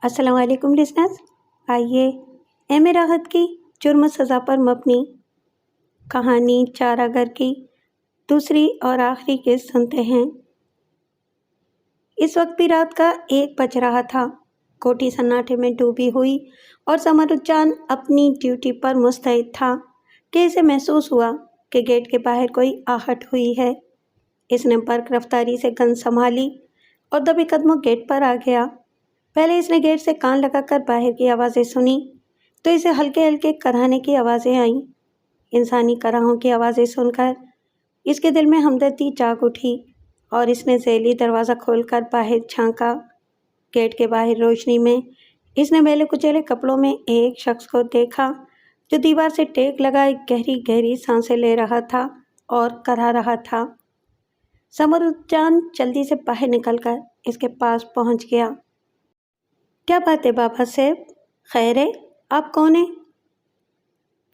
السلام علیکم لسنرز، آئیے ایم راحت کی جرم و سزا پر مبنی کہانی چارہ گر کی دوسری اور آخری قسط سنتے ہیں۔ اس وقت بھی رات کا 1 بج رہا تھا۔ کوٹھی سناٹے میں ڈوبی ہوئی اور زمرد جان اپنی ڈیوٹی پر مستعد تھا کہ اسے محسوس ہوا کہ گیٹ کے باہر کوئی آہٹ ہوئی ہے۔ اس نے برق رفتاری سے گن سنبھالی اور دبے قدموں گیٹ پر آ گیا۔ پہلے اس نے گیٹ سے کان لگا کر باہر کی آوازیں سنی تو اسے ہلکے ہلکے کراہنے کی آوازیں آئیں۔ انسانی کراہوں کی آوازیں سن کر اس کے دل میں ہمدردی جاگ اٹھی اور اس نے ذیلی دروازہ کھول کر باہر جھانکا۔ گیٹ کے باہر روشنی میں اس نے میلے کچیلے کپڑوں میں ایک شخص کو دیکھا جو دیوار سے ٹیک لگائے گہری گہری سانسیں لے رہا تھا اور کرا رہا تھا۔ زمرد جان جلدی سے باہر نکل کر اس کے پاس پہنچ گیا۔ کیا بات ہے بابا صاحب؟ خیر ہے؟ آپ کون ہیں؟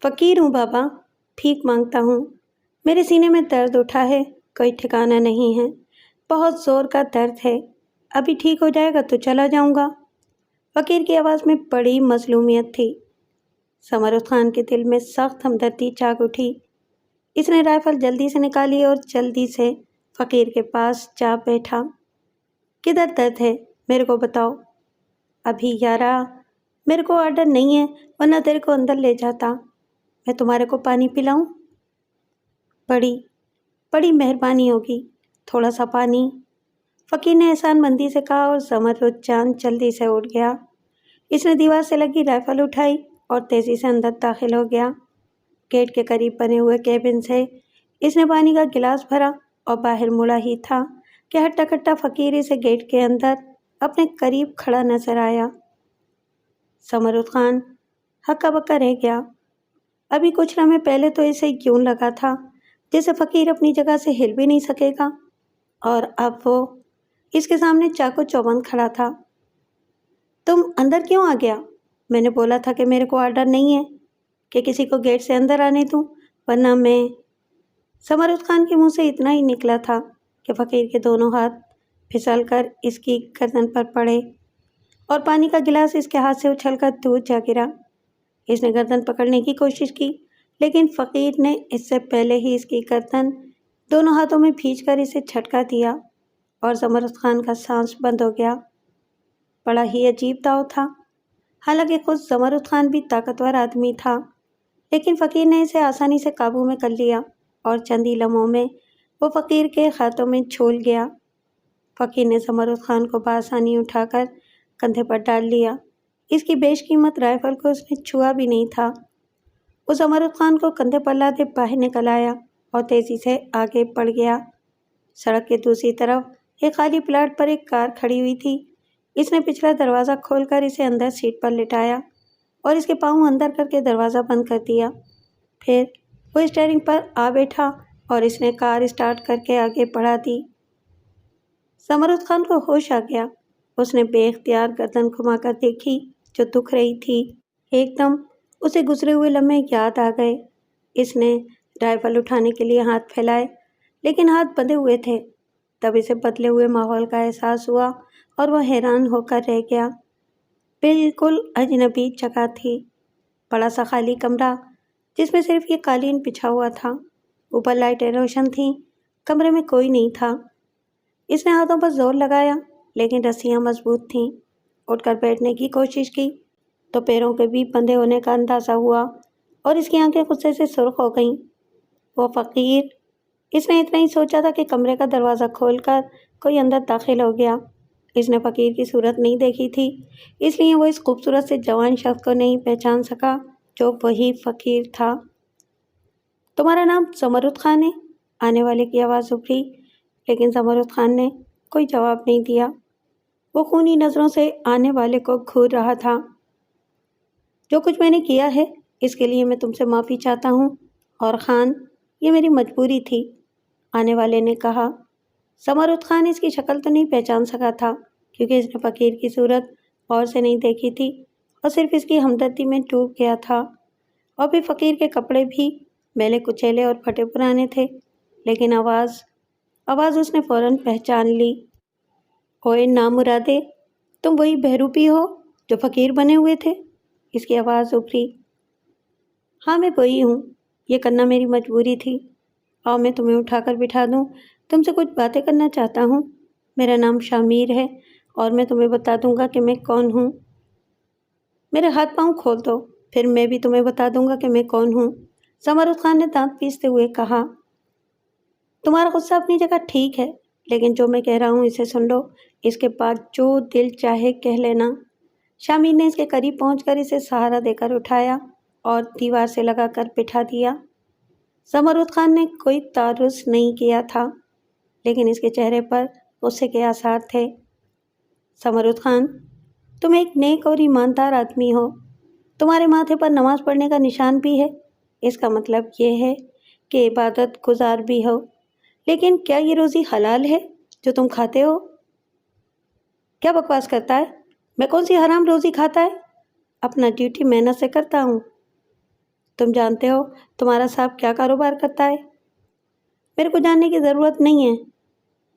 فقیر ہوں بابا، بھیک مانگتا ہوں۔ میرے سینے میں درد اٹھا ہے، کوئی ٹھکانہ نہیں ہے، بہت زور کا درد ہے، ابھی ٹھیک ہو جائے گا تو چلا جاؤں گا۔ فقیر کی آواز میں بڑی مظلومیت تھی۔ زمرد خان کے دل میں سخت ہمدردی جاگ اٹھی۔ اس نے رائفل جلدی سے نکالی اور جلدی سے فقیر کے پاس جا بیٹھا۔ کدھر درد ہے؟ میرے کو بتاؤ۔ ابھی یارا، میرے کو آرڈر نہیں ہے ورنہ تیرے کو اندر لے جاتا۔ میں تمہارے کو پانی پلاؤں؟ بڑی مہربانی ہوگی، تھوڑا سا پانی۔ فقیر نے احسان مندی سے کہا اور زمرد جان جلدی سے اٹھ گیا۔ اس نے دیوار سے لگی رائفل اٹھائی اور تیزی سے اندر داخل ہو گیا۔ گیٹ کے قریب بنے ہوئے کیبن سے اس نے پانی کا گلاس بھرا اور باہر مڑا ہی تھا کہ ہٹا کٹا فقیر اسے گیٹ کے اندر اپنے قریب کھڑا نظر آیا۔ زمرد خان ہکا بکا رہ گیا۔ ابھی کچھ لمحے پہلے تو اسے یوں لگا تھا جیسے فقیر اپنی جگہ سے ہل بھی نہیں سکے گا، اور اب وہ اس کے سامنے چاقو چوبند کھڑا تھا۔ تم اندر کیوں آ گیا؟ میں نے بولا تھا کہ میرے کو آرڈر نہیں ہے کہ کسی کو گیٹ سے اندر آنے دوں، ورنہ میں… زمرد خان کے منہ سے اتنا ہی نکلا تھا کہ فقیر کے دونوں ہاتھ پھسل کر اس کی گردن پر پڑے اور پانی کا گلاس اس کے ہاتھ سے اچھل کر دور جا گرا۔ اس نے گردن پکڑنے کی کوشش کی لیکن فقیر نے اس سے پہلے ہی اس کی گردن دونوں ہاتھوں میں بھینچ کر اسے جھٹکا دیا اور زمرد خان کا سانس بند ہو گیا۔ بڑا ہی عجیب داؤ تھا۔ حالانکہ خود زمرد خان بھی طاقتور آدمی تھا، لیکن فقیر نے اسے آسانی سے قابو میں کر لیا اور چند ہی لمحوں میں وہ فقیر کے ہاتھوں میں جھول گیا۔ فقیر نے زمرد خان کو بآسانی اٹھا کر کندھے پر ڈال لیا۔ اس کی بیش قیمت رائفل کو اس نے چھوا بھی نہیں تھا۔ وہ زمرد خان کو کندھے پر لادے باہر نکل آیا اور تیزی سے آگے بڑھ گیا۔ سڑک کے دوسری طرف ایک خالی پلاٹ پر ایک کار کھڑی ہوئی تھی۔ اس نے پچھلا دروازہ کھول کر اسے اندر سیٹ پر لٹایا اور اس کے پاؤں اندر کر کے دروازہ بند کر دیا۔ پھر وہ اسٹیئرنگ پر آ بیٹھا اور اس نے کار اسٹارٹ کر کے آگے بڑھا دی۔ زمرد خان کو ہوش آ گیا۔ اس نے بے اختیار گردن گھما کر دیکھی جو دکھ رہی تھی۔ ایک دم اسے گزرے ہوئے لمحے یاد آ گئے۔ اس نے رائفل اٹھانے کے لیے ہاتھ پھیلائے لیکن ہاتھ بندھے ہوئے تھے۔ تب اسے بدلے ہوئے ماحول کا احساس ہوا اور وہ حیران ہو کر رہ گیا۔ بالکل اجنبی جگہ تھی، بڑا سا خالی کمرہ جس میں صرف یہ قالین بچھا ہوا تھا۔ اوپر لائٹیں روشن تھیں، کمرے میں کوئی نہیں تھا۔ اس نے ہاتھوں پر زور لگایا لیکن رسیاں مضبوط تھیں۔ اٹھ کر بیٹھنے کی کوشش کی تو پیروں کے بھی بندھے ہونے کا اندازہ ہوا اور اس کی آنکھیں غصے سے سرخ ہو گئیں۔ وہ فقیر… اس نے اتنا ہی سوچا تھا کہ کمرے کا دروازہ کھول کر کوئی اندر داخل ہو گیا۔ اس نے فقیر کی صورت نہیں دیکھی تھی، اس لیے وہ اس خوبصورت سے جوان شخص کو نہیں پہچان سکا جو وہی فقیر تھا۔ تمہارا نام زمرد خان ہے؟ آنے والے کی آواز ابھری، لیکن زمرد خان نے کوئی جواب نہیں دیا۔ وہ خونی نظروں سے آنے والے کو گھور رہا تھا۔ جو کچھ میں نے کیا ہے اس کے لیے میں تم سے معافی چاہتا ہوں، اور خان، یہ میری مجبوری تھی، آنے والے نے کہا۔ زمرد خان اس کی شکل تو نہیں پہچان سکا تھا کیونکہ اس نے فقیر کی صورت اور سے نہیں دیکھی تھی اور صرف اس کی ہمدردی میں ڈوب گیا تھا، اور پھر فقیر کے کپڑے بھی میلے کچیلے اور پھٹے پرانے تھے، لیکن آواز اس نے فوراً پہچان لی۔ اوئے نامرادے، تم وہی بہروپی ہو؟ جو فقیر بنے ہوئے تھے؟ اس کی آواز ابھری۔ ہاں میں وہی ہوں، یہ کرنا میری مجبوری تھی۔ اور میں تمہیں اٹھا کر بٹھا دوں، تم سے کچھ باتیں کرنا چاہتا ہوں۔ میرا نام شامیر ہے اور میں تمہیں بتا دوں گا کہ میں کون ہوں۔ میرے ہاتھ پاؤں کھول دو، پھر میں بھی تمہیں بتا دوں گا کہ میں کون ہوں، زمرد خان نے دانت پیستے ہوئے کہا۔ تمہارا غصہ اپنی جگہ ٹھیک ہے، لیکن جو میں کہہ رہا ہوں اسے سن لو، اس کے بعد جو دل چاہے کہہ لینا۔ شامیر نے اس کے قریب پہنچ کر اسے سہارا دے کر اٹھایا اور دیوار سے لگا کر بٹھا دیا۔ زمرد خان نے کوئی تعرض نہیں کیا تھا، لیکن اس کے چہرے پر غصے کے آثار تھے۔ زمرد خان، تم ایک نیک اور ایماندار آدمی ہو، تمہارے ماتھے پر نماز پڑھنے کا نشان بھی ہے، اس کا مطلب یہ ہے کہ عبادت گزار بھی ہو، لیکن کیا یہ روزی حلال ہے جو تم کھاتے ہو؟ کیا بکواس کرتا ہے؟ میں کون سی حرام روزی کھاتا ہے؟ اپنا ڈیوٹی محنت سے کرتا ہوں۔ تم جانتے ہو تمہارا صاحب کیا کاروبار کرتا ہے؟ میرے کو جاننے کی ضرورت نہیں ہے،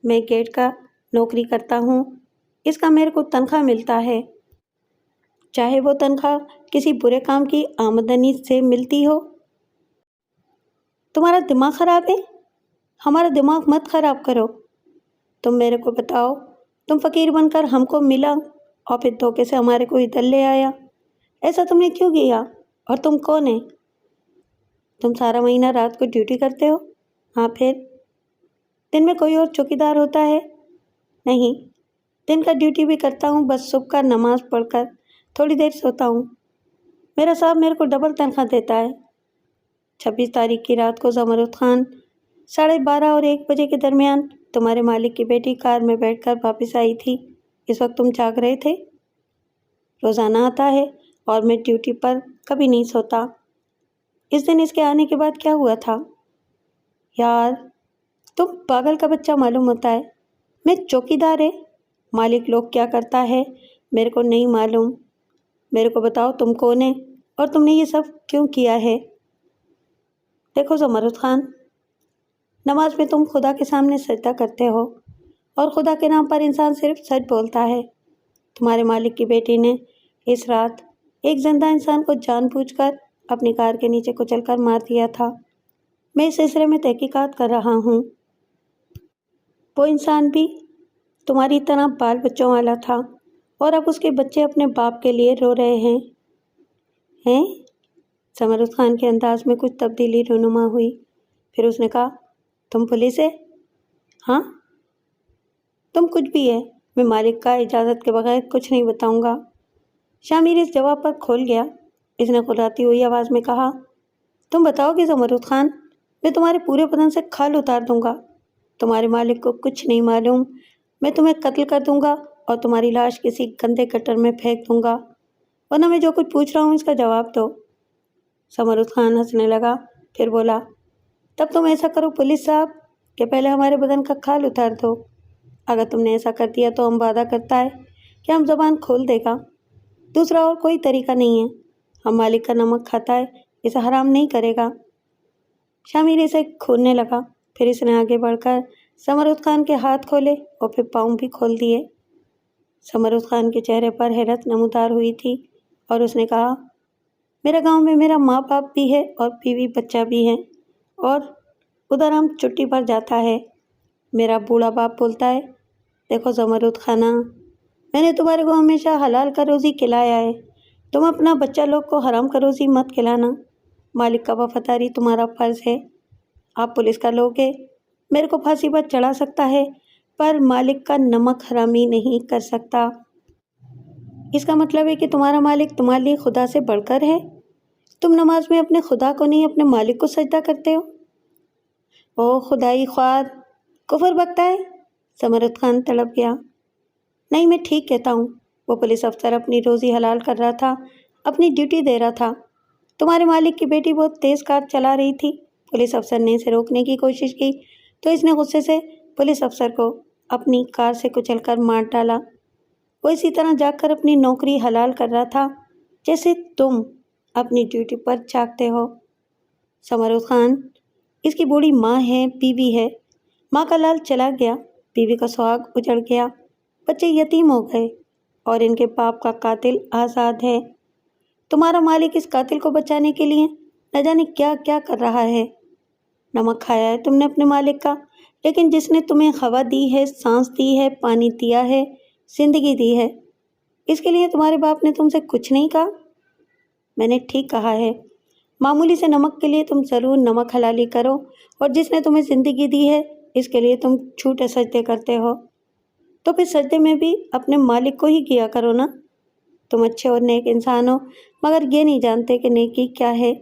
میں گیٹ کا نوکری کرتا ہوں، اس کا میرے کو تنخواہ ملتا ہے، چاہے وہ تنخواہ کسی برے کام کی آمدنی سے ملتی ہو۔ تمہارا دماغ خراب ہے؟ ہمارا دماغ مت خراب کرو۔ تم میرے کو بتاؤ، تم فقیر بن کر ہم کو ملا اور پھر دھوکے سے ہمارے کو ادھر لے آیا، ایسا تم نے کیوں کیا؟ اور تم کون ہے؟ تم سارا مہینہ رات کو ڈیوٹی کرتے ہو؟ ہاں پھر؟ دن میں کوئی اور چوکیدار ہوتا ہے؟ نہیں، دن کا ڈیوٹی بھی کرتا ہوں، بس صبح کا نماز پڑھ کر تھوڑی دیر سوتا ہوں۔ میرا صاحب میرے کو ڈبل تنخواہ دیتا ہے۔ 26 تاریخ کی رات کو زمرد خان 12:30 اور 1 بجے کے درمیان تمہارے مالک کی بیٹی کار میں بیٹھ کر واپس آئی تھی، اس وقت تم جاگ رہے تھے؟ روزانہ آتا ہے اور میں ڈیوٹی پر کبھی نہیں سوتا۔ اس دن اس کے آنے کے بعد کیا ہوا تھا؟ یار، تم پاگل کا بچہ معلوم ہوتا ہے۔ میں چوکیدار ہے، مالک لوگ کیا کرتا ہے میرے کو نہیں معلوم۔ میرے کو بتاؤ تم کون ہے اور تم نے یہ سب کیوں کیا ہے؟ دیکھو زمرد خان، نماز میں تم خدا کے سامنے سجدہ کرتے ہو اور خدا کے نام پر انسان صرف سچ بولتا ہے۔ تمہارے مالک کی بیٹی نے اس رات ایک زندہ انسان کو جان بوجھ کر اپنی کار کے نیچے کچل کر مار دیا تھا۔ میں اس سلسلے میں تحقیقات کر رہا ہوں۔ وہ انسان بھی تمہاری طرح بال بچوں والا تھا اور اب اس کے بچے اپنے باپ کے لیے رو رہے ہیں۔ ہیں؟ زمرد خان کے انداز میں کچھ تبدیلی رونما ہوئی، پھر اس نے کہا، تم پولیس ہے؟ ہاں؟ تم کچھ بھی ہے، میں مالک کا اجازت کے بغیر کچھ نہیں بتاؤں گا۔ شامیر اس جواب پر کھول گیا۔ اس نے کھلاتی ہوئی آواز میں کہا، تم بتاؤ گے زمرد خان؟ میں تمہارے پورے بدن سے کھال اتار دوں گا۔ تمہارے مالک کو کچھ نہیں معلوم، میں تمہیں قتل کر دوں گا اور تمہاری لاش کسی گندے گٹر میں پھینک دوں گا، ورنہ میں جو کچھ پوچھ رہا ہوں اس کا جواب دو۔ زمرد خان ہنسنے لگا، پھر بولا، تب تم ایسا کرو پولیس صاحب کہ پہلے ہمارے بدن کا کھال اتار دو۔ اگر تم نے ایسا کر دیا تو ہم وعدہ کرتا ہے کہ ہم زبان کھول دے گا، دوسرا اور کوئی طریقہ نہیں ہے۔ ہم مالک کا نمک کھاتا ہے، اسے حرام نہیں کرے گا۔ شامیر اسے کھولنے لگا، پھر اس نے آگے بڑھ کر زمرد خان کے ہاتھ کھولے اور پھر پاؤں بھی کھول دیے۔ زمرد خان کے چہرے پر حیرت نمودار ہوئی تھی اور اس نے کہا، میرا گاؤں میں میرا ماں باپ بھی ہے اور بیوی بچہ بھی ہے، اور ادھر ہم چھٹی پر جاتا ہے۔ میرا بوڑھا باپ بولتا ہے، دیکھو زمرد خانہ، میں نے تمہارے کو ہمیشہ حلال کا روزی کھلایا ہے، تم اپنا بچہ لوگ کو حرام کا روزی مت کھلانا۔ مالک کا وفاداری تمہارا فرض ہے۔ آپ پولیس کا لوگ ہے، میرے کو پھانسی پر چڑھا سکتا ہے پر مالک کا نمک حرامی نہیں کر سکتا۔ اس کا مطلب ہے کہ تمہارا مالک تمہارے لیے خدا سے بڑھ کر ہے؟ تم نماز میں اپنے خدا کو نہیں اپنے مالک کو سجدہ کرتے ہو؟ او خدائی خوار، کفر بکتا ہے؟ زمرد خان تڑپ گیا۔ نہیں، میں ٹھیک کہتا ہوں، وہ پولیس افسر اپنی روزی حلال کر رہا تھا، اپنی ڈیوٹی دے رہا تھا۔ تمہارے مالک کی بیٹی بہت تیز کار چلا رہی تھی، پولیس افسر نے اسے روکنے کی کوشش کی تو اس نے غصے سے پولیس افسر کو اپنی کار سے کچل کر مار ڈالا۔ وہ اسی طرح جاگ کر اپنی نوکری حلال کر رہا تھا جیسے تم اپنی ڈیوٹی پر جاگتے ہو۔ زمرد خان، اس کی بوڑھی ماں ہے، بیوی ہے، ماں کا لال چلا گیا، بیوی کا سہاگ اجڑ گیا، بچے یتیم ہو گئے، اور ان کے باپ کا قاتل آزاد ہے۔ تمہارا مالک اس قاتل کو بچانے کے لیے نہ جانے کیا کیا کر رہا ہے۔ نمک کھایا ہے تم نے اپنے مالک کا، لیکن جس نے تمہیں ہوا دی ہے، سانس دی ہے، پانی دیا ہے، زندگی دی ہے، اس کے لیے تمہارے باپ نے تم سے کچھ نہیں کہا؟ میں نے ٹھیک کہا ہے، معمولی سے نمک کے لیے تم ضرور نمک حلالی کرو، اور جس نے تمہیں زندگی دی ہے اس کے لیے تم جھوٹے سجدے کرتے ہو، تو پھر سجدے میں بھی اپنے مالک کو ہی کیا کرو نا۔ تم اچھے اور نیک انسان ہو، مگر یہ نہیں جانتے کہ نیکی کیا ہے۔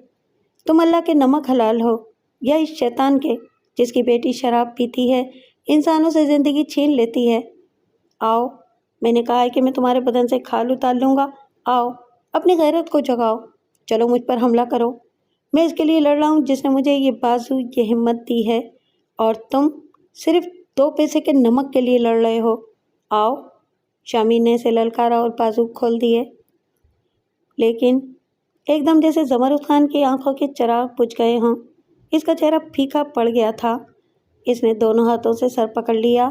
تم اللہ کے نمک حلال ہو یا اس شیطان کے جس کی بیٹی شراب پیتی ہے، انسانوں سے زندگی چھین لیتی ہے۔ آؤ، میں نے کہا ہے کہ میں تمہارے بدن سے کھال اتار لوں گا، آؤ اپنی غیرت کو جگاؤ، چلو مجھ پر حملہ کرو۔ میں اس کے لیے لڑ رہا ہوں جس نے مجھے یہ بازو، یہ ہمت دی ہے، اور تم صرف 2 پیسے کے نمک کے لیے لڑ رہے ہو۔ آؤ، شامی نے اسے للکارا اور بازو کھول دیے، لیکن ایک دم جیسے زمرد خان کی آنکھوں کے چراغ بجھ گئے ہوں۔ اس کا چہرہ پھیکا پڑ گیا تھا۔ اس نے دونوں ہاتھوں سے سر پکڑ لیا،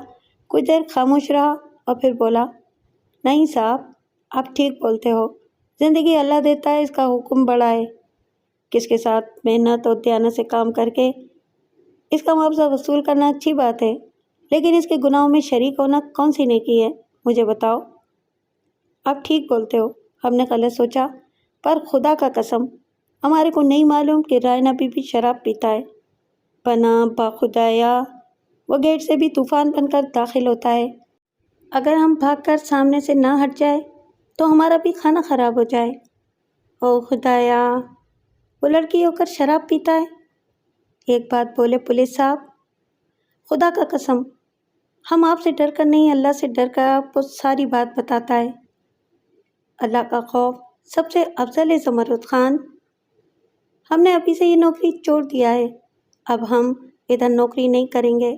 کچھ دیر خاموش رہا اور پھر بولا، نہیں صاحب، آپ ٹھیک بولتے ہو، زندگی اللہ دیتا ہے، اس کا حکم بڑا ہے۔ کس کے ساتھ محنت اور دیانت سے کام کر کے اس کا معاوضہ وصول کرنا اچھی بات ہے، لیکن اس کے گناہوں میں شریک ہونا کون سی نیکی ہے؟ مجھے بتاؤ۔ آپ ٹھیک بولتے ہو، ہم نے غلط سوچا، پر خدا کا قسم ہمارے کو نہیں معلوم کہ رائنا بی بھی شراب پیتا ہے۔ بنا باخدایا وہ گیٹ سے بھی طوفان بن کر داخل ہوتا ہے۔ اگر ہم بھاگ کر سامنے سے نہ ہٹ جائے تو ہمارا بھی کھانا خراب ہو جائے۔ او خدایا، وہ لڑکی ہو کر شراب پیتا ہے؟ ایک بات بولے پولیس صاحب، خدا کا قسم ہم آپ سے ڈر کر نہیں، اللہ سے ڈر کر آپ کو ساری بات بتاتا ہے۔ اللہ کا خوف سب سے افضل ہے زمرد خان۔ ہم نے ابھی سے یہ نوکری چھوڑ دیا ہے، اب ہم ادھر نوکری نہیں کریں گے۔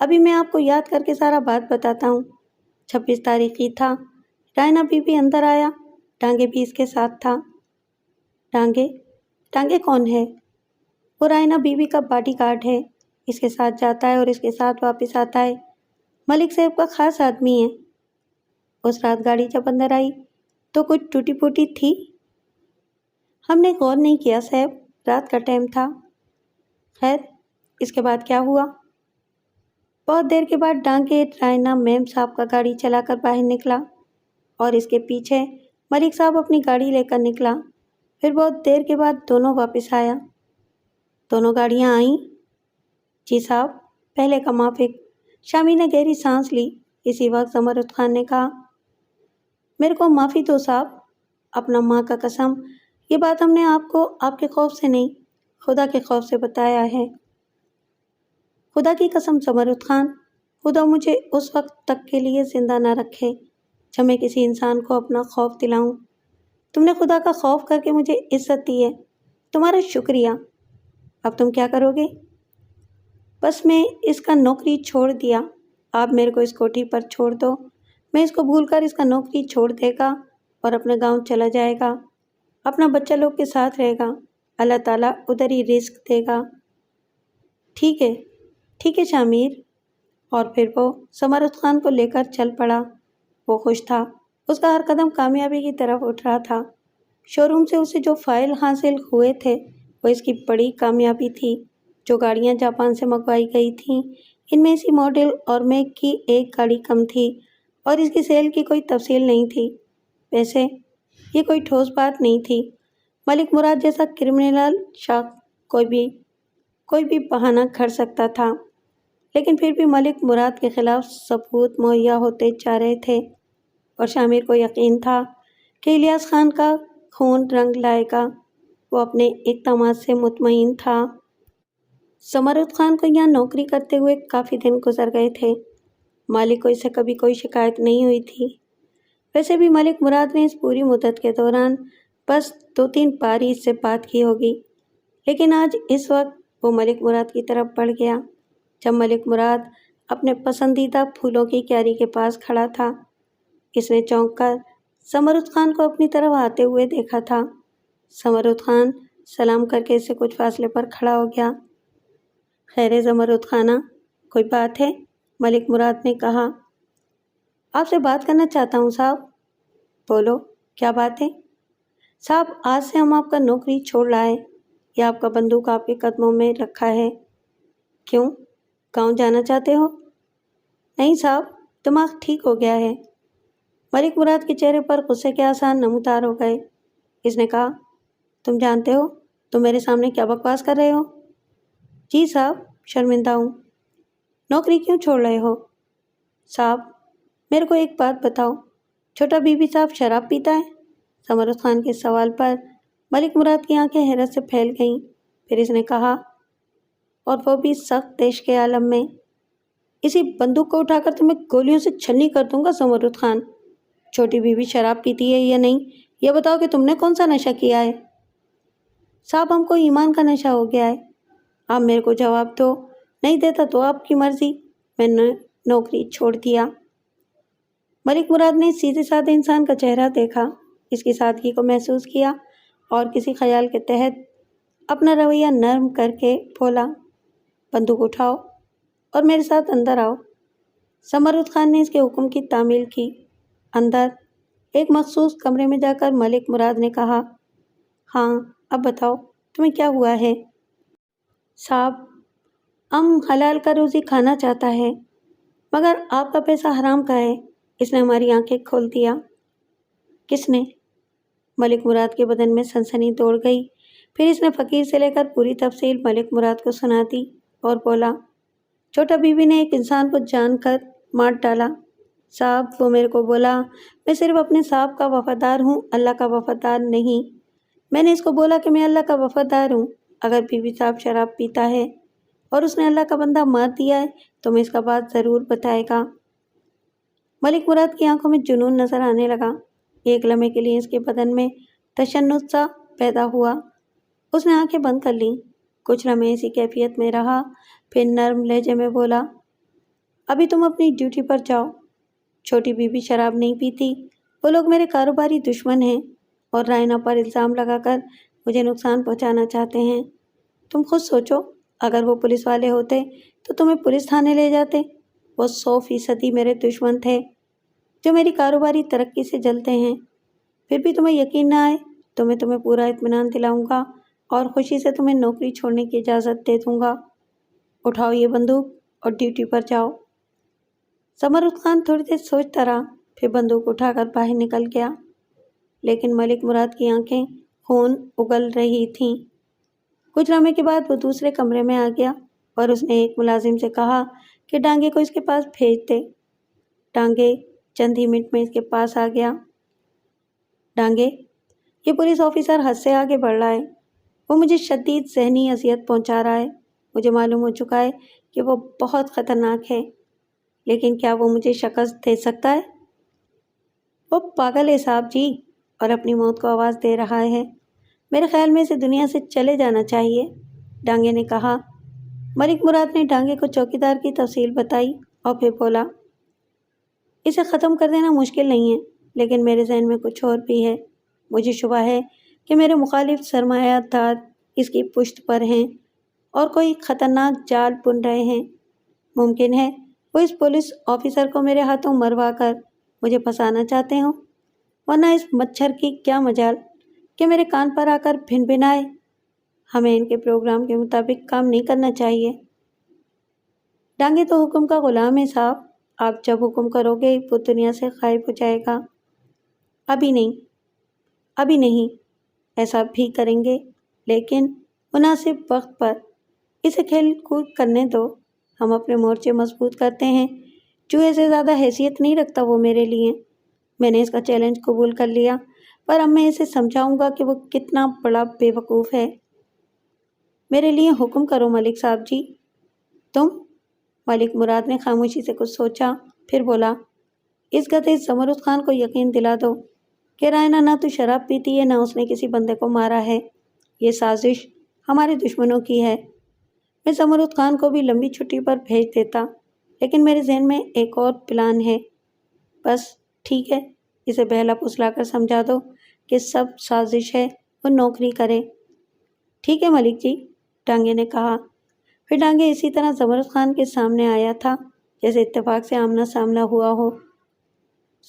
ابھی میں آپ کو یاد کر کے سارا بات بتاتا ہوں۔ 26 تاریخ کی تھا، رائنا بی بھی اندر آیا، ڈانگے بھی اس کے ساتھ تھا۔ ڈانگے کون ہے؟ وہ رائنا بی بی کا باڈی گارڈ ہے، اس کے ساتھ جاتا ہے اور اس کے ساتھ واپس آتا ہے، ملک صاحب کا خاص آدمی ہے۔ اس رات گاڑی جب اندر آئی تو کچھ ٹوٹی پھوٹی تھی؟ ہم نے غور نہیں کیا صاحب، رات کا ٹائم تھا۔ خیر، اس کے بعد کیا ہوا؟ بہت دیر کے بعد ڈانگے رائنا میم صاحب کا گاڑی چلا کر باہر نکلا، اور اس کے پیچھے ملک صاحب اپنی گاڑی لے کر نکلا۔ پھر بہت دیر کے بعد دونوں واپس آیا۔ دونوں گاڑیاں آئیں؟ جی صاحب، پہلے کا موافق۔ شامی نے گہری سانس لی۔ اسی وقت زمرد خان نے کہا، میرے کو معافی دو صاحب، اپنا ماں کا قسم، یہ بات ہم نے آپ کو آپ کے خوف سے نہیں، خدا کے خوف سے بتایا ہے۔ خدا کی قسم زمرد خان، خدا مجھے اس وقت تک کے لیے زندہ نہ رکھے جب میں کسی انسان کو اپنا خوف دلاؤں۔ تم نے خدا کا خوف کر کے مجھے عزت دی ہے، تمہارا شکریہ۔ اب تم کیا کرو گے؟ بس میں اس کا نوکری چھوڑ دیا، آپ میرے کو اس کوٹھی پر چھوڑ دو، میں اس کو بھول کر اس کا نوکری چھوڑ دے گا اور اپنے گاؤں چلا جائے گا، اپنا بچہ لوگ کے ساتھ رہے گا، اللہ تعالیٰ ادھر ہی رزق دے گا۔ ٹھیک ہے، ٹھیک ہے شامیر۔ اور پھر وہ زمرد خان کو لے کر چل پڑا۔ وہ خوش تھا، اس کا ہر قدم کامیابی کی طرف اٹھ رہا تھا۔ شو روم سے اسے جو فائل حاصل ہوئے تھے وہ اس کی بڑی کامیابی تھی۔ جو گاڑیاں جاپان سے منگوائی گئی تھیں، ان میں اسی ماڈل اور میک کی ایک گاڑی کم تھی، اور اس کی سیل کی کوئی تفصیل نہیں تھی۔ ویسے یہ کوئی ٹھوس بات نہیں تھی، ملک مراد جیسا کرمنل شخص کوئی بھی بہانہ گھڑ سکتا تھا، لیکن پھر بھی ملک مراد کے خلاف ثبوت مہیا ہوتے جا رہے تھے، اور شامیر کو یقین تھا کہ الیاس خان کا خون رنگ لائے گا۔ وہ اپنے اقدامات سے مطمئن تھا۔ زمرد خان کو یہاں نوکری کرتے ہوئے کافی دن گزر گئے تھے، مالک کو اس سے کبھی کوئی شکایت نہیں ہوئی تھی۔ ویسے بھی ملک مراد نے اس پوری مدت کے دوران بس 2-3 بار ہی اس سے بات کی ہوگی، لیکن آج اس وقت وہ ملک مراد کی طرف بڑھ گیا۔ جب ملک مراد اپنے پسندیدہ پھولوں کی کیاری کے پاس کھڑا تھا، اس نے چونک کر زمرد خان کو اپنی طرف آتے ہوئے دیکھا تھا۔ زمرد خان سلام کر کے اس سے کچھ فاصلے پر کھڑا ہو گیا۔ خیر ہے زمرد خانہ، کوئی بات ہے؟ ملک مراد نے کہا۔ آپ سے بات کرنا چاہتا ہوں صاحب۔ بولو کیا بات ہے؟ صاحب آج سے ہم آپ کا نوکری چھوڑ لائے یا آپ کا بندوق آپ کے قدموں میں رکھا ہے؟ کیوں گاؤں جانا چاہتے ہو؟ نہیں صاحب، دماغ ٹھیک ہو گیا ہے۔ ملک مراد کے چہرے پر غصے کے آثار نمودار ہو گئے۔ اس نے کہا تم جانتے ہو تم میرے سامنے کیا بکواس کر رہے ہو؟ جی صاحب شرمندہ ہوں۔ نوکری کیوں چھوڑ رہے ہو؟ صاحب میرے کو ایک بات بتاؤ، چھوٹا بی بی صاحب شراب پیتا ہے؟ ثمرت خان کے سوال پر ملک مراد کی آنکھیں حیرت سے پھیل گئیں۔ پھر اس نے کہا اور وہ بھی سخت دیش کے عالم میں، اسی بندوق کو اٹھا کر تمہیں گولیوں سے چھلنی کر دوں گا ثمرت خان۔ چھوٹی بیوی شراب پیتی ہے یا نہیں یہ بتاؤ کہ تم نے کون سا نشہ کیا ہے؟ صاحب ہم کو ایمان کا نشہ ہو گیا ہے۔ آپ میرے کو جواب دو، نہیں دیتا تو آپ کی مرضی۔ میں نے نوکری چھوڑ دیا۔ ملک مراد نے سیدھے سادھے انسان کا چہرہ دیکھا، اس کی سادگی کو محسوس کیا اور کسی خیال کے تحت اپنا رویہ نرم کر کے بولا بندوق اٹھاؤ اور میرے ساتھ اندر آؤ۔ ثمرت خان نے اس کے حکم کی تعمیل کی۔ اندر ایک مخصوص کمرے میں جا کر ملک مراد نے کہا ہاں اب بتاؤ تمہیں کیا ہوا ہے؟ صاحب حلال کا روزی کھانا چاہتا ہے مگر آپ کا پیسہ حرام کا ہے۔ اس نے ہماری آنکھیں کھول دیا۔ کس نے؟ ملک مراد کے بدن میں سنسنی دوڑ گئی۔ پھر اس نے فقیر سے لے کر پوری تفصیل ملک مراد کو سنا دی اور بولا چھوٹا بی بی نے ایک انسان کو جان کر مار ڈالا۔ صاحب وہ میرے کو بولا میں صرف اپنے صاحب کا وفادار ہوں، اللہ کا وفادار نہیں۔ میں نے اس کو بولا کہ میں اللہ کا وفادار ہوں، اگر بی بی صاحب شراب پیتا ہے اور اس نے اللہ کا بندہ مار دیا ہے تو میں اس کا بات ضرور بتائے گا۔ ملک مراد کی آنکھوں میں جنون نظر آنے لگا۔ ایک لمحے کے لیے اس کے بدن میں تشنج سا پیدا ہوا۔ اس نے آنکھیں بند کر لیں، کچھ لمحے اسی کیفیت میں رہا، پھر نرم لہجے میں بولا ابھی تم اپنی ڈیوٹی پر جاؤ۔ چھوٹی بی بی شراب نہیں پیتی، وہ لوگ میرے کاروباری دشمن ہیں اور رائنا پر الزام لگا کر مجھے نقصان پہنچانا چاہتے ہیں۔ تم خود سوچو اگر وہ پولیس والے ہوتے تو تمہیں پولیس تھانے لے جاتے۔ وہ 100% میرے دشمن تھے جو میری کاروباری ترقی سے جلتے ہیں۔ پھر بھی تمہیں یقین نہ آئے تو میں تمہیں پورا اطمینان دلاؤں گا اور خوشی سے تمہیں نوکری چھوڑنے کی اجازت دے دوں گا۔ اٹھاؤ یہ بندوق اور ڈیوٹی پر جاؤ۔ ثمرت خان تھوڑی دیر سوچتا رہا، پھر بندوق اٹھا کر باہر نکل گیا، لیکن ملک مراد کی آنکھیں خون اگل رہی تھیں۔ کچھ لمحے کے بعد وہ دوسرے کمرے میں آ گیا اور اس نے ایک ملازم سے کہا کہ ڈانگے کو اس کے پاس بھیج دے۔ ڈانگے چند ہی منٹ میں اس کے پاس آ گیا۔ ڈانگے یہ پولیس آفیسر حد سے آگے بڑھ رہا ہے، وہ مجھے شدید ذہنی اذیت پہنچا رہا ہے۔ مجھے معلوم ہو چکا ہے کہ وہ بہت خطرناک ہے، لیکن کیا وہ مجھے شکست دے سکتا ہے؟ وہ پاگل ہے صاحب جی، اور اپنی موت کو آواز دے رہا ہے۔ میرے خیال میں اسے دنیا سے چلے جانا چاہیے، ڈانگے نے کہا۔ ملک مراد نے ڈانگے کو چوکیدار کی تفصیل بتائی اور پھر بولا اسے ختم کر دینا مشکل نہیں ہے، لیکن میرے ذہن میں کچھ اور بھی ہے۔ مجھے شبہ ہے کہ میرے مخالف سرمایہ دار اس کی پشت پر ہیں اور کوئی خطرناک جال بن رہے ہیں۔ ممکن ہے وہ اس پولیس آفیسر کو میرے ہاتھوں مروا کر مجھے پھنسانا چاہتے ہوں، ورنہ اس مچھر کی کیا مجال کہ میرے کان پر آ کر بھن بھنائے۔ ہمیں ان کے پروگرام کے مطابق کام نہیں کرنا چاہیے۔ ڈانگے تو حکم کا غلام ہے صاحب، آپ جب حکم کرو گے وہ دنیا سے غائب ہو جائے گا۔ ابھی نہیں، ایسا بھی کریں گے، لیکن مناسب وقت پر۔ اسے کھیل کود کرنے دو، ہم اپنے مورچے مضبوط کرتے ہیں۔ چوہے سے زیادہ حیثیت نہیں رکھتا وہ میرے لیے۔ میں نے اس کا چیلنج قبول کر لیا، پر اب میں اسے سمجھاؤں گا کہ وہ کتنا بڑا بے وقوف ہے۔ میرے لیے حکم کرو ملک صاحب جی۔ تم؟ ملک مراد نے خاموشی سے کچھ سوچا، پھر بولا اس گدھے ثمرت خان کو یقین دلا دو کہ رائنا نہ تو شراب پیتی ہے نہ اس نے کسی بندے کو مارا ہے۔ یہ سازش ہمارے دشمنوں کی ہے۔ میں ثمرت خان کو بھی لمبی چھٹی پر بھیج دیتا، لیکن میرے ذہن میں ایک اور پلان ہے۔ بس ٹھیک ہے، اسے بہلا پھسلا کر سمجھا دو کہ سب سازش ہے، وہ نوکری کرے۔ ٹھیک ہے ملک جی، ڈانگے نے کہا۔ پھر ڈانگے اسی طرح ثمرت خان کے سامنے آیا تھا جیسے اتفاق سے آمنا سامنا ہوا ہو۔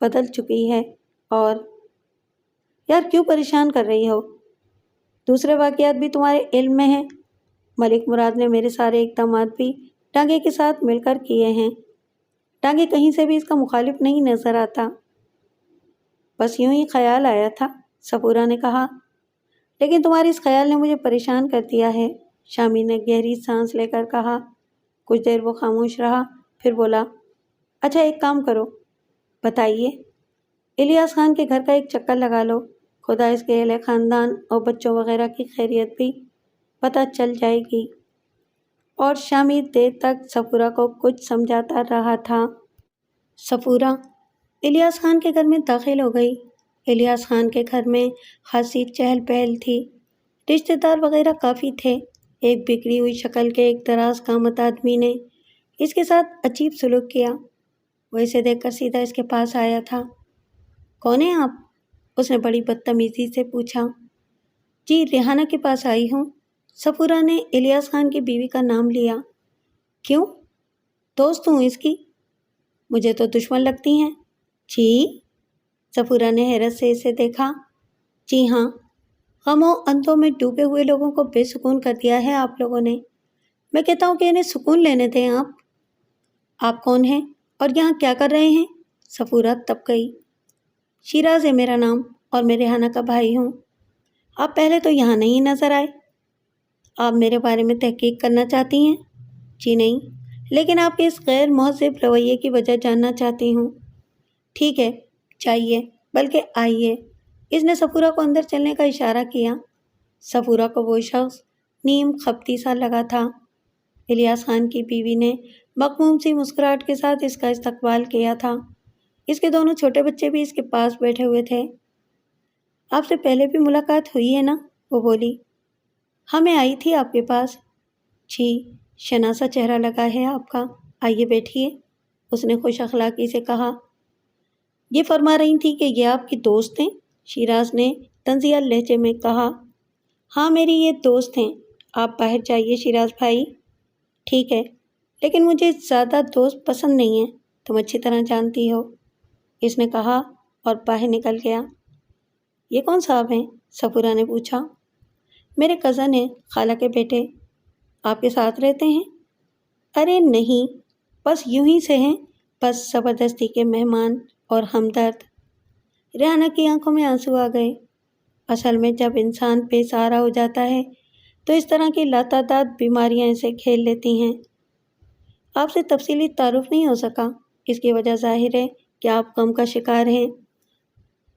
بدل چکی ہے اور یار کیوں پریشان کر رہی ہو؟ دوسرے واقعات بھی تمہارے علم میں ہیں۔ ملک مراد نے میرے سارے اقدامات بھی ٹانگے کے ساتھ مل کر کیے ہیں۔ ٹانگے کہیں سے بھی اس کا مخالف نہیں نظر آتا۔ بس یوں ہی خیال آیا تھا، صفورہ نے کہا۔ لیکن تمہارے اس خیال نے مجھے پریشان کر دیا ہے، شامی نے گہری سانس لے کر کہا۔ کچھ دیر وہ خاموش رہا، پھر بولا، اچھا ایک کام کرو، بتائیے۔ الیاس خان کے گھر کا ایک چکر لگا لو، خدا اس کے اہل خاندان اور بچوں وغیرہ کی خیریت بھی پتہ چل جائے گی۔ اور شامی دیر تک صفورہ کو کچھ سمجھاتا رہا تھا۔ صفورہ الیاس خان کے گھر میں داخل ہو گئی۔ الیاس خان کے گھر میں خاصی چہل پہل تھی، رشتہ دار وغیرہ کافی تھے۔ ایک بگڑی ہوئی شکل کے ایک دراز قامت آدمی نے اس کے ساتھ عجیب سلوک کیا۔ وہ اسے دیکھ کر سیدھا اس کے پاس آیا تھا۔ کون ہیں آپ؟ اس نے بڑی بدتمیزی سے پوچھا۔ جی ریحانہ کے پاس آئی ہوں۔ صفورہ نے الیاس خان کی بیوی کا نام لیا۔ کیوں؟ دوست ہوں اس کی۔ مجھے تو دشمن لگتی ہیں۔ جی؟ صفورہ نے حیرت سے اسے دیکھا۔ جی ہاں، غم و اندوں میں ڈوبے ہوئے لوگوں کو بے سکون کر دیا ہے آپ لوگوں نے۔ میں کہتا ہوں کہ انہیں سکون لینے دیں آپ کون ہیں اور یہاں کیا کر رہے ہیں؟ صفورہ تپ گئی۔ شیراز ہے میرا نام اور میں ریحانہ کا بھائی ہوں۔ آپ پہلے تو یہاں نہیں نظر آئے۔ آپ میرے بارے میں تحقیق کرنا چاہتی ہیں؟ جی نہیں، لیکن آپ کے اس غیر مہذب رویے کی وجہ جاننا چاہتی ہوں۔ ٹھیک ہے، چاہیے، بلکہ آئیے۔ اس نے صفورہ کو اندر چلنے کا اشارہ کیا۔ صفورہ کو وہ شخص نیم خپتی سا لگا تھا۔ الیاس خان کی بیوی نے مغموم سی مسکراہٹ کے ساتھ اس کا استقبال کیا تھا۔ اس کے دونوں چھوٹے بچے بھی اس کے پاس بیٹھے ہوئے تھے۔ آپ سے پہلے بھی ملاقات ہوئی ہے نا؟ وہ بولی۔ ہاں میں آئی تھی آپ کے پاس۔ جی، شناسا چہرہ لگا ہے آپ کا، آئیے بیٹھیے، اس نے خوش اخلاقی سے کہا۔ یہ فرما رہی تھی کہ یہ آپ کی دوست ہیں؟ شیراز نے طنزیہ لہجے میں کہا۔ ہاں میری یہ دوست ہیں، آپ باہر جائیے شیراز بھائی۔ ٹھیک ہے، لیکن مجھے زیادہ دوست پسند نہیں ہیں، تم اچھی طرح جانتی ہو، اس نے کہا اور باہر نکل گیا۔ یہ کون صاحب ہیں؟ صفورہ نے پوچھا۔ میرے کزن ہیں، خالہ کے بیٹے۔ آپ کے ساتھ رہتے ہیں؟ ارے نہیں، بس یوں ہی سے ہیں، بس زبردستی کے مہمان اور ہمدرد۔ ریحانہ کی آنکھوں میں آنسو آ گئے۔ اصل میں جب انسان بے سہارا ہو جاتا ہے تو اس طرح کی لاتعداد بیماریاں اسے کھیل لیتی ہیں۔ آپ سے تفصیلی تعارف نہیں ہو سکا، اس کی وجہ ظاہر ہے کہ آپ غم کا شکار ہیں۔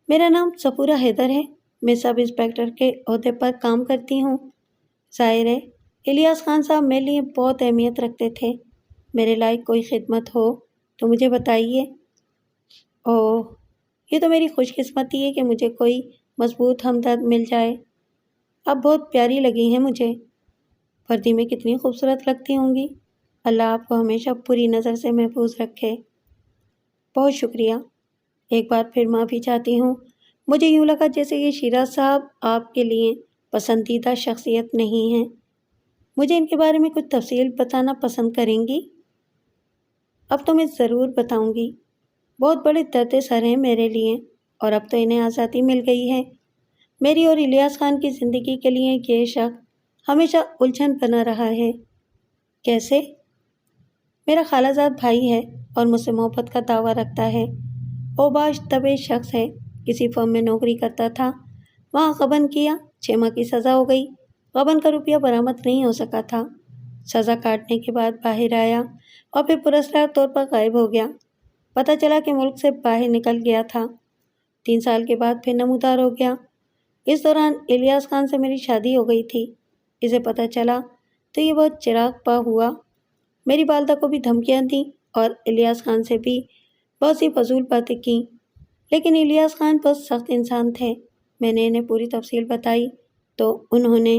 میرا نام صفورہ حیدر ہے، میں سب انسپکٹر کے عہدے پر کام کرتی ہوں۔ ظاہر ہے الیاس خان صاحب میرے لیے بہت اہمیت رکھتے تھے۔ میرے لائق کوئی خدمت ہو تو مجھے بتائیے۔ اوہ، یہ تو میری خوش قسمتی ہے کہ مجھے کوئی مضبوط ہمدرد مل جائے۔ آپ بہت پیاری لگی ہیں مجھے، وردی میں کتنی خوبصورت لگتی ہوں گی۔ اللہ آپ کو ہمیشہ پوری نظر سے محفوظ رکھے۔ بہت شکریہ، ایک بار پھر معافی چاہتی ہوں، مجھے یوں لگا جیسے یہ شیراز صاحب آپ کے لیے پسندیدہ شخصیت نہیں ہیں۔ مجھے ان کے بارے میں کچھ تفصیل بتانا پسند کریں گی؟ اب تو میں ضرور بتاؤں گی۔ بہت بڑے درد سر ہیں میرے لیے، اور اب تو انہیں آزادی مل گئی ہے۔ میری اور الیاس خان کی زندگی کے لیے یہ شخص ہمیشہ الجھن بنا رہا ہے۔ کیسے؟ میرا خالہ زاد بھائی ہے اور مجھ سے محبت کا دعویٰ رکھتا ہے۔ اوباش طبع شخص ہے، کسی فرم میں نوکری کرتا تھا، وہاں غبن کیا، 6 ماہ کی سزا ہو گئی، غبن کا روپیہ برآمد نہیں ہو سکا تھا۔ سزا کاٹنے کے بعد باہر آیا اور پھر پراسرار طور پر غائب ہو گیا۔ پتہ چلا کہ ملک سے باہر نکل گیا تھا۔ 3 سال کے بعد پھر نمودار ہو گیا۔ اس دوران الیاس خان سے میری شادی ہو گئی تھی۔ اسے پتہ چلا تو یہ بہت چراغ پا ہوا، میری والدہ کو بھی دھمکیاں دیں اور الیاس خان سے بھی بہت سی فضول باتیں کیں، لیکن الیاس خان بہت سخت انسان تھے۔ میں نے انہیں پوری تفصیل بتائی تو انہوں نے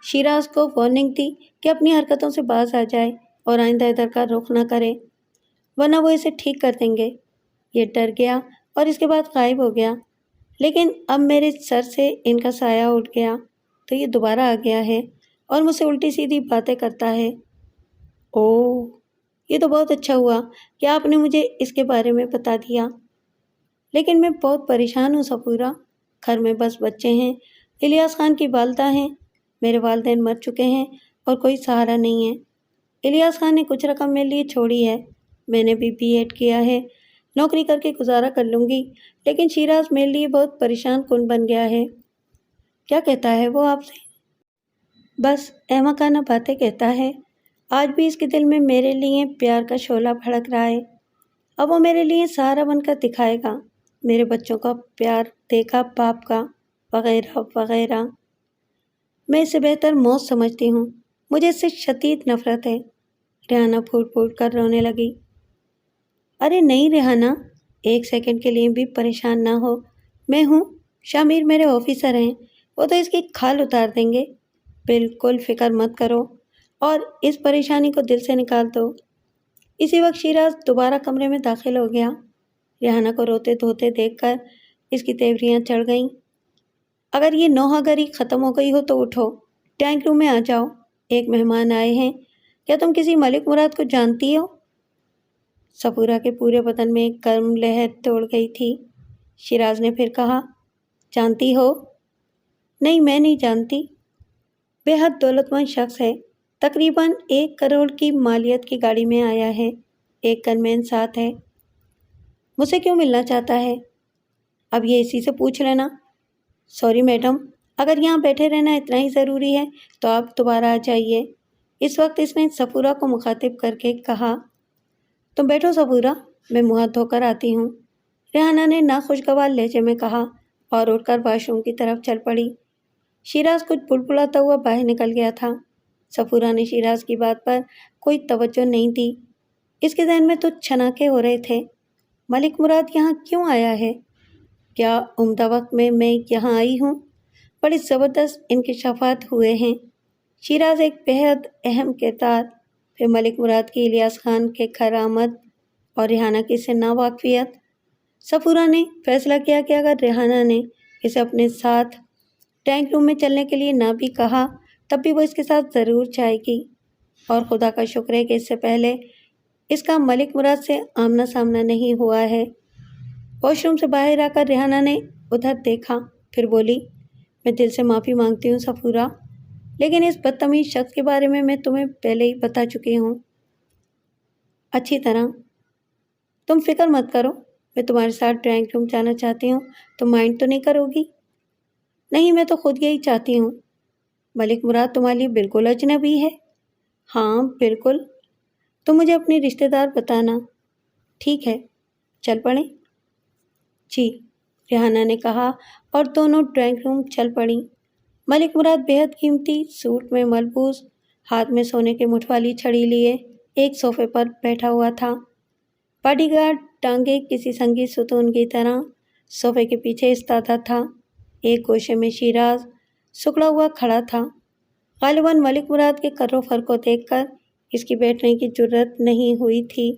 شیراز کو وارننگ دی کہ اپنی حرکتوں سے باز آ جائے اور آئندہ ادھر کا رخ نہ کرے، ورنہ وہ اسے ٹھیک کر دیں گے۔ یہ ڈر گیا اور اس کے بعد غائب ہو گیا، لیکن اب میرے سر سے ان کا سایہ اٹھ گیا تو یہ دوبارہ آ گیا ہے اور مجھ سے الٹی سیدھی باتیں کرتا ہے۔ اوہ، یہ تو بہت اچھا ہوا کہ آپ نے مجھے اس کے بارے میں بتا دیا۔ لیکن میں بہت پریشان ہوں صفورہ۔ گھر میں بس بچے ہیں، الیاس خان کی والدہ ہیں، میرے والدین مر چکے ہیں اور کوئی سہارا نہیں ہے۔ الیاس خان نے کچھ رقم میرے لیے چھوڑی ہے، میں نے بھی BEd کیا ہے، نوکری کر کے گزارا کر لوں گی، لیکن شیراز میرے لیے بہت پریشان کن بن گیا ہے۔ کیا کہتا ہے وہ آپ سے؟ بس احمقانہ باتیں کہتا ہے۔ آج بھی اس کے دل میں میرے لیے پیار کا شعلہ بھڑک رہا ہے۔ اب وہ میرے لیے سہارا بن کر دکھائے گا، میرے بچوں کا پیار دے گا باپ کا، وغیرہ وغیرہ۔ میں اسے بہتر موت سمجھتی ہوں، مجھے اس سے شدید نفرت ہے۔ ریحانہ پھوٹ پھوٹ کر رونے لگی۔ ارے نہیں ریحانہ، ایک سیکنڈ کے لیے بھی پریشان نہ ہو، میں ہوں، شامیر میرے آفیسر ہیں، وہ تو اس کی کھال اتار دیں گے۔ بالکل فکر مت کرو اور اس پریشانی کو دل سے نکال دو۔ اسی وقت شیراز دوبارہ کمرے میں داخل ہو گیا۔ ریحانہ کو روتے دھوتے دیکھ کر اس کی تیوریاں چڑھ گئیں۔ اگر یہ نوحہ گری ختم ہو گئی ہو تو اٹھو، ٹینک روم میں آ جاؤ، ایک مہمان آئے ہیں، کیا تم کسی ملک مراد کو جانتی ہو؟ صفورہ کے پورے بدن میں ایک گرم لہر دوڑ گئی تھی۔ شیراز نے پھر کہا، جانتی ہو؟ نہیں، میں نہیں جانتی۔ بے حد دولت مند شخص ہے، تقریباً 1 کروڑ کی مالیت کی گاڑی میں آیا ہے، ایک گن مین ساتھ ہے۔ مجھ سے کیوں ملنا چاہتا ہے؟ اب یہ اسی سے پوچھ لینا۔ سوری میڈم، اگر یہاں بیٹھے رہنا اتنا ہی ضروری ہے تو آپ دوبارہ آ جائیے۔ اس وقت اس نے صفورہ کو مخاطب کر کے کہا۔ تم بیٹھو صفورہ، میں منہ ہاتھ دھو کر آتی ہوں، ریحانہ نے ناخوشگوار لہجے میں کہا اور اٹھ کر واش روم کی طرف چل پڑی۔ شیراز کچھ بڑبڑاتا ہوا باہر نکل گیا تھا۔ صفورہ نے شیراز کی بات پر کوئی توجہ نہیں دی۔ اس کے ذہن میں تو چھناکے ہو رہے تھے، ملک مراد یہاں کیوں آیا ہے؟ کیا عمدہ وقت میں یہاں آئی ہوں؟ بڑی زبردست انکشافات ہوئے ہیں۔ شیراز ایک بہت اہم کردار، پھر ملک مراد کی الیاس خان کے گھر آمد اور ریحانہ کی سے ناواقفیت۔ صفورہ نے فیصلہ کیا کہ اگر ریحانہ نے اسے اپنے ساتھ ٹینک روم میں چلنے کے لیے نہ بھی کہا تب بھی وہ اس کے ساتھ ضرور جائے گی، اور خدا کا شکر ہے کہ اس سے پہلے اس کا ملک مراد سے آمنا سامنا نہیں ہوا ہے۔ واش روم سے باہر آ کر ریحانہ نے ادھر دیکھا، پھر بولی، میں دل سے معافی مانگتی ہوں صفورہ، لیکن اس بدتمیز شخص کے بارے میں تمہیں پہلے ہی بتا چکی ہوں اچھی طرح۔ تم فکر مت کرو، میں تمہارے ساتھ ڈرائنگ روم جانا چاہتی ہوں، تم مائنڈ تو نہیں کرو گی؟ نہیں، میں تو خود یہی چاہتی ہوں۔ ملک مراد تمہارے لیے بالکل اجنبی ہے؟ ہاں بالکل۔ تم مجھے اپنی رشتہ دار بتانا۔ ٹھیک ہے، چل پڑیں؟ جی، ریحانہ نے کہا اور دونوں ڈرائنگ روم چل پڑیں۔ ملک مراد بے حد قیمتی سوٹ میں ملبوس، ہاتھ میں سونے کے مٹھ والی چھڑی لیے ایک صوفے پر بیٹھا ہوا تھا۔ باڈی گارڈ ٹانگیں کسی سنگی ستون کی طرح صوفے کے پیچھے ایستادہ تھا۔ ایک گوشے میں شیراز سکڑا ہوا کھڑا تھا۔ غالباً ملک مراد کے کر و فر کو دیکھ کر اس کی بیٹھنے کی جرت نہیں ہوئی تھی۔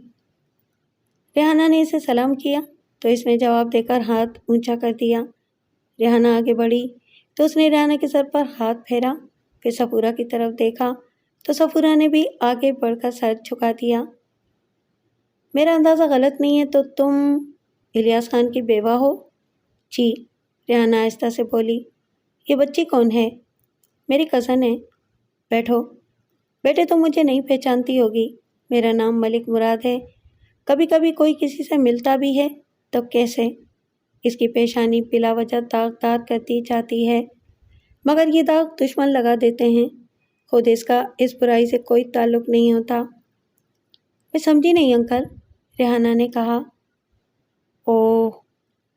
ریحانہ نے اسے سلام کیا تو اس نے جواب دے کر ہاتھ اونچا کر دیا۔ ریحانہ آگے بڑھی تو اس نے ریحانہ کے سر پر ہاتھ پھیرا، پھر صفورہ کی طرف دیکھا تو صفورہ نے بھی آگے بڑھ کر سر جھکا دیا۔ میرا اندازہ غلط نہیں ہے تو تم الیاس خان کی بیوہ ہو؟ جی، ریحانہ آہستہ سے بولی۔ یہ بچی کون ہے؟ میری کزن ہے۔ بیٹھو۔ بیٹے تم مجھے نہیں پہچانتی ہوگی، میرا نام ملک مراد ہے۔ کبھی کبھی کوئی کسی سے ملتا بھی ہے تو کیسے؟ اس کی پیشانی بلا وجہ داغدار کر دی جاتی ہے، مگر یہ داغ دشمن لگا دیتے ہیں، خود اس کا اس برائی سے کوئی تعلق نہیں ہوتا۔ میں سمجھی نہیں انکل، ریحانہ نے کہا۔ اوہ،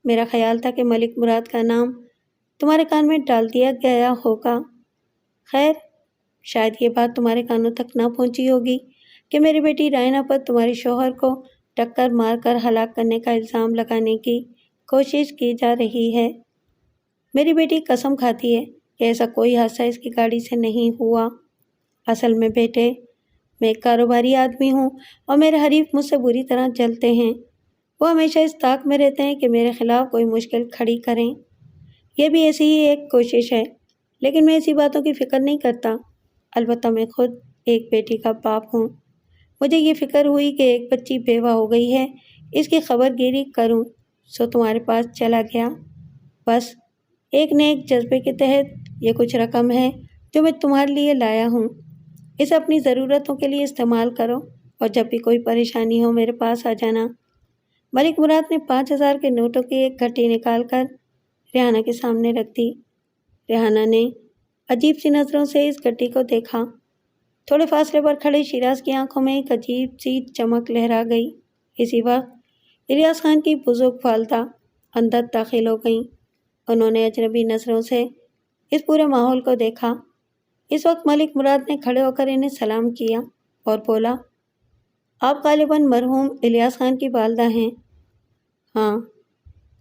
میرا خیال تھا کہ ملک مراد کا نام تمہارے کان میں ڈال دیا گیا ہوگا۔ خیر، شاید یہ بات تمہارے کانوں تک نہ پہنچی ہوگی کہ میری بیٹی رائنا پر تمہارے شوہر کو ٹکر مار کر ہلاک کرنے کا الزام لگانے کی کوشش کی جا رہی ہے۔ میری بیٹی قسم کھاتی ہے کہ ایسا کوئی حادثہ اس کی گاڑی سے نہیں ہوا۔ اصل میں بیٹے، میں ایک کاروباری آدمی ہوں اور میرے حریف مجھ سے بری طرح جلتے ہیں۔ وہ ہمیشہ اس طاق میں رہتے ہیں کہ میرے خلاف کوئی مشکل کھڑی کریں۔ یہ بھی ایسی ہی ایک کوشش ہے، لیکن میں ایسی باتوں کی فکر نہیں کرتا۔ البتہ میں خود ایک بیٹی کا باپ ہوں۔ مجھے یہ فکر ہوئی کہ ایک بچی بیوہ ہو گئی ہے، اس کی خبر گیری کروں، سو تمہارے پاس چلا گیا۔ بس ایک نیک جذبے کے تحت یہ کچھ رقم ہے جو میں تمہارے لیے لایا ہوں، اسے اپنی ضرورتوں کے لیے استعمال کرو اور جب بھی کوئی پریشانی ہو میرے پاس آ جانا۔ ملک مراد نے 5,000 کے نوٹوں کی ایک گھٹی نکال کر ریحانہ کے سامنے رکھ دی۔ ریحانہ نے عجیب سی نظروں سے اس گھٹی کو دیکھا۔ تھوڑے فاصلے پر کھڑے شیراز کی آنکھوں میں ایک عجیب سی چمک لہرا گئی۔ اسی وقت الیاس خان کی بزرگ والدہ اندر داخل ہو گئیں۔ انہوں نے اجنبی نظروں سے اس پورے ماحول کو دیکھا۔ اس وقت ملک مراد نے کھڑے ہو کر انہیں سلام کیا اور بولا، آپ غالباً مرحوم الیاس خان کی والدہ ہیں؟ ہاں،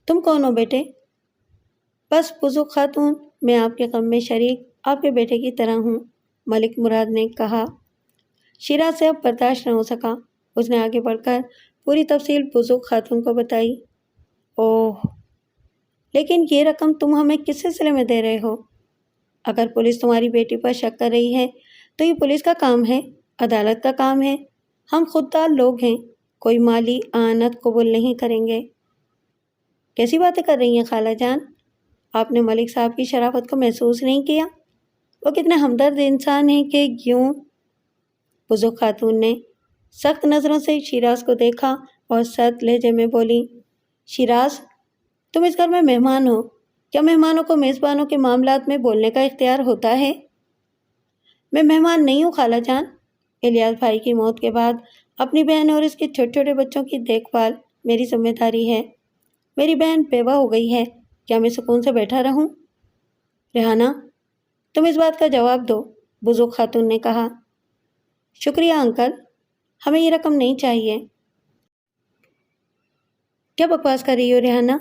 تم کون ہو بیٹے؟ بس بزرگ خاتون، میں آپ کے غم میں شریک آپ کے بیٹے کی طرح ہوں، ملک مراد نے کہا۔ شیراز سے اب برداشت نہ ہو سکا۔ اس نے آگے بڑھ کر پوری تفصیل بزرگ خاتون کو بتائی۔ اوہ، لیکن یہ رقم تم ہمیں کس سلسلے میں دے رہے ہو؟ اگر پولیس تمہاری بیٹی پر شک کر رہی ہے تو یہ پولیس کا کام ہے، عدالت کا کام ہے۔ ہم خوددار لوگ ہیں، کوئی مالی اعانت قبول نہیں کریں گے۔ کیسی باتیں کر رہی ہیں خالہ جان؟ آپ نے ملک صاحب کی شرافت کو محسوس نہیں کیا؟ وہ کتنے ہمدرد انسان ہیں کہ یوں۔ بزرگ خاتون نے سخت نظروں سے شیراز کو دیکھا اور سرد لہجے میں بولی، شیراز، تم اس گھر میں مہمان ہو، کیا مہمانوں کو میزبانوں کے معاملات میں بولنے کا اختیار ہوتا ہے؟ میں مہمان نہیں ہوں خالہ جان۔ الیاس بھائی کی موت کے بعد اپنی بہن اور اس کے چھوٹے چھوٹے بچوں کی دیکھ بھال میری ذمہ داری ہے۔ میری بہن بیوہ ہو گئی ہے، کیا میں سکون سے بیٹھا رہوں؟ ریحانہ، تم اس بات کا جواب دو، بزرگ خاتون نے کہا۔ شکریہ انکل، ہمیں یہ رقم نہیں چاہیے۔ کیا بکواس کر رہی ہو ریحانہ؟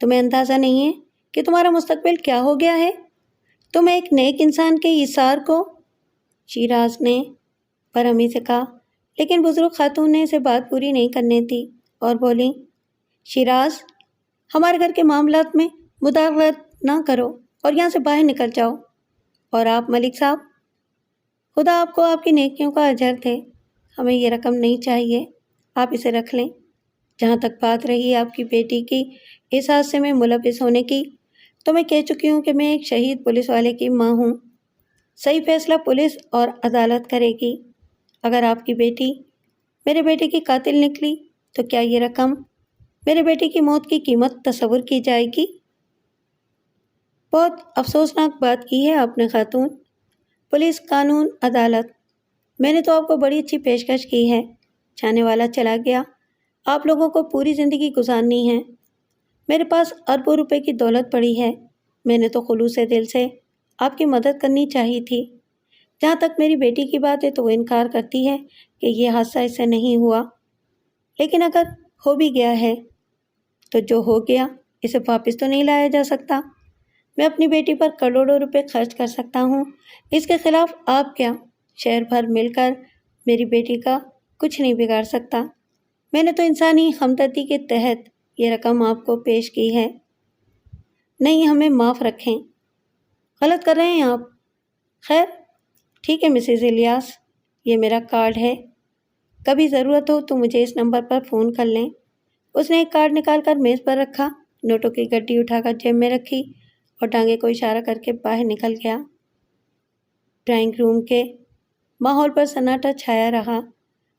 تمہیں اندازہ نہیں ہے کہ تمہارا مستقبل کیا ہو گیا ہے؟ تم ایک نیک انسان کے ایثار کو، شیراز نے برہمی سے کہا، لیکن بزرگ خاتون نے اسے بات پوری نہیں کرنے دی اور بولی، شیراز، ہمارے گھر کے معاملات میں مداخلت نہ کرو اور یہاں سے باہر نکل جاؤ۔ اور آپ ملک صاحب، خدا آپ کو آپ کی نیکیوں کا اجر دے، ہمیں یہ رقم نہیں چاہیے، آپ اسے رکھ لیں۔ جہاں تک بات رہی آپ کی بیٹی کی اس حادثے میں ملوث ہونے کی، تو میں کہہ چکی ہوں کہ میں ایک شہید پولیس والے کی ماں ہوں۔ صحیح فیصلہ پولیس اور عدالت کرے گی۔ اگر آپ کی بیٹی میرے بیٹے کی قاتل نکلی تو کیا یہ رقم میرے بیٹے کی موت کی قیمت تصور کی جائے گی؟ بہت افسوسناک بات کی ہے آپ نے خاتون۔ پولیس، قانون، عدالت، میں نے تو آپ کو بڑی اچھی پیشکش کی ہے۔ جانے والا چلا گیا، آپ لوگوں کو پوری زندگی گزارنی ہے۔ میرے پاس اربوں روپے کی دولت پڑی ہے، میں نے تو خلوص دل سے آپ کی مدد کرنی چاہی تھی۔ جہاں تک میری بیٹی کی بات ہے تو وہ انکار کرتی ہے کہ یہ حادثہ اس سے نہیں ہوا، لیکن اگر ہو بھی گیا ہے تو جو ہو گیا اسے واپس تو نہیں لایا جا سکتا۔ میں اپنی بیٹی پر کروڑوں روپے خرچ کر سکتا ہوں، اس کے خلاف آپ کیا، شہر بھر مل کر میری بیٹی کا کچھ نہیں بگاڑ سکتا۔ میں نے تو انسانی ہمدردی کے تحت یہ رقم آپ کو پیش کی ہے۔ نہیں، ہمیں معاف رکھیں، غلط کر رہے ہیں آپ۔ خیر، ٹھیک ہے مسز الیاس، یہ میرا کارڈ ہے، کبھی ضرورت ہو تو مجھے اس نمبر پر فون کر لیں۔ اس نے ایک کارڈ نکال کر میز پر رکھا، نوٹوں کی گڈی اٹھا کر جیب میں رکھی اور ٹانگے کو اشارہ کر کے باہر نکل گیا۔ ڈرائنگ روم کے ماحول پر سناٹا چھایا رہا۔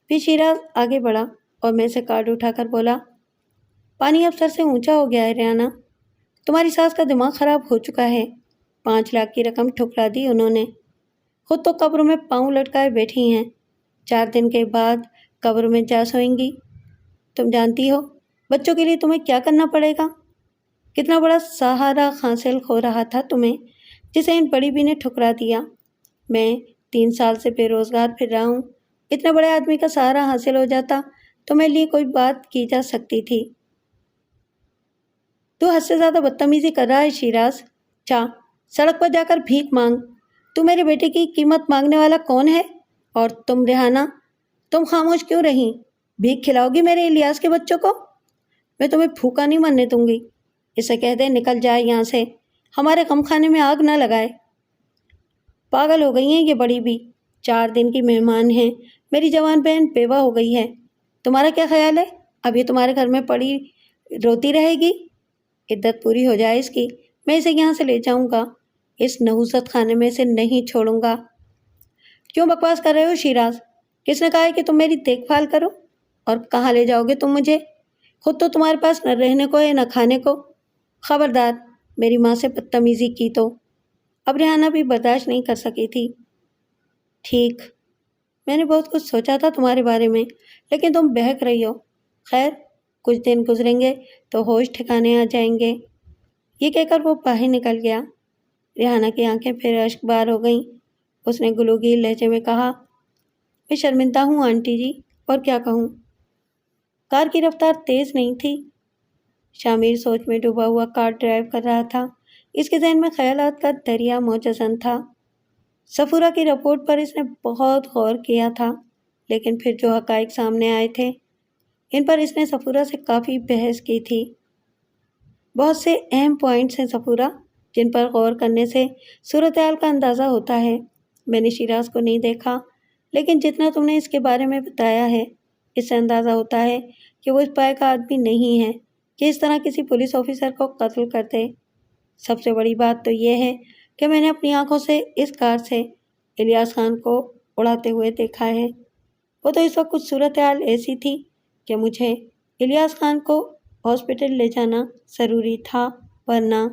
پھر شیراز آگے بڑھا اور میں سے کارڈ اٹھا کر بولا، پانی اب سر سے اونچا ہو گیا ہے ریحانہ، تمہاری ساس کا دماغ خراب ہو چکا ہے۔ 5 لاکھ کی رقم ٹھکرا دی انہوں نے، خود تو قبر میں پاؤں لٹکائے بیٹھی ہیں، 4 دن کے بعد قبر میں جا سوئیں گی۔ تم جانتی ہو بچوں کے لیے تمہیں کیا کرنا پڑے گا؟ کتنا بڑا سہارا حاصل ہو رہا تھا تمہیں، جسے ان بڑی بھی نے ٹھکرا دیا۔ میں 3 سال سے بے روزگار پھر رہا ہوں، اتنے بڑے آدمی کا سہارا حاصل ہو جاتا تو میرے لیے کوئی بات کی جا سکتی تھی۔ تو حد سے زیادہ بدتمیزی کر رہا ہے شیراز، سڑک پر جا کر بھیک مانگ۔ تو میرے بیٹے کی قیمت مانگنے والا کون ہے؟ اور تم ریحانہ، تم خاموش کیوں رہی؟ بھیک کھلاؤ گی میرے الیاس کے بچوں کو؟ میں تمہیں بھوکا نہیں مرنے دوں گی۔ اسے کہہ دے نکل جائے یہاں سے، ہمارے غم خانے میں آگ نہ لگائے۔ پاگل ہو گئی ہیں یہ بڑی بھی، 4 دن کی مہمان ہیں، میری جوان بہن بیوہ ہو گئی ہے۔ تمہارا کیا خیال ہے اب یہ تمہارے گھر میں پڑی روتی رہے گی؟ عدت پوری ہو جائے اس کی، میں اسے یہاں سے لے جاؤں گا، اس نحوست خانے میں اسے نہیں چھوڑوں گا۔ کیوں بکواس کر رہے ہو شیراز؟ کس نے کہا ہے کہ تم میری دیکھ بھال کرو؟ اور کہاں لے جاؤ گے تم مجھے؟ خود تو تمہارے پاس نہ رہنے کو ہے نہ کھانے کو۔ خبردار میری ماں سے بدتمیزی کی تو۔ اب ریحانہ بھی برداشت نہیں کر سکی تھی۔ ٹھیک، میں نے بہت کچھ سوچا تھا تمہارے بارے میں، لیکن تم بہک رہی ہو۔ خیر، کچھ دن گزریں گے تو ہوش ٹھکانے آ جائیں گے۔ یہ کہہ کر وہ باہر نکل گیا۔ ریحانہ کی آنکھیں پھر اشک بار ہو گئیں۔ اس نے گلوگیر لہجے میں کہا، میں شرمندہ ہوں آنٹی جی، اور کیا کہوں؟ کار کی رفتار تیز نہیں تھی۔ شامیر سوچ میں ڈوبا ہوا کار ڈرائیو کر رہا تھا۔ اس کے ذہن میں خیالات کا دریا موجزن تھا۔ صفورہ کی رپورٹ پر اس نے بہت غور کیا تھا، لیکن پھر جو حقائق سامنے آئے تھے ان پر اس نے صفورہ سے کافی بحث کی تھی۔ بہت سے اہم پوائنٹس ہیں صفورہ، جن پر غور کرنے سے صورتحال کا اندازہ ہوتا ہے۔ میں نے شیراز کو نہیں دیکھا، لیکن جتنا تم نے اس کے بارے میں بتایا ہے اس سے اندازہ ہوتا ہے کہ وہ اس پائے کا آدمی نہیں ہے کہ اس طرح کسی پولیس آفیسر کو قتل کر دے۔ سب سے بڑی بات تو یہ ہے کہ میں نے اپنی آنکھوں سے اس کار سے الیاس خان کو اڑاتے ہوئے دیکھا ہے۔ وہ تو اس وقت کچھ صورتحال ایسی تھی کہ مجھے الیاس خان کو ہاسپٹل لے جانا ضروری تھا، ورنہ…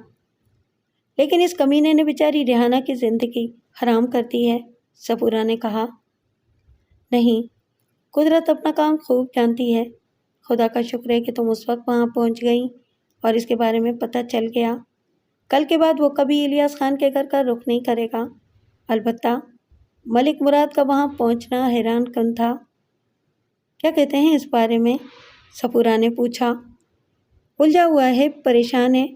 لیکن اس کمینے نے بیچاری ریحانہ کی زندگی حرام کر دی ہے، صفورہ نے کہا۔ نہیں، قدرت اپنا کام خوب جانتی ہے۔ خدا کا شکر ہے کہ تم اس وقت وہاں پہنچ گئیں اور اس کے بارے میں پتہ چل گیا۔ کل کے بعد وہ کبھی الیاس خان کے گھر کا رخ نہیں کرے گا۔ البتہ ملک مراد کا وہاں پہنچنا حیران کن تھا۔ کیا کہتے ہیں اس بارے میں؟ صفورہ نے پوچھا۔ الجھا ہوا ہے، پریشان ہے۔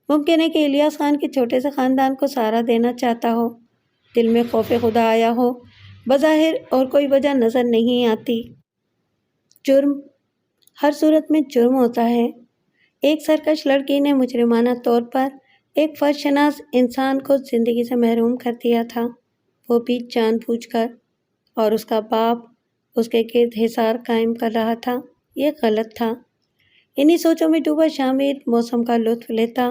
ممکن ہے کہ الیاس خان کے چھوٹے سے خاندان کو سہارا دینا چاہتا ہو، دل میں خوف خدا آیا ہو، بظاہر اور کوئی وجہ نظر نہیں آتی۔ جرم، ہر صورت میں جرم ہوتا ہے۔ ایک سرکش لڑکی نے مجرمانہ طور پر ایک فرد شناس انسان کو زندگی سے محروم کر دیا تھا، وہ بھی جان بوجھ کر، اور اس کا باپ اس کے گرد حصار قائم کر رہا تھا۔ یہ غلط تھا۔ انہی سوچوں میں ڈوبا شامیر موسم کا لطف لیتا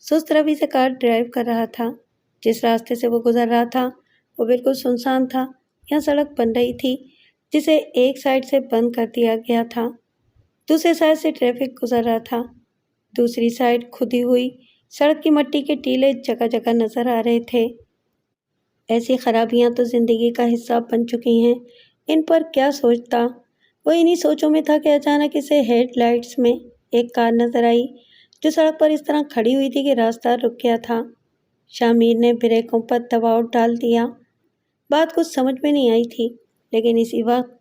سست روی سے کار ڈرائیو کر رہا تھا۔ جس راستے سے وہ گزر رہا تھا وہ بالکل سنسان تھا۔ یہاں سڑک بن رہی تھی جسے ایک سائڈ سے بند کر دیا گیا تھا، دوسرے سائڈ سے ٹریفک گزر رہا تھا۔ دوسری سائڈ کھدی ہوئی سڑک کی مٹی کے ٹیلے جگہ جگہ نظر آ رہے تھے۔ ایسی خرابیاں تو زندگی کا حصہ بن چکی ہیں، ان پر کیا سوچتا؟ وہ انہی سوچوں میں تھا کہ اچانک اسے ہیڈ لائٹس میں ایک کار نظر آئی جو سڑک پر اس طرح کھڑی ہوئی تھی کہ راستہ رک گیا تھا۔ شامیر نے بریکوں پر دباؤ ڈال دیا۔ بات کچھ سمجھ میں نہیں آئی تھی، لیکن اسی وقت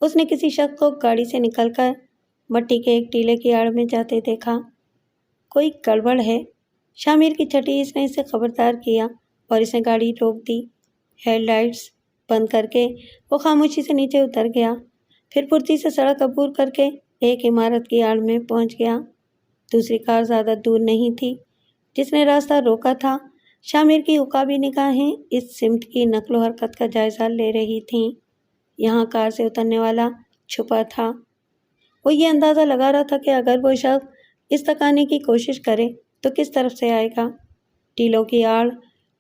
اس نے کسی شخص کو گاڑی سے نکل کر مٹی کے ایک ٹیلے کی آڑ میں جاتے دیکھا۔ کوئی گڑبڑ ہے، شامیر کی چھٹی اس نے اسے خبردار کیا اور اس نے گاڑی روک دی۔ ہیڈ لائٹس بند کر کے وہ خاموشی سے نیچے اتر گیا، پھر پھرتی سے سڑک عبور کر کے ایک عمارت کی آڑ میں پہنچ گیا۔ دوسری کار زیادہ دور نہیں تھی جس نے راستہ روکا تھا۔ شامیر کی عقابی نگاہیں اس سمت کی نقل و حرکت کا جائزہ لے رہی تھیں۔ یہاں کار سے اترنے والا چھپا تھا۔ وہ یہ اندازہ لگا رہا تھا کہ اگر وہ شخص اس تک آنے کی کوشش کرے تو کس طرف سے آئے گا۔ ٹیلوں کی آڑ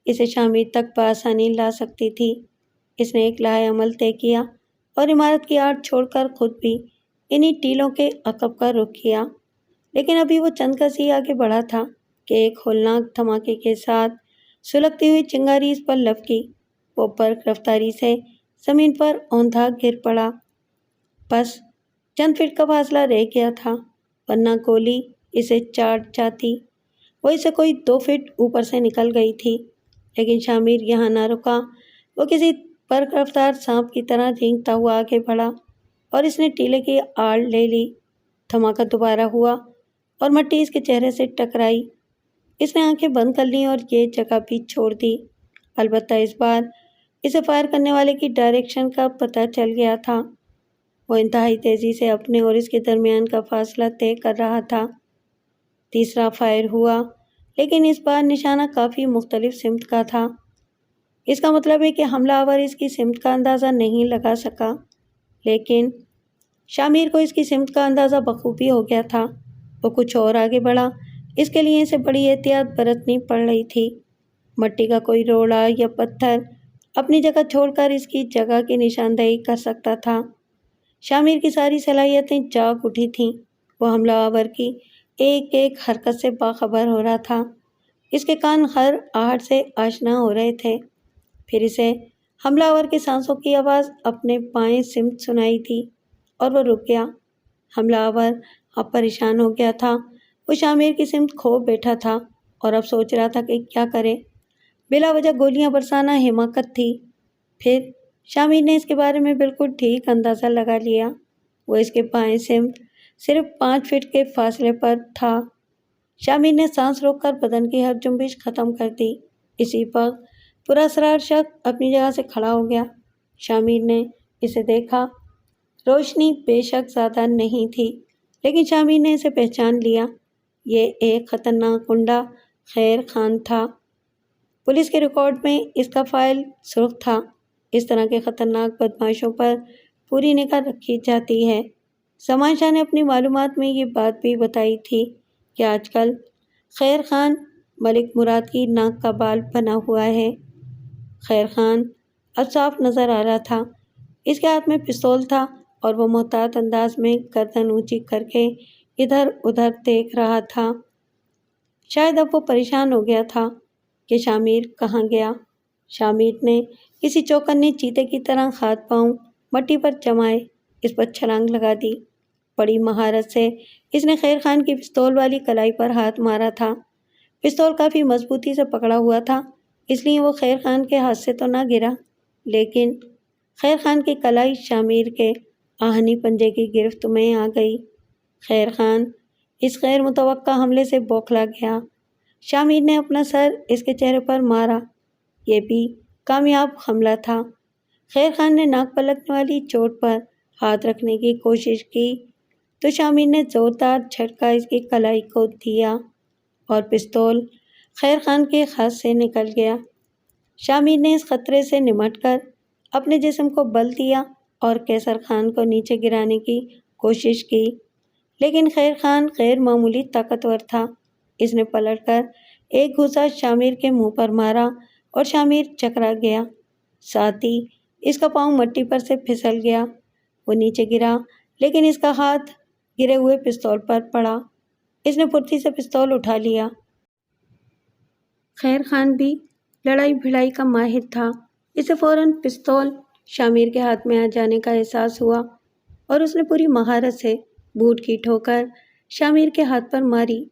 اسے شامیر تک بآسانی لا سکتی تھی۔ اس نے ایک لائحہ عمل طے کیا اور عمارت کی آڑ چھوڑ کر خود بھی انہی ٹیلوں کے عقب کا رخ کیا۔ لیکن ابھی وہ چند گز ہی آگے بڑھا تھا کہ ایک ہولناک دھماکے کے ساتھ سلگتی ہوئی چنگاری اس پر لپکی۔ وہ برق رفتاری سے زمین پر اوندھا گر پڑا۔ بس چند فٹ کا فاصلہ رہ گیا تھا، ورنہ گولی اسے چاٹ جاتی۔ وہ اسے کوئی 2 فٹ اوپر سے نکل گئی تھی، لیکن شامیر یہاں نہ رکا۔ وہ کسی برق رفتار سانپ کی طرح رینگتا ہوا آگے بڑھا اور اس نے ٹیلے کی آڑ لے لی۔ دھماکہ دوبارہ ہوا اور مٹی اس کے چہرے سے ٹکرائی۔ اس نے آنکھیں بند کر لیں اور یہ جگہ بھی چھوڑ دی۔ البتہ اس بار اسے فائر کرنے والے کی ڈائریکشن کا پتہ چل گیا تھا۔ وہ انتہائی تیزی سے اپنے اور اس کے درمیان کا فاصلہ طے کر رہا تھا۔ تیسرا فائر ہوا، لیکن اس بار نشانہ کافی مختلف سمت کا تھا۔ اس کا مطلب ہے کہ حملہ آور اس کی سمت کا اندازہ نہیں لگا سکا، لیکن شامیر کو اس کی سمت کا اندازہ بخوبی ہو گیا تھا۔ وہ کچھ اور آگے بڑھا۔ اس کے لیے اسے بڑی احتیاط برتنی پڑ رہی تھی۔ مٹی کا کوئی روڑا یا پتھر اپنی جگہ چھوڑ کر اس کی جگہ کی نشاندہی کر سکتا تھا۔ شامیر کی ساری صلاحیتیں جاگ اٹھی تھیں۔ وہ حملہ آور کی ایک ایک حرکت سے باخبر ہو رہا تھا۔ اس کے کان ہر آہٹ سے آشنا ہو رہے تھے۔ پھر اسے حملہ آور کی سانسوں کی آواز اپنے بائیں سمت سنائی تھی اور وہ رک گیا۔ حملہ آور اب پریشان ہو گیا تھا۔ وہ شامیر کی سمت کھو بیٹھا تھا اور اب سوچ رہا تھا کہ کیا کرے۔ بلا وجہ گولیاں برسانا حماقت تھی۔ پھر شامیر نے اس کے بارے میں بالکل ٹھیک اندازہ لگا لیا۔ وہ اس کے بائیں سمت صرف 5 فٹ کے فاصلے پر تھا۔ شامیر نے سانس روک کر بدن کی ہر جنبش ختم کر دی۔ اسی وقت پراسرار شخص اپنی جگہ سے کھڑا ہو گیا۔ شامیر نے اسے دیکھا۔ روشنی بے شک زیادہ نہیں تھی، لیکن شامیر نے اسے پہچان لیا۔ یہ ایک خطرناک گنڈا خیر خان تھا۔ پولیس کے ریکارڈ میں اس کا فائل سرخ تھا۔ اس طرح کے خطرناک بدماشوں پر پوری نگاہ رکھی جاتی ہے۔ زمان شاہ نے اپنی معلومات میں یہ بات بھی بتائی تھی کہ آج کل خیر خان ملک مراد کی ناک کا بال بنا ہوا ہے۔ خیر خان اب صاف نظر آ رہا تھا۔ اس کے ہاتھ میں پستول تھا اور وہ محتاط انداز میں گردن اونچی کر کے ادھر ادھر دیکھ رہا تھا۔ شاید اب وہ پریشان ہو گیا تھا کہ شامیر کہاں گیا۔ شامیر نے کسی چوکنے چیتے کی طرح ہاتھ پاؤں مٹی پر جمائے اس پر چھلانگ لگا دی۔ بڑی مہارت سے اس نے خیر خان کی پستول والی کلائی پر ہاتھ مارا تھا۔ پستول کافی مضبوطی سے پکڑا ہوا تھا، اس لیے وہ خیر خان کے ہاتھ سے تو نہ گرا، لیکن خیر خان کی کلائی شامیر کے آہنی پنجے کی گرفت میں آ گئی۔ خیر خان اس غیر متوقع حملے سے بوکھلا گیا۔ شامیر نے اپنا سر اس کے چہرے پر مارا۔ یہ بھی کامیاب حملہ تھا۔ خیر خان نے ناک پلکنے والی چوٹ پر ہاتھ رکھنے کی کوشش کی تو شامیر نے زوردار جھٹکا اس کی کلائی کو دیا اور پستول خیر خان کے ہاتھ سے نکل گیا۔ شامیر نے اس خطرے سے نمٹ کر اپنے جسم کو بل دیا اور کیسر خان کو نیچے گرانے کی کوشش کی، لیکن خیر خان غیر معمولی طاقتور تھا۔ اس نے پلٹ کر ایک گھوسا شامیر کے منہ پر مارا اور شامیر چکرا گیا۔ ساتھ ہی اس کا پاؤں مٹی پر سے پھسل گیا۔ وہ نیچے گرا، لیکن اس کا ہاتھ گرے ہوئے پستول پر پڑا۔ اس نے پھرتی سے پستول اٹھا لیا۔ خیر خان بھی لڑائی بھڑائی کا ماہر تھا۔ اسے فوراً پستول شامیر کے ہاتھ میں آ جانے کا احساس ہوا اور اس نے پوری مہارت سے بوٹ کی ٹھوکر شامیر کے ہاتھ پر ماری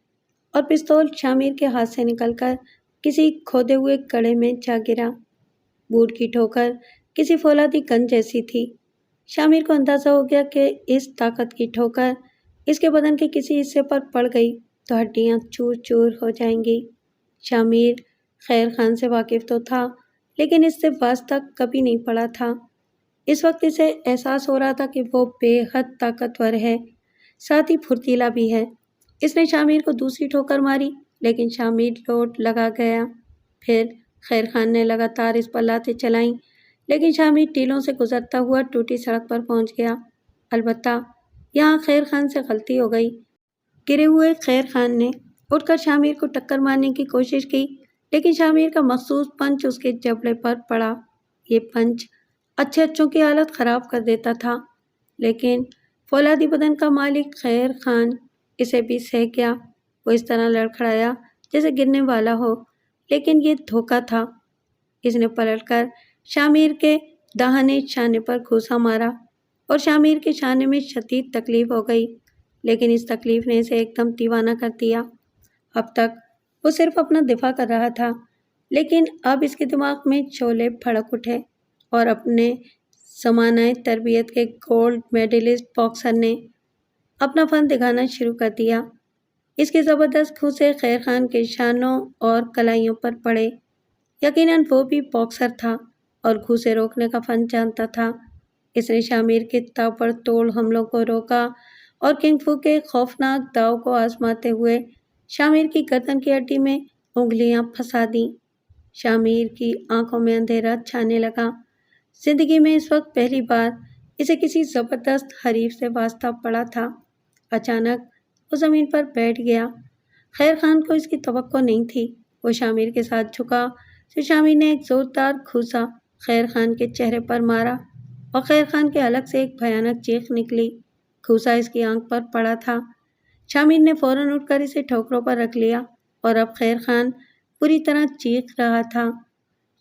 اور پستول شامیر کے ہاتھ سے نکل کر کسی کھودے ہوئے گڑھے میں جا گرا۔ بوٹ کی ٹھوکر کسی فولادی گن جیسی تھی۔ شامیر کو اندازہ ہو گیا کہ اس طاقت کی ٹھوکر اس کے بدن کے کسی حصے پر پڑ گئی تو ہڈیاں چور چور ہو جائیں گی۔ شامیر خیر خان سے واقف تو تھا، لیکن اس سے واسطہ کبھی نہیں پڑا تھا۔ اس وقت اسے احساس ہو رہا تھا کہ وہ بے حد طاقتور ہے، ساتھ ہی پھرتیلا بھی ہے۔ اس نے شامیر کو دوسری ٹھوکر ماری، لیکن شامیر لوٹ لگا گیا۔ پھر خیر خان نے لگاتار اس پر لاتیں چلائیں، لیکن شامیر ٹیلوں سے گزرتا ہوا ٹوٹی سڑک پر پہنچ گیا۔ البتہ یہاں خیر خان سے غلطی ہو گئی۔ گرے ہوئے خیر خان نے اٹھ کر شامیر کو ٹکر مارنے کی کوشش کی، لیکن شامیر کا مخصوص پنچ اس کے جبڑے پر پڑا۔ یہ پنچ اچھوں کی حالت خراب کر دیتا تھا، لیکن فولادی بدن کا مالک خیر خان اسے بھی سہ گیا۔ وہ اس طرح لڑکھڑایا جیسے گرنے والا ہو، لیکن یہ دھوکہ تھا۔ اس نے پلٹ کر شامیر کے داہنے شانے پر گھوسا مارا اور شامیر کے شانے میں شدید تکلیف ہو گئی، لیکن اس تکلیف نے اسے ایک دم دیوانہ کر دیا۔ اب تک وہ صرف اپنا دفاع کر رہا تھا، لیکن اب اس کے دماغ میں شعلے بھڑک اٹھے اور اپنے زمانہ تربیت کے گولڈ میڈلسٹ باکسر نے اپنا فن دکھانا شروع کر دیا۔ اس کے زبردست گھوسے خیر خان کے شانوں اور کلائیوں پر پڑے۔ یقیناً وہ بھی باکسر تھا اور گھوسے روکنے کا فن جانتا تھا۔ اس نے شامیر کے تابڑ توڑ حملوں کو روکا اور کنگ فو کے خوفناک داؤ کو آزماتے ہوئے شامیر کی گردن کی ہڈی میں انگلیاں پھنسا دیں۔ شامیر کی آنکھوں میں اندھیرا چھانے لگا۔ زندگی میں اس وقت پہلی بار اسے کسی زبردست حریف سے واسطہ پڑا تھا۔ اچانک وہ زمین پر بیٹھ گیا۔ خیر خان کو اس کی توقع نہیں تھی۔ وہ شامر کے ساتھ جھکا تو شامر نے ایک زوردار گھوسا خیر خان کے چہرے پر مارا اور خیر خان کے حلق سے ایک بھیانک چیخ نکلی۔ گھوسا اس کی آنکھ پر پڑا تھا۔ شامر نے فوراً اٹھ کر اسے ٹھوکروں پر رکھ لیا اور اب خیر خان پوری طرح چیخ رہا تھا۔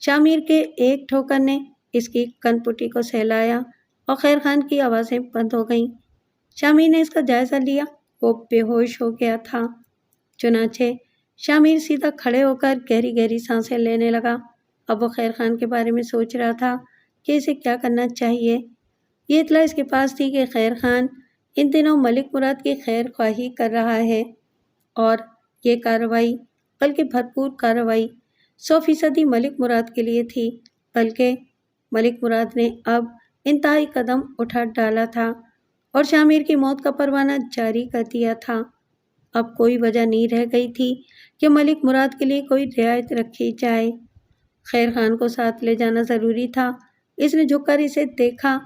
شامر کے ایک ٹھوکر نے اس کی کنپٹی کو سہلایا اور خیر خان کی آوازیں بند ہو گئیں۔ شامر نے اس کا جائزہ لیا، وہ بے ہوش ہو گیا تھا۔ چنانچہ شامر سیدھا کھڑے ہو کر گہری گہری سانسیں لینے لگا۔ اب وہ خیر خان کے بارے میں سوچ رہا تھا کہ اسے کیا کرنا چاہیے۔ یہ اطلاع اس کے پاس تھی کہ خیر خان ان دنوں ملک مراد کی خیر خواہی کر رہا ہے اور یہ کارروائی، بلکہ بھرپور کارروائی 100% ملک مراد کے لیے تھی، بلکہ ملک مراد نے اب انتہائی قدم اٹھا ڈالا تھا اور شامر کی موت کا پروانہ جاری کر دیا تھا۔ اب کوئی وجہ نہیں رہ گئی تھی کہ ملک مراد کے لیے کوئی رعایت رکھی جائے۔ خیر خان کو ساتھ لے جانا ضروری تھا۔ اس نے جھک کر اسے دیکھا۔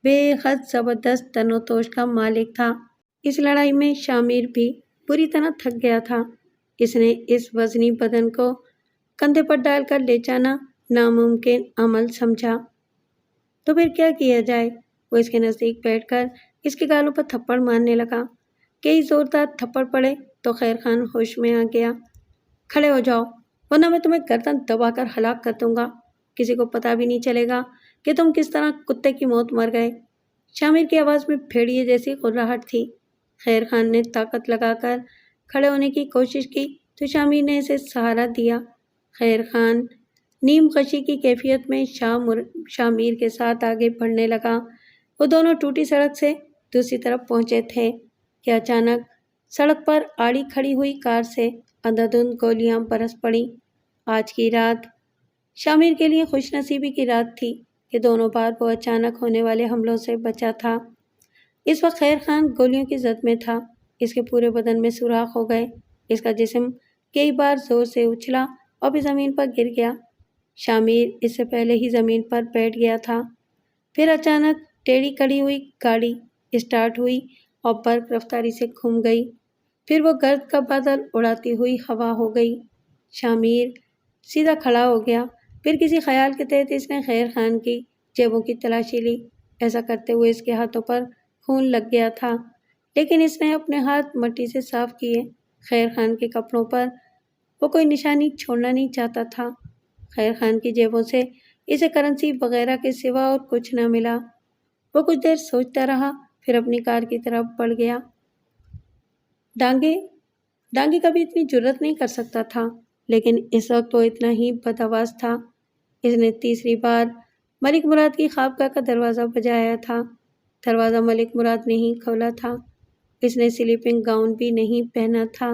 بے حد زبردست تن و توش کا مالک تھا۔ اس لڑائی میں شامر بھی پوری طرح تھک گیا تھا۔ اس نے اس وزنی بدن کو کندھے پر ڈال کر لے جانا ناممکن عمل سمجھا۔ تو پھر کیا کیا جائے؟ وہ اس کے نزدیک بیٹھ کر اس کے گالوں پر تھپڑ مارنے لگا۔ کئی زوردار تھپڑ پڑے تو خیر خان ہوش میں آ گیا۔ کھڑے ہو جاؤ ورنہ میں تمہیں گردن دبا کر ہلاک کر دوں گا۔ کسی کو پتہ بھی نہیں چلے گا کہ تم کس طرح کتے کی موت مر گئے۔ شامر کی آواز میں بھیڑیے جیسی غراہٹ تھی۔ خیر خان نے طاقت لگا کر کھڑے ہونے کی کوشش کی تو شامر نے اسے سہارا دیا۔ خیر خان نیم غشی کی کیفیت میں شامر کے ساتھ آگے بڑھنے لگا۔ وہ دونوں ٹوٹی سڑک سے دوسری طرف پہنچے تھے کہ اچانک سڑک پر آڑی کھڑی ہوئی کار سے اندھادھند گولیاں برس پڑیں۔ آج کی رات شامر کے لیے خوش نصیبی کی رات تھی کہ دونوں بار وہ اچانک ہونے والے حملوں سے بچا تھا۔ اس وقت خیر خان گولیوں کی زد میں تھا۔ اس کے پورے بدن میں سوراخ ہو گئے۔ اس کا جسم کئی بار زور سے اچھلا اور پھر زمین پر گر گیا۔ شامر اس سے پہلے ہی زمین پر بیٹھ گیا تھا۔ پھر اچانک ٹیڑھی کھڑی ہوئی گاڑی اسٹارٹ ہوئی اور برق رفتاری سے گھوم گئی۔ پھر وہ گرد کا بادل اڑاتی ہوئی ہوا ہو گئی۔ شامر سیدھا کھڑا ہو گیا۔ پھر کسی خیال کے تحت اس نے خیر خان کی جیبوں کی تلاشی لی۔ ایسا کرتے ہوئے اس کے ہاتھوں پر خون لگ گیا تھا، لیکن اس نے اپنے ہاتھ مٹی سے صاف کیے۔ خیر خان کے کپڑوں پر وہ کوئی نشانی چھوڑنا نہیں چاہتا تھا۔ خیر خان کی جیبوں سے اسے کرنسی وغیرہ کے سوا اور کچھ نہ ملا۔ وہ کچھ دیر سوچتا رہا، پھر اپنی کار کی طرف بڑھ گیا۔ ڈانگے کبھی اتنی جرأت نہیں کر سکتا تھا، لیکن اس وقت وہ اتنا ہی بدحواس تھا۔ اس نے تیسری بار ملک مراد کی خوابگاہ کا دروازہ بجایا تھا۔ دروازہ ملک مراد نے ہی کھولا تھا۔ اس نے سلیپنگ گاؤن بھی نہیں پہنا تھا۔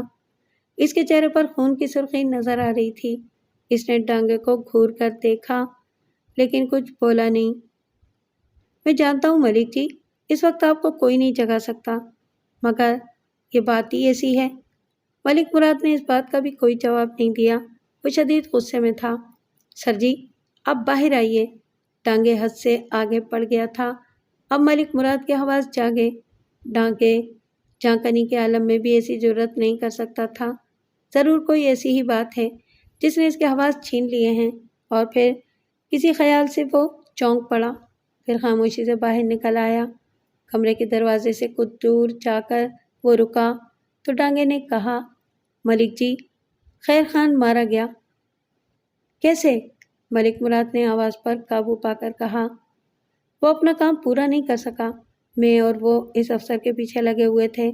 اس کے چہرے پر خون کی سرخی نظر آ رہی تھی۔ اس نے ڈانگے کو گھور کر دیکھا، لیکن کچھ بولا نہیں۔ میں جانتا ہوں ملک جی، اس وقت آپ کو کوئی نہیں جگا سکتا، مگر یہ بات ہی ایسی ہے۔ ملک مراد نے اس بات کا بھی کوئی جواب نہیں دیا۔ وہ شدید غصے میں تھا۔ سر جی، آپ باہر آئیے۔ ڈانگے حد سے آگے بڑھ گیا تھا۔ اب ملک مراد کے حواس جاگے۔ ڈانگے جھانکنے کے عالم میں بھی ایسی جرأت نہیں کر سکتا تھا۔ ضرور کوئی ایسی ہی بات ہے جس نے اس کے حواس چھین لیے ہیں۔ اور پھر کسی خیال سے وہ چونک پڑا، پھر خاموشی سے باہر نکل آیا۔ کمرے کے دروازے سے کچھ دور جا کر وہ رکا تو ڈانگے نے کہا، ملک جی، خیر خان مارا گیا۔ کیسے؟ ملک مراد نے آواز پر قابو پا کر کہا۔ وہ اپنا کام پورا نہیں کر سکا۔ میں اور وہ اس افسر کے پیچھے لگے ہوئے تھے۔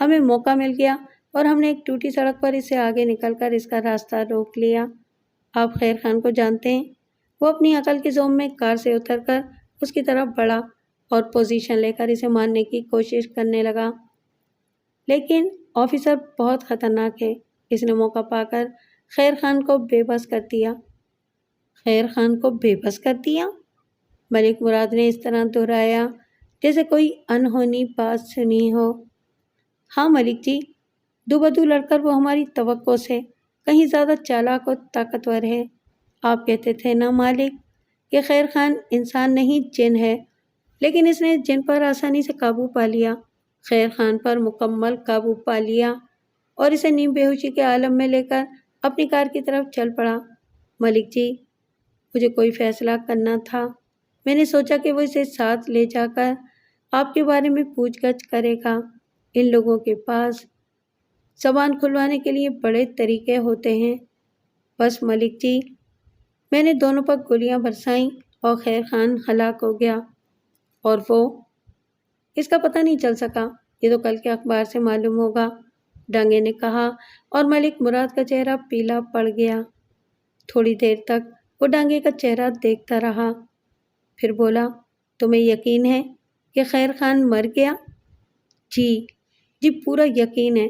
ہمیں موقع مل گیا اور ہم نے ایک ٹوٹی سڑک پر اس سے آگے نکل کر اس کا راستہ روک لیا۔ آپ خیر خان کو جانتے ہیں؟ وہ اپنی عقل کے زوم میں کار سے اتر کر اس کی طرف بڑھا اور پوزیشن لے کر اسے مارنے کی کوشش کرنے لگا۔ لیکن آفیسر بہت خطرناک ہے۔ اس نے موقع پا کر خیر خان کو بے بس کر دیا۔ خیر خان کو بے بس کر دیا؟ ملک مراد نے اس طرح دہرایا جیسے کوئی انہونی بات سنی ہو۔ ہاں ملک جی، دو بدو لڑ کر وہ ہماری توقع سے کہیں زیادہ چالاک و طاقتور ہے۔ آپ کہتے تھے نا مالک کہ خیر خان انسان نہیں جن ہے، لیکن اس نے جن پر آسانی سے قابو پا لیا۔ خیر خان پر مکمل قابو پا لیا اور اسے نیم بے ہوشی کے عالم میں لے کر اپنی کار کی طرف چل پڑا۔ ملک جی، مجھے کوئی فیصلہ کرنا تھا۔ میں نے سوچا کہ وہ اسے ساتھ لے جا کر آپ کے بارے میں پوچھ گچھ کرے گا۔ ان لوگوں کے پاس زبان کھلوانے کے لیے بڑے طریقے ہوتے ہیں۔ بس ملک جی، میں نے دونوں پر گولیاں برسائیں اور خیر خان ہلاک ہو گیا۔ اور وہ؟ اس کا پتہ نہیں چل سکا، یہ تو کل کے اخبار سے معلوم ہوگا، ڈانگے نے کہا، اور ملک مراد کا چہرہ پیلا پڑ گیا۔ تھوڑی دیر تک وہ ڈانگے کا چہرہ دیکھتا رہا، پھر بولا، تمہیں یقین ہے کہ خیر خان مر گیا؟ جی پورا یقین ہے۔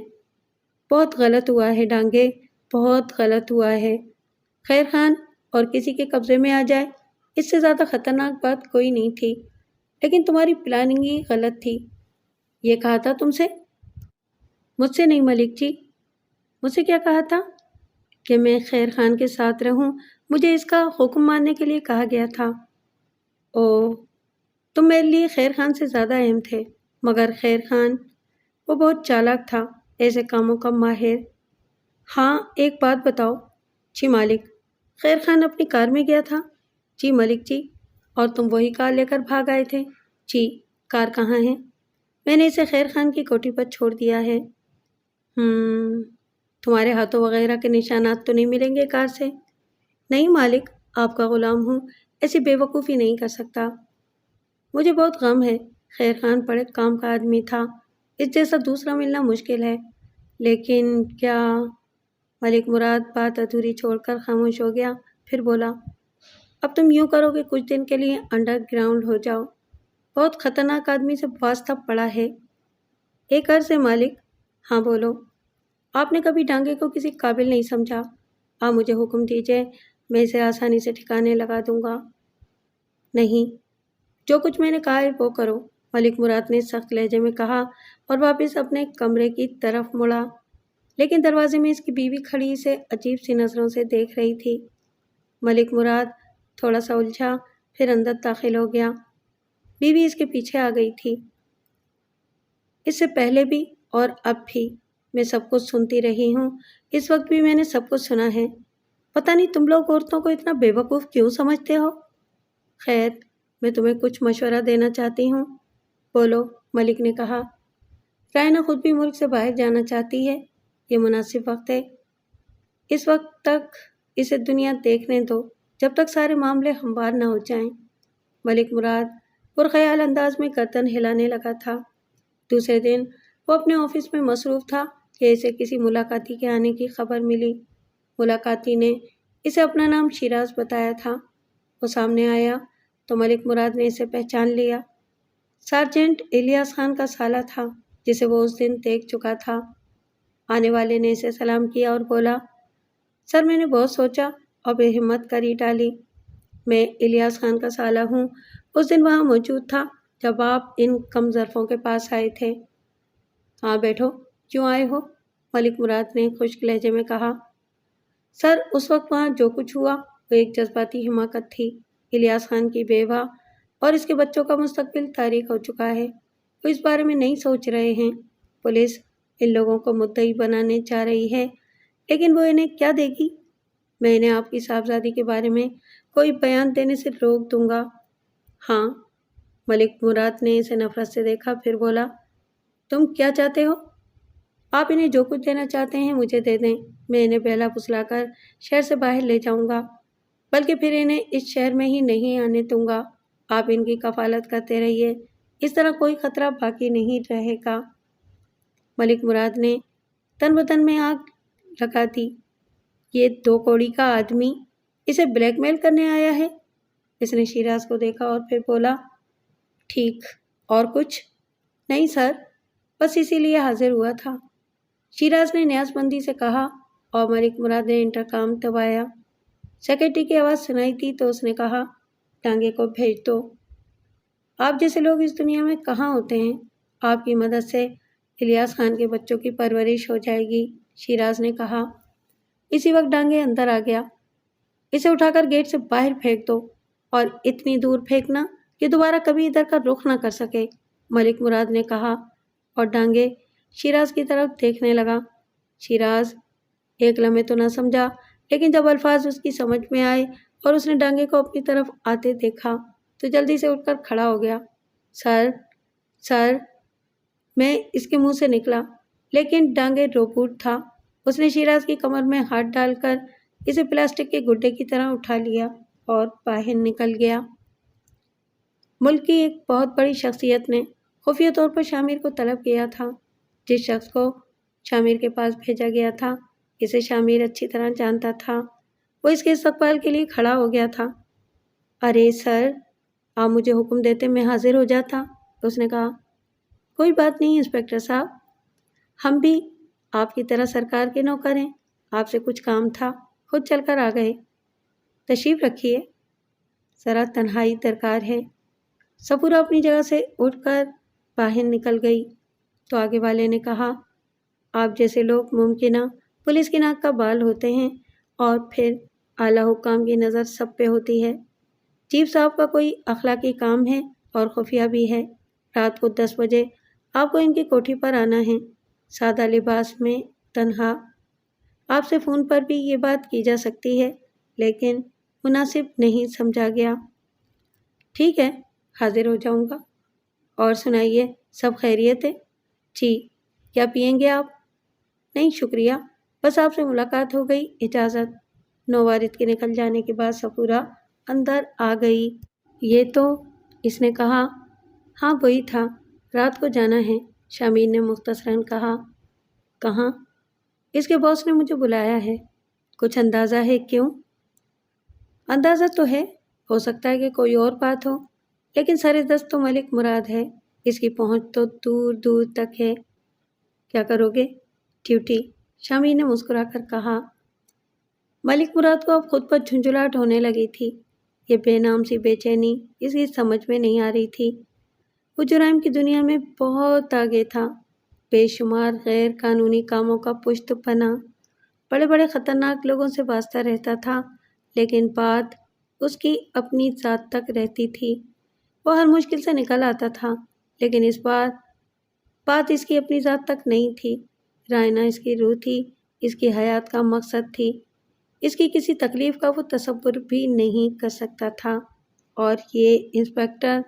بہت غلط ہوا ہے ڈانگے، بہت غلط ہوا ہے۔ خیر خان اور کسی کے قبضے میں آ جائے، اس سے زیادہ خطرناک بات کوئی نہیں تھی، لیکن تمہاری پلاننگ ہی غلط تھی۔ یہ کہا تھا تم سے؟ مجھ سے نہیں ملک جی۔ مجھ سے کیا کہا تھا؟ کہ میں خیر خان کے ساتھ رہوں، مجھے اس کا حکم ماننے کے لیے کہا گیا تھا۔ اوہ، تم میرے لیے خیر خان سے زیادہ اہم تھے، مگر خیر خان، وہ بہت چالاک تھا، ایسے کاموں کا ماہر۔ ہاں، ایک بات بتاؤ۔ جی مالک۔ خیر خان اپنی کار میں گیا تھا؟ جی ملک جی۔ اور تم وہی کار لے کر بھاگ آئے تھے؟ جی۔ کار کہاں ہے؟ میں نے اسے خیر خان کی کوٹھی پر چھوڑ دیا ہے۔ تمہارے ہاتھوں وغیرہ کے نشانات تو نہیں ملیں گے کار سے؟ نہیں مالک، آپ کا غلام ہوں، ایسی بے وقوفی نہیں کر سکتا۔ مجھے بہت غم ہے، خیر خان بڑے کام کا آدمی تھا، اس جیسا دوسرا ملنا مشکل ہے، لیکن کیا؟ ملک مراد بات ادھوری چھوڑ کر خاموش ہو گیا، پھر بولا، اب تم یوں کرو کہ کچھ دن کے لیے انڈر گراؤنڈ ہو جاؤ، بہت خطرناک آدمی سے واسطہ پڑا ہے۔ ایک عرض ہے مالک۔ ہاں بولو۔ آپ نے کبھی ڈانگے کو کسی قابل نہیں سمجھا، آپ مجھے حکم دیجئے، میں اسے آسانی سے ٹھکانے لگا دوں گا۔ نہیں، جو کچھ میں نے کہا ہے وہ کرو، ملک مراد نے سخت لہجے میں کہا اور واپس اپنے کمرے کی طرف مڑا، لیکن دروازے میں اس کی بیوی کھڑی اسے عجیب سی نظروں سے دیکھ رہی تھی۔ ملک مراد تھوڑا سا الجھا، پھر اندر داخل ہو گیا۔ بیوی اس کے پیچھے آ گئی تھی۔ اس سے پہلے بھی اور اب بھی میں سب کچھ سنتی رہی ہوں، اس وقت بھی میں نے سب کچھ سنا ہے۔ پتہ نہیں تم لوگ عورتوں کو اتنا بے وقوف کیوں سمجھتے ہو؟ خیر، میں تمہیں کچھ مشورہ دینا چاہتی ہوں۔ بولو، ملک نے کہا۔ رائنا خود بھی ملک سے باہر جانا چاہتی ہے، یہ مناسب وقت ہے۔ اس وقت تک اسے دنیا دیکھنے دو، جب تک سارے معاملے ہموار نہ ہو جائیں۔ ملک مراد پرخیال انداز میں گردن ہلانے لگا تھا۔ دوسرے دن وہ اپنے آفس میں مصروف تھا کہ اسے کسی ملاقاتی کے آنے کی خبر ملی۔ ملاقاتی نے اسے اپنا نام شیراز بتایا تھا۔ وہ سامنے آیا تو ملک مراد نے اسے پہچان لیا۔ سارجنٹ الیاس خان کا سالہ تھا، جسے وہ اس دن دیکھ چکا تھا۔ آنے والے نے اسے سلام کیا اور بولا، سر میں نے بہت سوچا اور بے ہمت کر ہی ڈالی۔ میں الیاس خان کا سالہ ہوں، اس دن وہاں موجود تھا جب آپ ان کم ظرفوں کے پاس آئے تھے۔ ہاں بیٹھو، کیوں آئے ہو؟ ملک مراد نے خشک لہجے میں کہا۔ سر، اس وقت وہاں جو کچھ ہوا وہ ایک جذباتی حماقت تھی۔ الیاس خان کی بیوہ اور اس کے بچوں کا مستقبل تاریک ہو چکا ہے، وہ اس بارے میں نہیں سوچ رہے ہیں۔ پولیس ان لوگوں کو مدعی بنانے چاہ رہی ہے، لیکن وہ انہیں کیا دے گی؟ میں انہیں آپ کی صاحبزادی کے بارے میں کوئی بیان دینے سے روک دوں گا۔ ہاں؟ ملک مراد نے اسے نفرت سے دیکھا، پھر بولا، تم کیا چاہتے ہو؟ آپ انہیں جو کچھ دینا چاہتے ہیں مجھے دے دیں، میں انہیں بہلا پھسلا کر شہر سے باہر لے جاؤں گا، بلکہ پھر انہیں اس شہر میں ہی نہیں آنے دوں گا۔ آپ ان کی کفالت کرتے رہیے، اس طرح کوئی خطرہ باقی نہیں رہے گا۔ ملک مراد نے تن بدن میں آگ لگا دی۔ یہ 2 کوڑی کا آدمی اسے بلیک میل کرنے آیا ہے؟ اس نے شیراز کو دیکھا اور پھر بولا، ٹھیک، اور کچھ؟ نہیں سر، بس اسی لیے حاضر ہوا تھا، شیراز نے نیاز مندی سے کہا، اور ملک مراد نے انٹرکام دبایا۔ سیکرٹری کی آواز سنائی دی تو اس نے کہا، ڈانگے کو بھیج دو۔ آپ جیسے لوگ اس دنیا میں کہاں ہوتے ہیں؟ آپ کی مدد سے الیاس خان کے بچوں کی پرورش ہو جائے گی، شیراز نے کہا۔ اسی وقت ڈانگے اندر آ گیا۔ اسے اٹھا کر گیٹ سے باہر پھینک دو، اور اتنی دور پھینکنا کہ دوبارہ کبھی ادھر کا رخ نہ کر سکے، ملک مراد نے کہا، اور ڈانگیں شیراز کی طرف دیکھنے لگا۔ شیراز ایک لمحے تو نہ سمجھا، لیکن جب الفاظ اس کی سمجھ میں آئے اور اس نے ڈانگے کو اپنی طرف آتے دیکھا تو جلدی سے اٹھ کر کھڑا ہو گیا۔ سر سر میں اس کے منہ سے نکلا، لیکن ڈانگے روبوٹ تھا۔ اس نے شیراز کی کمر میں ہاتھ ڈال کر اسے پلاسٹک کے گڈے کی طرح اٹھا لیا اور باہر نکل گیا۔ ملک کی ایک بہت بڑی شخصیت نے خفیہ طور پر شامر کو طلب کیا تھا۔ جس شخص کو شامر کے پاس بھیجا گیا تھا اسے شامر اچھی طرح جانتا تھا۔ وہ اس کے استقبال کے لیے کھڑا ہو گیا تھا۔ ارے سر، آپ مجھے حکم دیتے میں حاضر ہو جاتا، اس نے کہا۔ کوئی بات نہیں انسپکٹر صاحب، ہم بھی آپ کی طرح سرکار کے نوکر ہیں، آپ سے کچھ کام تھا، خود چل کر آ گئے۔ تشریف رکھیے، ذرا تنہائی درکار ہے۔ صفورہ اپنی جگہ سے اٹھ کر باہر نکل گئی تو آگے والے نے کہا، آپ جیسے لوگ ممکنہ پولیس کی ناک کا بال ہوتے ہیں اور پھر اعلیٰ حکام کی نظر سب پہ ہوتی ہے۔ چیف صاحب کا کوئی اخلاقی کام ہے اور خفیہ بھی ہے۔ رات کو 10 بجے آپ کو ان کی کوٹھی پر آنا ہے، سادہ لباس میں، تنہا۔ آپ سے فون پر بھی یہ بات کی جا سکتی ہے، لیکن مناسب نہیں سمجھا گیا۔ ٹھیک ہے، حاضر ہو جاؤں گا۔ اور سنائیے، سب خیریت ہے؟ جی، کیا پئیں گے آپ؟ نہیں شکریہ، بس آپ سے ملاقات ہو گئی، اجازت۔ نوارد کے نکل جانے کے بعد صفورہ اندر آ گئی۔ یہ تو، اس نے کہا۔ ہاں وہی تھا، رات کو جانا ہے، شامر نے مختصراً کہا۔ کہاں؟ اس کے باس نے مجھے بلایا ہے۔ کچھ اندازہ ہے کیوں؟ اندازہ تو ہے، ہو سکتا ہے کہ کوئی اور بات ہو، لیکن سر دست تو ملک مراد ہے، اس کی پہنچ تو دور دور تک ہے۔ کیا کرو گے؟ ڈیوٹی، شامر نے مسکرا کر کہا۔ ملک مراد کو اب خود پر جھنجھلاہٹ ہونے لگی تھی۔ یہ بے نام سی بے چینی اس کی سمجھ میں نہیں آ رہی تھی۔ وہ جرائم کی دنیا میں بہت آگے تھا، بے شمار غیر قانونی کاموں کا پشت پناہ، بڑے بڑے خطرناک لوگوں سے واسطہ رہتا تھا، لیکن بات اس کی اپنی ذات تک رہتی تھی۔ وہ ہر مشکل سے نکل آتا تھا، لیکن اس بار بات اس کی اپنی ذات تک نہیں تھی۔ رائنا اس کی روح تھی، اس کی حیات کا مقصد تھی، اس کی کسی تکلیف کا وہ تصور بھی نہیں کر سکتا تھا، اور یہ انسپکٹر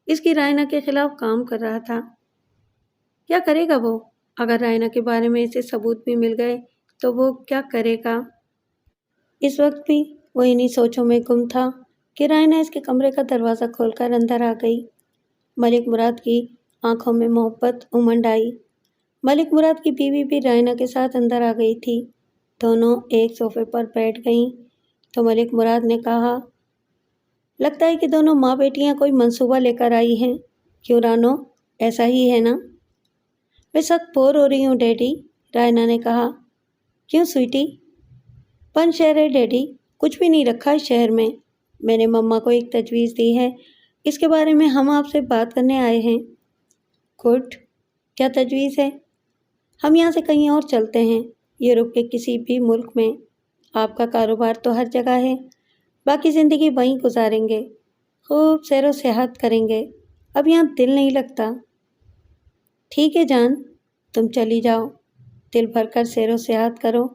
اس کی رائنا کے خلاف کام کر رہا تھا۔ کیا کرے گا وہ؟ اگر رائنا کے بارے میں اسے ثبوت بھی مل گئے تو وہ کیا کرے گا؟ اس وقت بھی وہ انہی سوچوں میں گم تھا کہ رائنا اس کے کمرے کا دروازہ کھول کر اندر آ گئی۔ ملک مراد کی آنکھوں میں محبت امنڈ آئی۔ ملک مراد کی بیوی بھی رائنا کے ساتھ اندر آ گئی تھی۔ دونوں ایک صوفے پر بیٹھ گئیں تو ملک مراد نے کہا، لگتا ہے کہ دونوں ماں بیٹیاں کوئی منصوبہ لے کر آئی ہیں، کیوں رانو، ایسا ہی ہے نا؟ میں سخت بور ہو رہی ہوں ڈیڈی، رائنا نے کہا۔ کیوں سویٹی؟ بند شہر ہے ڈیڈی، کچھ بھی نہیں رکھا اس شہر میں۔ میں نے مما کو ایک تجویز دی ہے، اس کے بارے میں ہم آپ سے بات کرنے آئے ہیں۔ گڈ، کیا تجویز ہے؟ ہم یہاں سے کہیں اور چلتے ہیں، یورپ کے کسی بھی ملک میں۔ آپ کا کاروبار تو ہر جگہ ہے، باقی زندگی وہیں گزاریں گے، خوب سیر و سیاحت کریں گے، اب یہاں دل نہیں لگتا۔ ٹھیک ہے جان، تم چلی جاؤ، دل بھر کر سیر و سیاحت کرو۔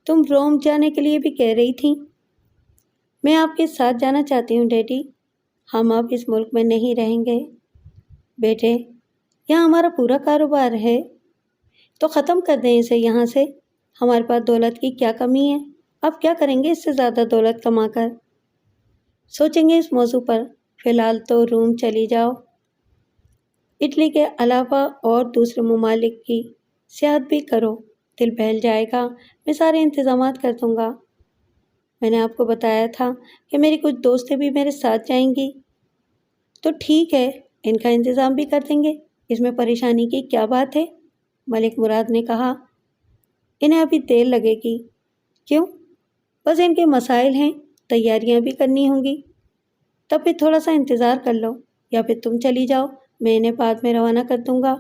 تم روم جانے کے لیے بھی کہہ رہی تھی۔ میں آپ کے ساتھ جانا چاہتی ہوں ڈیڈی، ہم اب اس ملک میں نہیں رہیں گے۔ بیٹے، یہاں ہمارا پورا کاروبار ہے، تو ختم کر دیں اسے یہاں سے۔ ہمارے پاس دولت کی کیا کمی ہے، اب کیا کریں گے اس سے زیادہ دولت کما کر؟ سوچیں گے اس موضوع پر، فی الحال تو روم چلی جاؤ۔ اٹلی کے علاوہ اور دوسرے ممالک کی سیاحت بھی کرو، دل بہل جائے گا، میں سارے انتظامات کر دوں گا۔ میں نے آپ کو بتایا تھا کہ میری کچھ دوستیں بھی میرے ساتھ جائیں گی۔ تو ٹھیک ہے، ان کا انتظام بھی کر دیں گے، اس میں پریشانی کی کیا بات ہے؟ ملک مراد نے کہا۔ انہیں ابھی دیر لگے گی۔ کیوں؟ بس ان کے مسائل ہیں، تیاریاں بھی کرنی ہوں گی۔ تب پھر تھوڑا سا انتظار کر لو، یا پھر تم چلی جاؤ، میں انہیں بعد میں روانہ کر دوں گا۔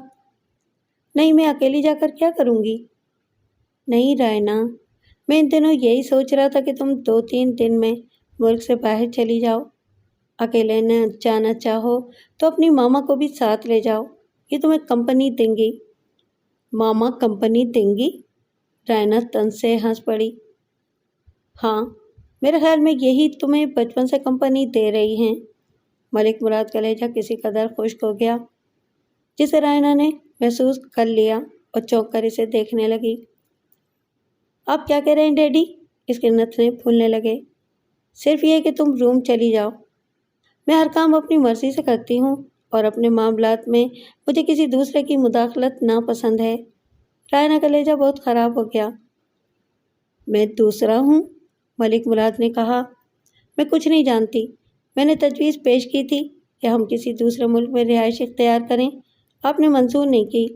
نہیں، میں اکیلی جا کر کیا کروں گی؟ نہیں رائنا، میں ان دنوں یہی سوچ رہا تھا کہ تم 2-3 دن میں ملک سے باہر چلی جاؤ۔ اکیلے نہ جانا چاہو تو اپنی ماما کو بھی ساتھ لے جاؤ، یہ تمہیں کمپنی دیں گی۔ ماما کمپنی دیں گی؟ رائنا طنز سے ہنس پڑی۔ ہاں، میرے خیال میں یہی تمہیں بچپن سے کمپنی دے رہی ہیں۔ ملک مراد کا لہجہ کسی قدر خشک ہو گیا جسے رائنا نے محسوس کر لیا اور چونک کر اسے دیکھنے لگی۔ آپ کیا کہہ رہے ہیں ڈیڈی؟ اس کے نتنے پھولنے لگے۔ صرف یہ کہ تم روم چلی جاؤ۔ میں ہر کام اپنی مرضی سے کرتی ہوں اور اپنے معاملات میں مجھے کسی دوسرے کی مداخلت ناپسند ہے۔ رائنا کا لہجہ بہت خراب ہو گیا۔ میں دوسرا ہوں؟ ملک مراد نے کہا۔ میں کچھ نہیں جانتی۔ میں نے تجویز پیش کی تھی کہ ہم کسی دوسرے ملک میں رہائش اختیار کریں۔ آپ نے منظور نہیں کی۔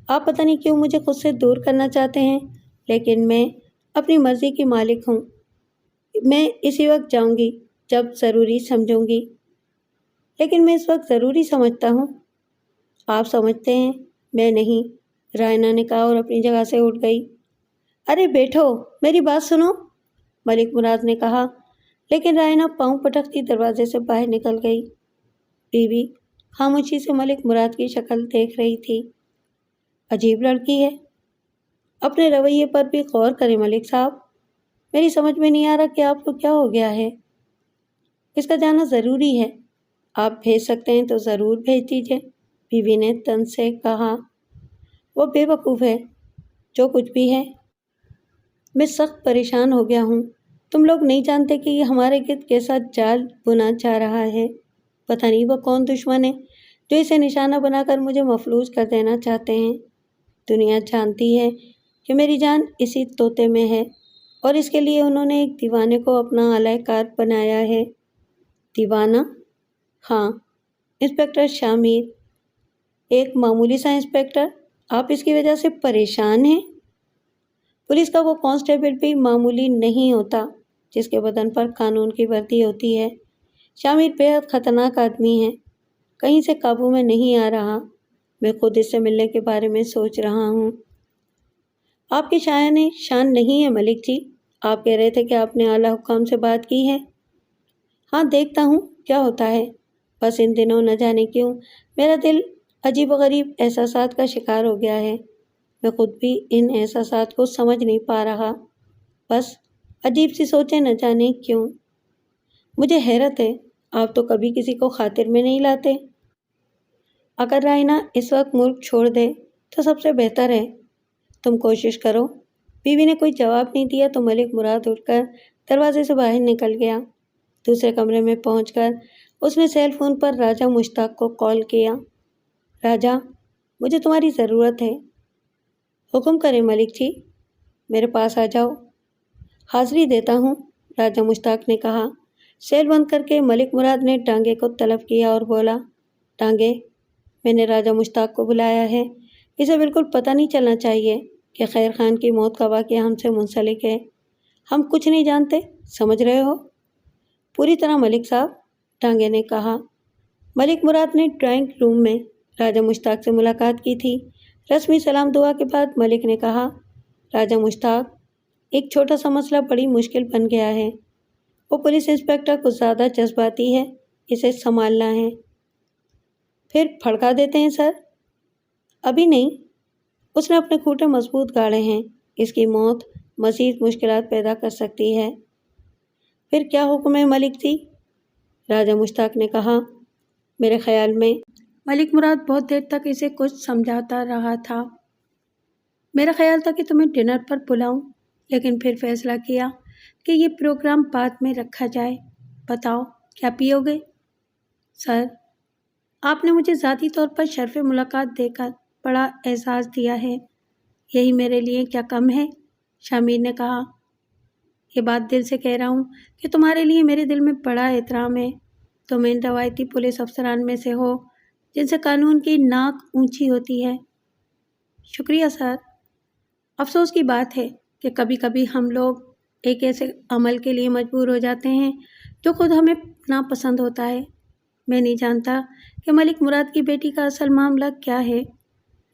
آپ پتہ نہیں کیوں مجھے خود سے دور کرنا چاہتے ہیں، لیکن میں اپنی مرضی کی مالک ہوں۔ میں اسی وقت جاؤں گی جب ضروری سمجھوں گی۔ لیکن میں اس وقت ضروری سمجھتا ہوں۔ آپ سمجھتے ہیں، میں نہیں، رائنا نے کہا اور اپنی جگہ سے اٹھ گئی۔ ارے بیٹھو، میری بات سنو، ملک مراد نے کہا، لیکن رائنا پاؤں پٹکتی دروازے سے باہر نکل گئی۔ بیوی خاموشی سے ملک مراد کی شکل دیکھ رہی تھی۔ عجیب لڑکی ہے۔ اپنے رویے پر بھی غور کریں ملک صاحب۔ میری سمجھ میں نہیں آ رہا کہ آپ کو کیا ہو گیا ہے۔ اس کا جانا ضروری ہے۔ آپ بھیج سکتے ہیں تو ضرور بھیج دیجیے، بیوی نے طنز سے کہا۔ وہ بے وقوف ہے، جو کچھ بھی ہے۔ میں سخت پریشان ہو گیا ہوں۔ تم لوگ نہیں جانتے کہ یہ ہمارے گرد کیسا جال بنا جا رہا ہے۔ پتہ نہیں وہ کون دشمن ہے جو اسے نشانہ بنا کر مجھے مفلوج کر دینا چاہتے ہیں۔ دنیا جانتی ہے کہ میری جان اسی طوطے میں ہے اور اس کے لیے انہوں نے ایک دیوانے کو اپنا اعلی کار بنایا ہے۔ دیوانہ؟ ہاں، انسپکٹر شامیر، ایک معمولی سا انسپکٹر۔ آپ اس کی وجہ سے پریشان ہیں؟ پولیس کا وہ کانسٹیبل بھی معمولی نہیں ہوتا جس کے بدن پر قانون کی وردی ہوتی ہے۔ شامیر بےحد خطرناک آدمی ہے، کہیں سے قابو میں نہیں آ رہا۔ میں خود اس سے ملنے کے بارے میں سوچ رہا ہوں۔ آپ کی شان نہیں ہے ملک جی۔ آپ کہہ رہے تھے کہ آپ نے اعلیٰ حکام سے بات کی ہے۔ ہاں، دیکھتا ہوں کیا ہوتا ہے۔ بس ان دنوں نہ جانے کیوں میرا دل عجیب و غریب احساسات کا شکار ہو گیا ہے۔ میں خود بھی ان احساسات کو سمجھ نہیں پا رہا۔ بس عجیب سی سوچیں نہ جانے کیوں۔ مجھے حیرت ہے، آپ تو کبھی کسی کو خاطر میں نہیں لاتے۔ اگر رائنا اس وقت ملک چھوڑ دے تو سب سے بہتر ہے۔ تم کوشش کرو۔ بیوی نے کوئی جواب نہیں دیا تو ملک مراد اٹھ کر دروازے سے باہر نکل گیا۔ دوسرے کمرے میں پہنچ کر اس نے سیل فون پر راجہ مشتاق کو کال کیا۔ راجہ، مجھے تمہاری ضرورت ہے۔ حکم کریں ملک جی، میرے پاس آ جاؤ۔ حاضری دیتا ہوں، راجہ مشتاق نے کہا۔ سیل بند کر کے ملک مراد نے ڈانگے کو طلب کیا اور بولا، ڈانگے، میں نے راجہ مشتاق کو بلایا ہے۔ اسے بالکل پتہ نہیں چلنا چاہیے کہ خیر خان کی موت کا واقعہ ہم سے منسلک ہے۔ ہم کچھ نہیں جانتے، سمجھ رہے ہو؟ پوری طرح ملک صاحب، ڈانگے نے کہا۔ ملک مراد نے ڈرائنگ روم میں راجہ مشتاق سے ملاقات کی تھی۔ رسمی سلام دعا کے بعد ملک نے کہا، راجہ مشتاق، ایک چھوٹا سا مسئلہ بڑی مشکل بن گیا ہے۔ وہ پولیس انسپکٹر کچھ زیادہ جذباتی ہے، اسے سنبھالنا ہے۔ پھر پھڑکا دیتے ہیں سر؟ ابھی نہیں، اس نے اپنے کھوٹے مضبوط گاڑے ہیں۔ اس کی موت مزید مشکلات پیدا کر سکتی ہے۔ پھر کیا حکم ہے ملک جی؟ راجہ مشتاق نے کہا۔ میرے خیال میں ملک مراد بہت دیر تک اسے کچھ سمجھاتا رہا تھا۔ میرا خیال تھا کہ تمہیں ڈنر پر بلاؤں، لیکن پھر فیصلہ کیا کہ یہ پروگرام بعد میں رکھا جائے۔ بتاؤ کیا پیو گے؟ سر، آپ نے مجھے ذاتی طور پر شرف ملاقات دے کر بڑا اعزاز دیا ہے، یہی میرے لیے کیا کم ہے؟ شامیر نے کہا۔ یہ بات دل سے کہہ رہا ہوں کہ تمہارے لیے میرے دل میں بڑا احترام ہے۔ تم ان روایتی پولیس افسران میں سے ہو جن سے قانون کی ناک اونچی ہوتی ہے۔ شکریہ سر۔ افسوس کی بات ہے کہ کبھی کبھی ہم لوگ ایک ایسے عمل کے لیے مجبور ہو جاتے ہیں جو خود ہمیں ناپسند ہوتا ہے۔ میں نہیں جانتا کہ ملک مراد کی بیٹی کا اصل معاملہ کیا ہے،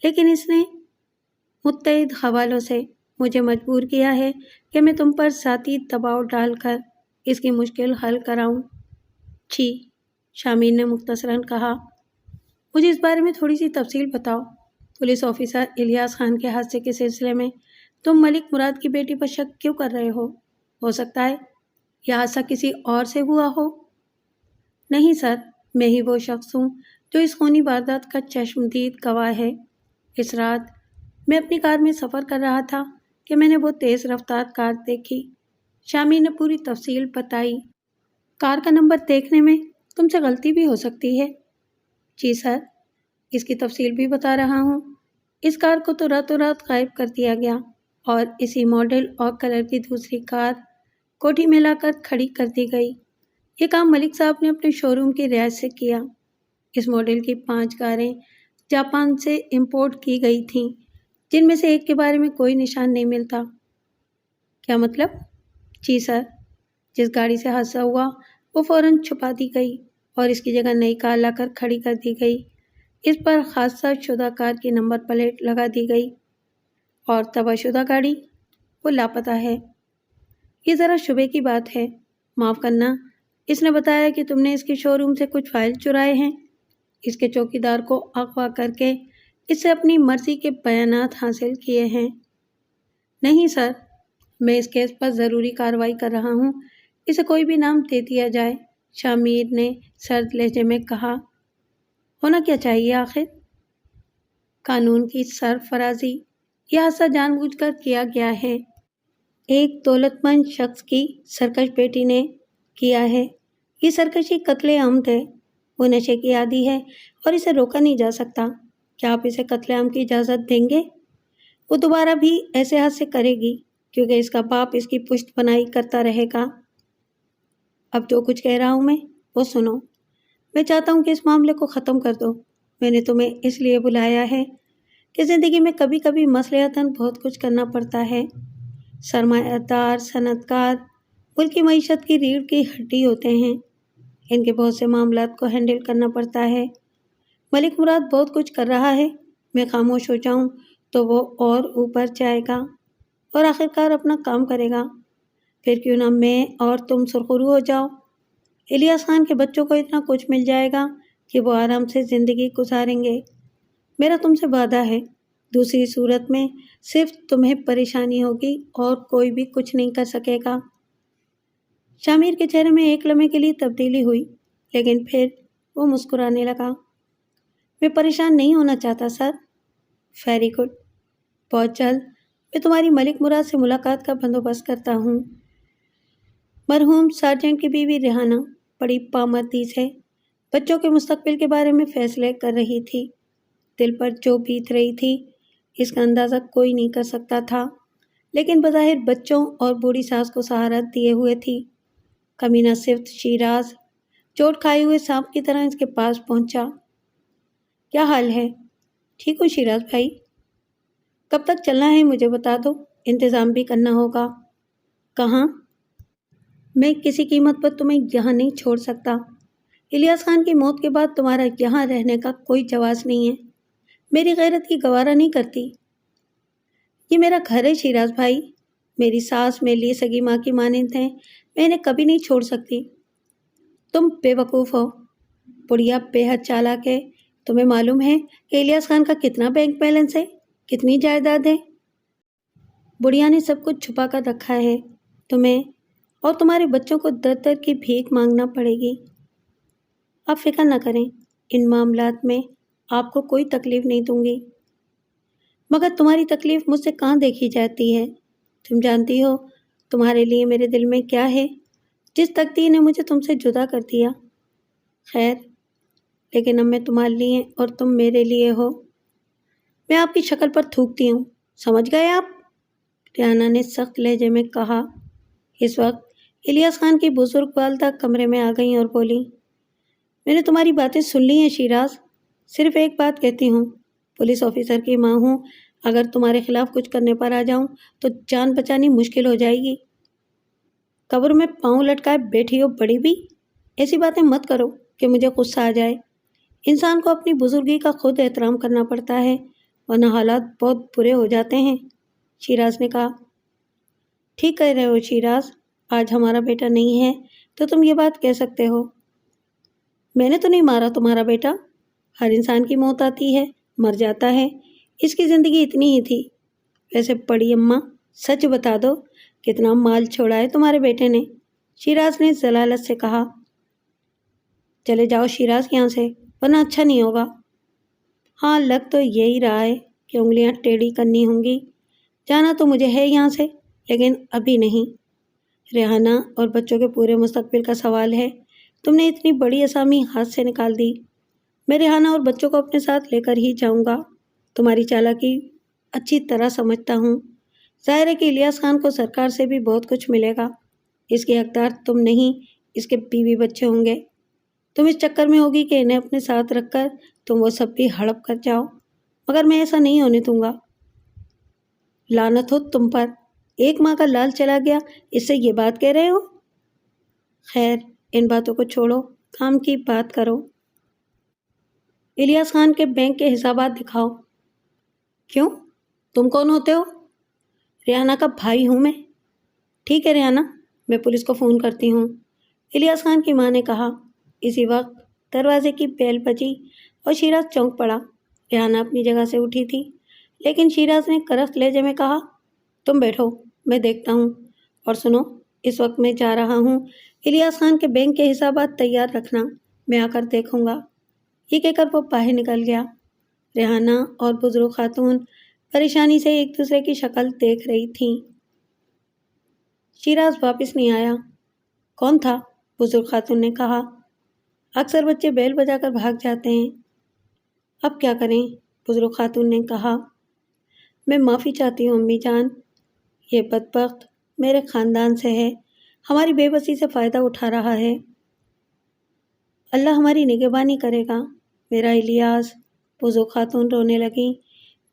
لیکن اس نے متعدد حوالوں سے مجھے مجبور کیا ہے کہ میں تم پر ذاتی دباؤ ڈال کر اس کی مشکل حل کراؤں۔ جی، شامیر نے مختصراً کہا۔ مجھے اس بارے میں تھوڑی سی تفصیل بتاؤ۔ پولیس آفیسر الیاس خان کے حادثے کے سلسلے میں تم ملک مراد کی بیٹی پر شک کیوں کر رہے ہو سکتا ہے یہ حادثہ کسی اور سے ہوا ہو؟ نہیں سر، میں ہی وہ شخص ہوں جو اس خونی واردات کا چشمدید گواہ ہے۔ اس رات میں اپنی کار میں سفر کر رہا تھا کہ میں نے وہ تیز رفتار کار دیکھی۔ شامیر نے پوری تفصیل بتائی۔ کار کا نمبر دیکھنے میں تم سے غلطی بھی ہو سکتی ہے۔ جی سر، اس کی تفصیل بھی بتا رہا ہوں۔ اس کار کو تو راتوں رات غائب کر دیا گیا اور اسی ماڈل اور کلر کی دوسری کار کوٹھی میں لا کر کھڑی کر دی گئی۔ یہ کام ملک صاحب نے اپنے شو روم کی رعایت سے کیا۔ اس ماڈل کی 5 کاریں جاپان سے امپورٹ کی گئی تھیں، جن میں سے ایک کے بارے میں کوئی نشان نہیں ملتا۔ کیا مطلب؟ جی سر، جس گاڑی سے حادثہ ہوا وہ فوراً چھپا دی گئی اور اس کی جگہ نئی کار لا کر کھڑی کر دی گئی۔ اس پر حادثہ شدہ کار کی نمبر پلیٹ لگا دی گئی اور تباہ شدہ گاڑی وہ لاپتہ ہے۔ یہ ذرا شبے کی بات ہے، معاف کرنا۔ اس نے بتایا کہ تم نے اس کے شو روم سے کچھ فائل چرائے ہیں، اس کے چوکیدار کو اغوا کر کے اس سے اپنی مرضی کے بیانات حاصل کیے ہیں۔ نہیں سر، میں اس کیس پر ضروری کارروائی کر رہا ہوں، اسے کوئی بھی نام دے دیا جائے، شامیر نے سرد لہجے میں کہا۔ ہونا کیا چاہیے آخر؟ قانون کی سرفرازی۔ یہ حادثہ جان بوجھ کر کیا گیا ہے۔ ایک دولت مند شخص کی سرکش بیٹی نے کیا ہے۔ یہ سرکشی قتل عمد ہے۔ وہ نشے کی عادی ہے اور اسے روکا نہیں جا سکتا۔ کیا آپ اسے قتل عام کی اجازت دیں گے؟ وہ دوبارہ بھی ایسے حادثے کرے گی کیونکہ اس کا باپ اس کی پشت پناہی کرتا رہے گا۔ اب جو کچھ کہہ رہا ہوں میں وہ سنو۔ میں چاہتا ہوں کہ اس معاملے کو ختم کر دو۔ میں نے تمہیں اس لیے بلایا ہے کہ زندگی میں کبھی کبھی مصلحتاً بہت کچھ کرنا پڑتا ہے۔ سرمایہ دار، صنعت کار ملک کی معیشت کی ریڑھ کی ہڈی ہوتے ہیں۔ ان کے بہت سے معاملات کو ہینڈل کرنا پڑتا ہے۔ ملک مراد بہت کچھ کر رہا ہے، میں خاموش ہو جاؤں تو وہ اور اوپر جائے گا اور آخرکار اپنا کام کرے گا۔ پھر کیوں نہ میں اور تم سرخرو ہو جاؤ۔ الیاس خان کے بچوں کو اتنا کچھ مل جائے گا کہ وہ آرام سے زندگی گزاریں گے۔ میرا تم سے وعدہ ہے، دوسری صورت میں صرف تمہیں پریشانی ہوگی اور کوئی بھی کچھ نہیں کر سکے گا۔ شامیر کے چہرے میں ایک لمحے کے لیے تبدیلی ہوئی، لیکن پھر وہ مسکرانے لگا۔ میں پریشان نہیں ہونا چاہتا سر۔ ویری گڈ، بہت جلد میں تمہاری ملک مراد سے ملاقات کا بندوبست کرتا ہوں۔ مرحوم سارجنٹ کی بیوی ریحانہ بڑی پامردی سے بچوں کے مستقبل کے بارے میں فیصلے کر رہی تھی۔ دل پر جو بیت رہی تھی اس کا اندازہ کوئی نہیں کر سکتا تھا، لیکن بظاہر بچوں اور بوڑھی ساس کو سہارا دیے ہوئے تھی۔ کمینہ صفت شیراز چوٹ کھائے ہوئے سانپ کی طرح اس کے پاس پہنچا۔ کیا حال ہے؟ ٹھیک ہوں شیراز بھائی۔ کب تک چلنا ہے مجھے بتا دو، انتظام بھی کرنا ہوگا۔ کہاں؟ میں کسی قیمت پر تمہیں یہاں نہیں چھوڑ سکتا۔ الیاس خان کی موت کے بعد تمہارا یہاں رہنے کا کوئی جواز نہیں ہے۔ میری غیرت کی گوارا نہیں کرتی۔ یہ میرا گھر ہے شیراز بھائی، میری ساس میرے لیے سگی ماں کی مانند ہیں، میں انہیں کبھی نہیں چھوڑ سکتی۔ تم بے وقوف ہو، بڑھیا بے حد چالاک ہے۔ تمہیں معلوم ہے کہ الیاس خان کا کتنا بینک بیلنس ہے، کتنی جائیداد ہے؟ بڑھیا نے سب کچھ چھپا کر رکھا ہے۔ تمہیں اور تمہارے بچوں کو در در کی بھیک مانگنا پڑے گی۔ آپ فکر نہ کریں، ان معاملات میں آپ کو کوئی تکلیف نہیں دوں گی۔ مگر تمہاری تکلیف مجھ سے کہاں دیکھی جاتی ہے؟ تم جانتی ہو تمہارے لیے میرے دل میں کیا ہے، جس تقدیر نے مجھے تم سے جدا کر دیا۔ خیر، لیکن اب میں تمہارے لیے اور تم میرے لیے ہو۔ میں آپ کی شکل پر تھوکتی ہوں، سمجھ گئے آپ؟ ریحانہ نے سخت لہجے میں کہا۔ اس وقت الیاس خان کی بزرگ والدہ کمرے میں آ گئیں اور بولی، میں نے تمہاری باتیں سن لی ہیں شیراز، صرف ایک بات کہتی ہوں، پولیس آفیسر کی ماں ہوں، اگر تمہارے خلاف کچھ کرنے پر آ جاؤں تو جان بچانی مشکل ہو جائے گی۔ قبر میں پاؤں لٹکائے بیٹھی ہو بڑی بھی، ایسی باتیں مت کرو کہ مجھے غصہ آ جائے۔ انسان کو اپنی بزرگی کا خود احترام کرنا پڑتا ہے، ورنہ حالات بہت برے ہو جاتے ہیں، شیراز نے کہا۔ ٹھیک کہہ رہے ہو شیراز، آج ہمارا بیٹا نہیں ہے تو تم یہ بات کہہ سکتے ہو۔ میں نے تو نہیں مارا تمہارا بیٹا، ہر انسان کی موت آتی ہے، مر جاتا ہے، اس کی زندگی اتنی ہی تھی۔ ویسے بڑی اماں، سچ بتا دو، کتنا مال چھوڑا ہے تمہارے بیٹے نے؟ شیراز نے ذلالت سے کہا۔ چلے جاؤ شیراز یہاں سے، ورنہ اچھا نہیں ہوگا۔ ہاں، لگ تو یہی رہا ہے کہ انگلیاں ٹیڑھی کرنی ہوں گی۔ جانا تو مجھے ہے یہاں سے، لیکن ابھی نہیں۔ ریحانہ اور بچوں کے پورے مستقبل کا سوال ہے۔ تم نے اتنی بڑی اسامی ہاتھ سے نکال دی۔ میں ریحانہ اور بچوں کو اپنے ساتھ لے کر ہی جاؤں گا۔ تمہاری چالاکی اچھی طرح سمجھتا ہوں۔ ظاہر ہے کہ الیاس خان کو سرکار سے بھی بہت کچھ ملے گا۔ اس کے حقدار تم نہیں، اس کے بیوی بچے ہوں گے۔ تم اس چکر میں ہوگی کہ انہیں اپنے ساتھ رکھ کر تم وہ سب بھی ہڑپ کر جاؤ، مگر میں ایسا نہیں ہونے دوں گا۔ لعنت ہو تم پر، ایک ماں کا لال چلا گیا، اس سے یہ بات کہہ رہے ہو؟ خیر، ان باتوں کو چھوڑو، کام کی بات کرو۔ الیاس خان کے بینک کے حسابات دکھاؤ۔ کیوں؟ تم کون ہوتے ہو؟ ریحانہ کا بھائی ہوں میں۔ ٹھیک ہے ریحانہ، میں پولیس کو فون کرتی ہوں، الیاس خان کی ماں نے کہا۔ اسی وقت دروازے کی بیل بجی اور شیراز چونک پڑا۔ ریحانہ اپنی جگہ سے اٹھی تھی، لیکن شیراز نے کرخت لہجے میں کہا، تم بیٹھو، میں دیکھتا ہوں۔ اور سنو، اس وقت میں جا رہا ہوں، الیاس خان کے بینک کے حسابات تیار رکھنا، میں آ کر دیکھوں گا۔ یہ کہہ کر وہ باہر نکل گیا۔ ریحانہ اور بزرگ خاتون پریشانی سے ایک دوسرے کی شکل دیکھ رہی تھیں۔ شیراز واپس نہیں آیا۔ کون تھا؟ بزرگ خاتون نے کہا۔ اکثر بچے بیل بجا کر بھاگ جاتے ہیں۔ اب کیا کریں؟ بزرگ خاتون نے کہا۔ میں معافی چاہتی ہوں امی جان، یہ بدبخت میرے خاندان سے ہے، ہماری بے بسی سے فائدہ اٹھا رہا ہے۔ اللہ ہماری نگہبانی کرے گا، میرا الیاس۔ بزرگ خاتون رونے لگیں۔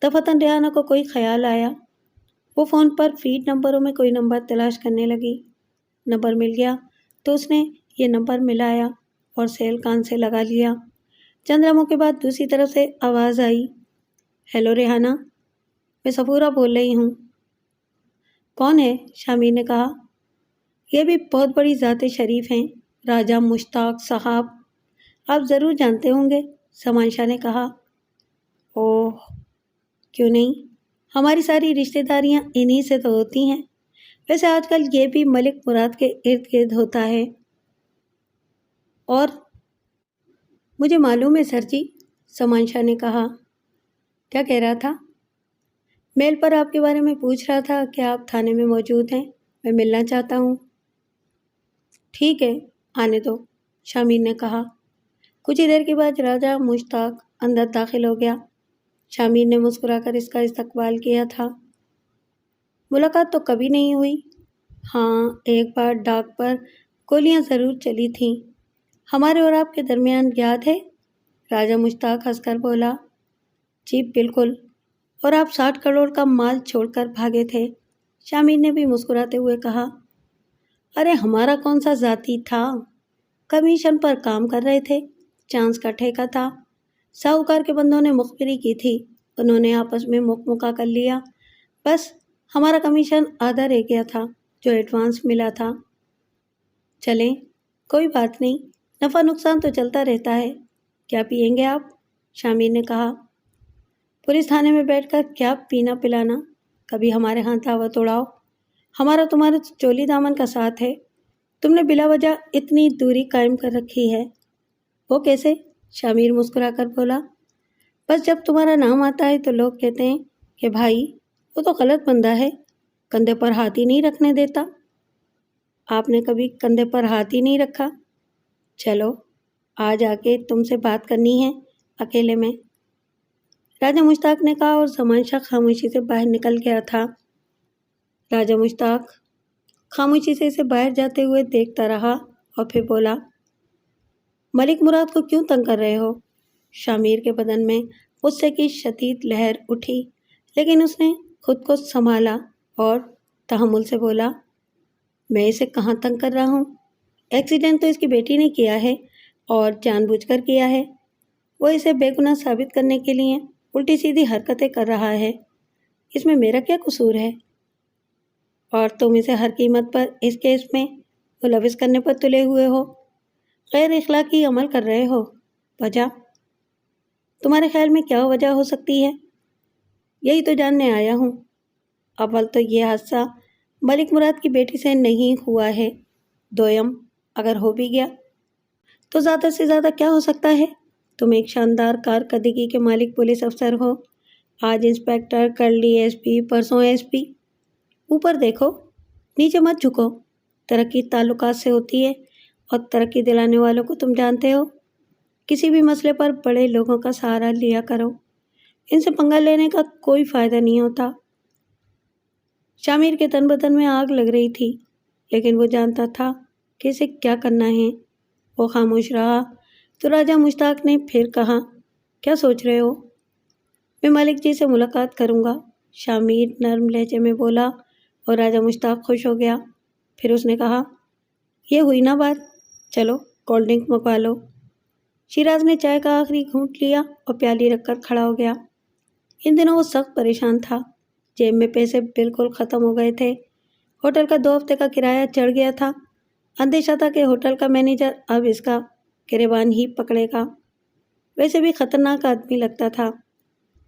دفعتاً ریحانہ کو کوئی خیال آیا۔ وہ فون پر فیڈ نمبروں میں کوئی نمبر تلاش کرنے لگی۔ نمبر مل گیا تو اس نے یہ نمبر ملایا اور سیل کان سے لگا لیا۔ چند لمحوں کے بعد دوسری طرف سے آواز آئی، ہیلو ریحانہ، میں صفورہ بول رہی ہوں۔ کون ہے؟ شامیر نے کہا۔ یہ بھی بہت بڑی ذات شریف ہیں، راجہ مشتاق صاحب، آپ ضرور جانتے ہوں گے، سمانشاہ نے کہا۔ اوہ، کیوں نہیں، ہماری ساری رشتہ داریاں انہی سے تو ہوتی ہیں۔ ویسے آج کل یہ بھی ملک مراد کے ارد گرد ہوتا ہے۔ اور مجھے معلوم ہے سر جی، سمانشاہ نے کہا۔ کیا کہہ رہا تھا؟ میل پر آپ کے بارے میں پوچھ رہا تھا کہ آپ تھانے میں موجود ہیں، میں ملنا چاہتا ہوں۔ ٹھیک ہے، آنے دو، شامیر نے کہا۔ کچھ ہی دیر کے بعد راجہ مشتاق اندر داخل ہو گیا۔ شامیر نے مسکرا کر اس کا استقبال کیا تھا۔ ملاقات تو کبھی نہیں ہوئی۔ ہاں، ایک بار ڈاک پر گولیاں ضرور چلی تھیں، ہمارے اور آپ کے درمیان، یاد ہے؟ راجہ مشتاق ہنس کر بولا۔ جی بالکل، اور آپ 60 کروڑ کا مال چھوڑ کر بھاگے تھے، شامیر نے بھی مسکراتے ہوئے کہا۔ ارے ہمارا کون سا ذاتی تھا، کمیشن پر کام کر رہے تھے، چانس کا ٹھیکہ تھا، ساہوکار کے بندوں نے مخبری کی تھی، انہوں نے آپس میں مکا کر لیا، بس ہمارا کمیشن آدھا رہ گیا تھا جو ایڈوانس ملا تھا۔ چلیں، کوئی بات نہیں، نفع نقصان تو چلتا رہتا ہے۔ کیا پئیں گے آپ؟ شامیر نے کہا۔ پولیس تھانے میں بیٹھ کر کیا پینا پلانا، کبھی ہمارے ہاں دعوت اڑاؤ، ہمارا تمہارے چولی دامن کا ساتھ ہے، تم نے بلا وجہ اتنی دوری قائم کر رکھی ہے۔ وہ کیسے؟ شامیر مسکرا کر بولا۔ بس جب تمہارا نام آتا ہے تو لوگ کہتے ہیں کہ بھائی وہ تو غلط بندہ ہے، کندھے پر ہاتھ ہی نہیں رکھنے دیتا۔ آپ نے کبھی کندھے پر ہاتھ ہی نہیں رکھا۔ چلو، آج آ کے تم سے بات کرنی ہے، اکیلے میں، راجہ مشتاق نے کہا، اور زمانشاہ خاموشی سے باہر نکل گیا تھا۔ راجہ مشتاق خاموشی سے اسے باہر جاتے ہوئے دیکھتا رہا اور پھر بولا، ملک مراد کو کیوں تنگ کر رہے ہو؟ شامیر کے بدن میں غصے کی شدید لہر اٹھی، لیکن اس نے خود کو سنبھالا اور تحمل سے بولا، میں اسے کہاں تنگ کر رہا ہوں؟ ایکسیڈنٹ تو اس کی بیٹی نے کیا ہے اور جان بوجھ کر کیا ہے۔ وہ اسے بے گناہ ثابت کرنے کے لیے الٹی سیدھی حرکتیں کر رہا ہے، اس میں میرا کیا قصور ہے؟ اور تم اسے ہر قیمت پر اس کیس میں ملوث کرنے پر تلے ہوئے ہو، غیر اخلاقی عمل کر رہے ہو۔ وجہ؟ تمہارے خیال میں کیا وجہ ہو سکتی ہے؟ یہی تو جاننے آیا ہوں۔ اول تو یہ حادثہ ملک مراد کی بیٹی سے نہیں ہوا ہے، دویم اگر ہو بھی گیا تو زیادہ سے زیادہ کیا ہو سکتا ہے؟ تم ایک شاندار کارکردگی کے مالک پولیس افسر ہو، آج انسپیکٹر، کل ڈی ایس پی، پرسوں ایس پی۔ اوپر دیکھو، نیچے مت جھکو۔ ترقی تعلقات سے ہوتی ہے اور ترقی دلانے والوں کو تم جانتے ہو۔ کسی بھی مسئلے پر بڑے لوگوں کا سہارا لیا کرو، ان سے پنگا لینے کا کوئی فائدہ نہیں ہوتا۔ شامیر کے تن بدن میں آگ لگ رہی تھی، لیکن وہ جانتا تھا کہ اسے کیا کرنا ہے۔ وہ خاموش رہا تو راجہ مشتاق نے پھر کہا، کیا سوچ رہے ہو؟ میں ملک جی سے ملاقات کروں گا، شامیر نرم لہجے میں بولا، اور راجہ مشتاق خوش ہو گیا۔ پھر اس نے کہا، یہ ہوئی نا بات، چلو کولڈ ڈرنک منگوا لو۔ شیراز نے چائے کا آخری گھونٹ لیا اور پیالی رکھ کر کھڑا ہو گیا۔ ان دنوں وہ سخت پریشان تھا، جیب میں پیسے بالکل ختم ہو گئے تھے، ہوٹل کا 2 ہفتے کا کرایہ چڑھ گیا تھا۔ اندیشہ تھا کہ ہوٹل کا مینیجر اب اس کا گریبان ہی پکڑے گا۔ ویسے بھی خطرناک آدمی لگتا تھا۔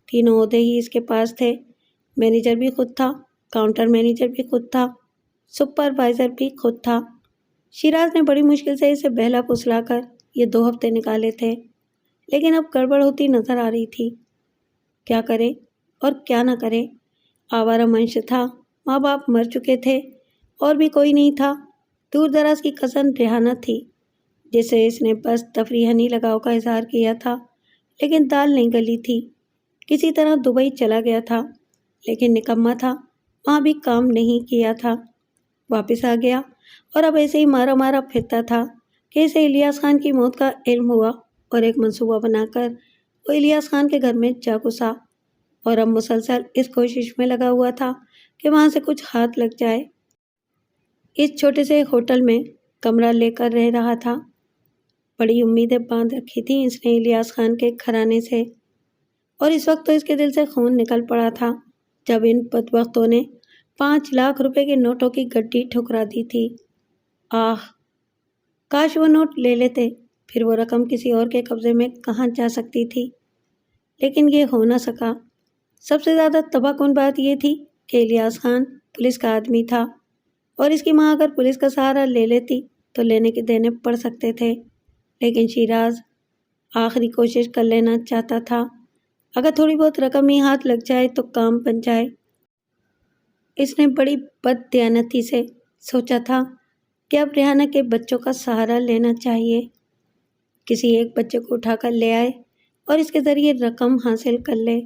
3 عہدے ہی اس کے پاس تھے، مینیجر بھی خود تھا، کاؤنٹر مینیجر بھی خود تھا، سپروائزر بھی خود تھا۔ شیراز نے بڑی مشکل سے اسے بہلا پھسلا کر یہ 2 ہفتے نکالے تھے، لیکن اب گڑبڑ ہوتی نظر آ رہی تھی۔ کیا کرے اور کیا نہ کرے؟ آوارہ منش تھا، ماں باپ مر چکے تھے، اور بھی کوئی نہیں تھا۔ دور دراز کی کزن ریحانہ تھی، جس سے اس نے بس تفریحاً لگاؤ کا اظہار کیا تھا، لیکن دال نہیں گلی تھی۔ کسی طرح دبئی چلا گیا تھا، لیکن نکما تھا، وہاں بھی کام نہیں کیا تھا۔ واپس آ گیا اور اب ایسے ہی مارا مارا پھرتا تھا کہ اسے الیاس خان کی موت کا علم ہوا، اور ایک منصوبہ بنا کر وہ الیاس خان کے گھر میں جا گھسا، اور اب مسلسل اس کوشش میں لگا ہوا تھا کہ وہاں سے کچھ ہاتھ لگ جائے۔ اس چھوٹے سے ہوٹل میں کمرہ لے کر رہ رہا تھا۔ بڑی امیدیں باندھ رکھی تھیں اس نے الیاس خان کے گھرانے سے، اور اس وقت تو اس کے دل سے خون نکل پڑا تھا جب ان بدبختوں نے 5 لاکھ روپے کے نوٹوں کی گڈی ٹھکرا دی تھی۔ آہ، کاش وہ نوٹ لے لیتے، پھر وہ رقم کسی اور کے قبضے میں کہاں جا سکتی تھی، لیکن یہ ہو نہ سکا۔ سب سے زیادہ تباہ کن بات یہ تھی کہ الیاس خان پولیس کا آدمی تھا، اور اس کی ماں اگر پولیس کا سہارا لے لیتی تو لینے کے دینے پڑ سکتے تھے، لیکن شیراز آخری کوشش کر لینا چاہتا تھا۔ اگر تھوڑی بہت رقم ہی ہاتھ لگ جائے تو کام بن جائے۔ اس نے بڑی بددیانتی سے سوچا تھا کہ اب ریحانہ کے بچوں کا سہارا لینا چاہیے، کسی ایک بچے کو اٹھا کر لے آئے اور اس کے ذریعے رقم حاصل کر لے۔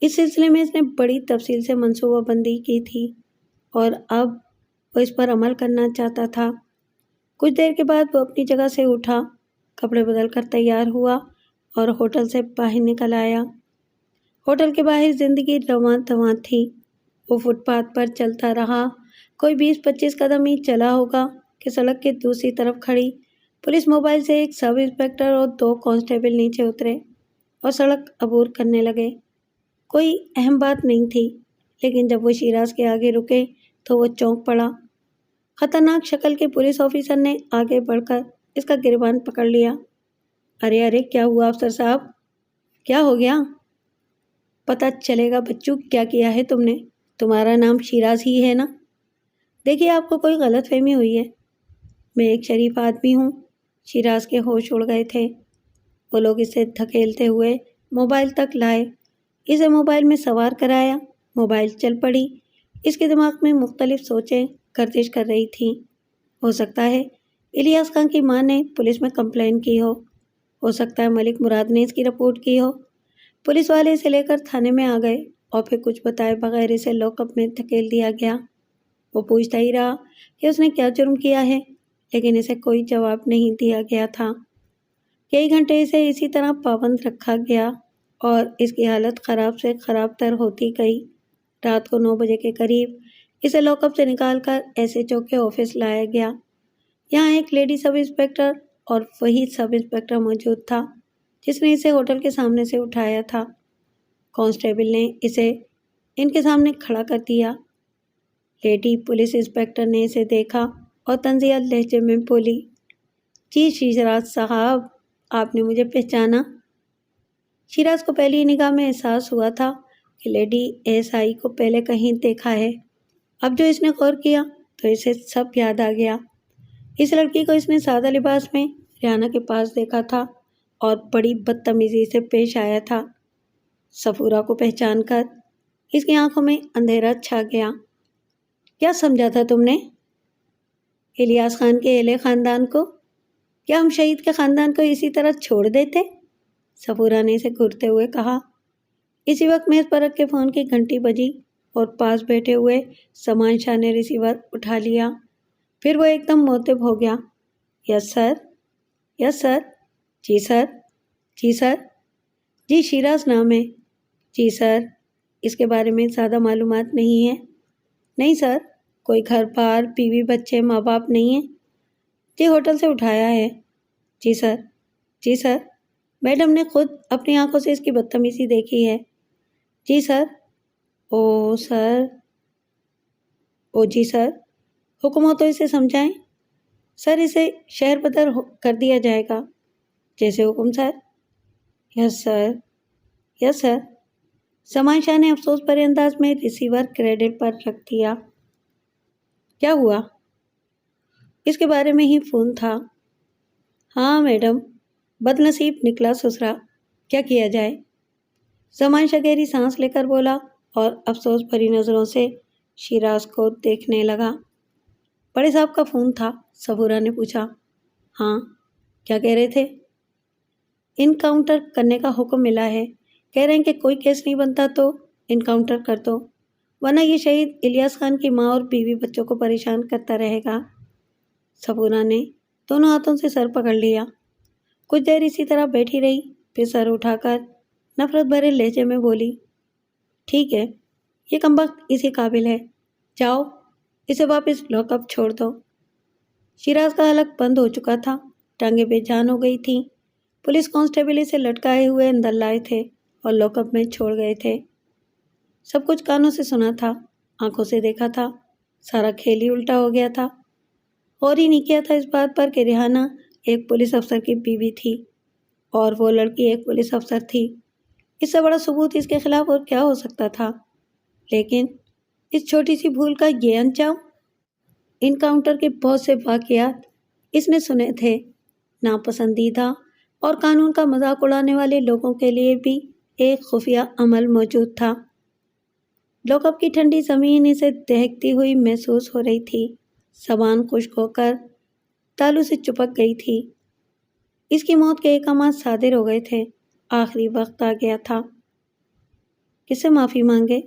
اس سلسلے میں اس نے بڑی تفصیل سے منصوبہ بندی کی تھی، اور اب وہ اس پر عمل کرنا چاہتا تھا۔ کچھ دیر کے بعد وہ اپنی جگہ سے اٹھا، کپڑے بدل کر تیار ہوا اور ہوٹل سے باہر نکل آیا۔ ہوٹل کے باہر زندگی رواں دواں تھی۔ وہ فٹ پاتھ پر چلتا رہا، کوئی 20-25 قدم ہی چلا ہوگا کہ سڑک کے دوسری طرف کھڑی پولیس موبائل سے ایک سب انسپکٹر اور 2 کانسٹیبل نیچے اترے اور سڑک عبور کرنے لگے۔ کوئی اہم بات نہیں تھی، لیکن جب وہ شیراز کے آگے رکے تو وہ چونک پڑا۔ خطرناک شکل کے پولیس آفیسر نے آگے بڑھ کر اس کا گریبان پکڑ لیا۔ ارے ارے، کیا ہوا افسر صاحب، کیا ہو گیا؟ پتہ چلے گا بچوں کیا کیا ہے تم نے، تمہارا نام شیراز ہی ہے نا؟ دیکھیے، آپ کو کوئی غلط فہمی ہوئی ہے، میں ایک شریف آدمی ہوں۔ شیراز کے ہوش اڑ گئے تھے۔ وہ لوگ اسے دھکیلتے ہوئے موبائل تک لائے، اسے موبائل میں سوار کرایا۔ موبائل چل پڑی۔ اس کے دماغ میں مختلف سوچیں گردش کر رہی تھیں۔ ہو سکتا ہے الیاس خان کی ماں نے پولیس میں کمپلین کی ہو سکتا ہے ملک مراد نے اس کی رپورٹ کی ہو۔ پولیس والے اسے لے کر تھانے میں آ گئے اور پھر کچھ بتائے بغیر اسے لاک اپ میں دھکیل دیا گیا۔ وہ پوچھتا ہی رہا کہ اس نے کیا جرم کیا ہے، لیکن اسے کوئی جواب نہیں دیا گیا تھا۔ کئی گھنٹے اسے اسی طرح پابند رکھا گیا اور اس کی حالت خراب سے خراب تر ہوتی گئی۔ رات کو 9 بجے کے قریب اسے لاک اپ سے نکال کر ایس ایچ او کے آفس لایا گیا۔ یہاں ایک لیڈی سب انسپکٹر اور وہی سب انسپکٹر موجود تھا جس نے اسے ہوٹل کے سامنے سے اٹھایا تھا۔ کانسٹیبل نے اسے ان کے سامنے کھڑا کر دیا۔ لیڈی پولیس انسپکٹر نے اسے دیکھا اور طنزیہ لہجے میں بولی، جی شیراز صاحب، آپ نے مجھے پہچانا؟ شیراز کو پہلی نگاہ میں احساس ہوا تھا کہ لیڈی ایس آئی کو پہلے کہیں دیکھا ہے۔ اب جو اس نے غور کیا تو اسے سب یاد آ گیا۔ اس لڑکی کو اس نے سادہ لباس میں ریحانہ کے پاس دیکھا تھا اور بڑی بدتمیزی سے پیش آیا تھا۔ صفورہ کو پہچان کر اس کی آنکھوں میں اندھیرا چھا گیا۔ کیا سمجھا تھا تم نے؟ الیاس خان کے اہل خاندان کو؟ کیا ہم شہید کے خاندان کو اسی طرح چھوڑ دیتے؟ صفورہ نے اسے گھورتے ہوئے کہا۔ اسی وقت میز پر رکھ کے فون کی گھنٹی بجی اور پاس بیٹھے ہوئے سمان شاہ نے ریسیور اٹھا لیا۔ پھر وہ ایک دم معتب ہو گیا۔ یس سر، یس سر، جی سر، جی سر، جی شیراز نام ہے، جی سر، اس کے بارے میں زیادہ معلومات نہیں ہے؟ نہیں سر، کوئی گھر بار، بیوی بچے، ماں باپ نہیں ہے؟ جی ہوٹل سے اٹھایا ہے، جی سر، جی سر، میڈم نے خود اپنی آنکھوں سے اس کی بدتمیزی دیکھی ہے، جی سر، او سر، او جی سر، حکم ہو تو اسے سمجھائیں، سر اسے شہر بدر کر دیا جائے گا، جیسے حکم سر، یس سر، یس سر۔ سمان شاہ نے افسوس بھرے انداز میں ریسیور کریڈٹ پر رکھ دیا۔ کیا ہوا؟ اس کے بارے میں ہی فون تھا۔ ہاں میڈم، بد نصیب نکلا سسرا، کیا کیا جائے؟ سمان شاہ گہری سانس لے کر بولا اور افسوس بھری نظروں سے شیراز کو دیکھنے لگا۔ بڑے صاحب کا فون تھا، صفورہ نے پوچھا۔ ہاں، کیا کہہ رہے تھے؟ انکاؤنٹر کرنے کا حکم ملا ہے، کہہ رہے ہیں کہ کوئی کیس نہیں بنتا تو انکاؤنٹر کر دو، ورنہ یہ شہید الیاس خان کی ماں اور بیوی بچوں کو پریشان کرتا رہے گا۔ صفورہ نے دونوں ہاتھوں سے سر پکڑ لیا۔ کچھ دیر اسی طرح بیٹھی رہی، پھر سر اٹھا کر نفرت بھرے لہجے میں بولی، ٹھیک ہے، یہ کمبخت اسی قابل ہے، جاؤ اسے واپس لاک اپ چھوڑ دو۔ شیراز کا حلق بند ہو چکا تھا، ٹانگیں بے جان ہو گئی تھیں۔ پولیس کانسٹیبل اسے لٹکائے ہوئے اندر لائے تھے اور لاک اپ میں چھوڑ گئے تھے۔ سب کچھ کانوں سے سنا تھا، آنکھوں سے دیکھا تھا، سارا کھیل ہی الٹا ہو گیا تھا۔ اور ہی نہیں کیا تھا اس بات پر کہ ریحانہ ایک پولیس افسر کی بیوی تھی اور وہ لڑکی ایک پولیس افسر تھی۔ اس سے بڑا ثبوت اس کے خلاف اور کیا ہو سکتا تھا؟ لیکن اس چھوٹی سی بھول کا یہ انجام؟ انکاؤنٹر کے بہت سے واقعات اس نے سنے تھے۔ ناپسندیدہ اور قانون کا مذاق اڑانے والے لوگوں کے لیے بھی ایک خفیہ عمل موجود تھا۔ لاک اپ کی ٹھنڈی زمین اسے دہکتی ہوئی محسوس ہو رہی تھی۔ زبان خشک ہو کر تالو سے چپک گئی تھی۔ اس کی موت کے احکامات صادر ہو گئے تھے، آخری وقت آ گیا تھا۔ کس سے معافی مانگے،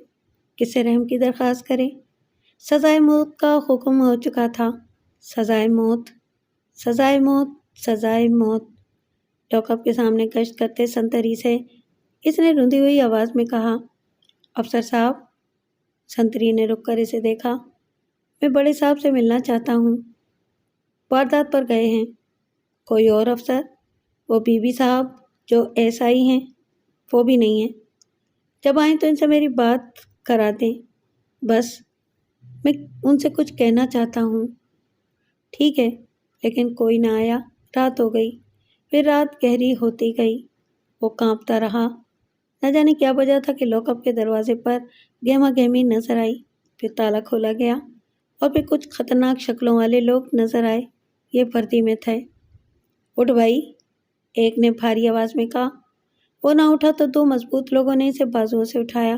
کس سے رحم کی درخواست کرے؟ سزائے موت کا حکم ہو چکا تھا۔ سزائے موت، سزائے موت، سزائے موت۔ لاک اپ کے سامنے گشت کرتے سنتری سے اس نے روندی ہوئی آواز میں کہا، افسر صاحب۔ سنتری نے رک کر اسے دیکھا۔ میں بڑے صاحب سے ملنا چاہتا ہوں۔ واردات پر گئے ہیں؟ کوئی اور افسر؟ وہ بی بی صاحب جو ایس آئی ہیں، وہ بھی نہیں ہیں؟ جب آئیں تو ان سے میری بات کرا دیں، بس میں ان سے کچھ کہنا چاہتا ہوں۔ ٹھیک ہے، لیکن کوئی نہ آیا، رات ہو گئی۔ پھر رات گہری ہوتی گئی۔ وہ کانپتا رہا۔ نہ جانے کیا وجہ تھا کہ لاک اپ کے دروازے پر گہما گہمی نظر آئی، پھر تالا کھولا گیا اور پھر کچھ خطرناک شکلوں والے لوگ نظر آئے۔ یہ وردی میں تھے۔ اٹھ بھائی، ایک نے بھاری آواز میں کہا۔ وہ نہ اٹھا تو دو مضبوط لوگوں نے اسے بازوؤں سے اٹھایا۔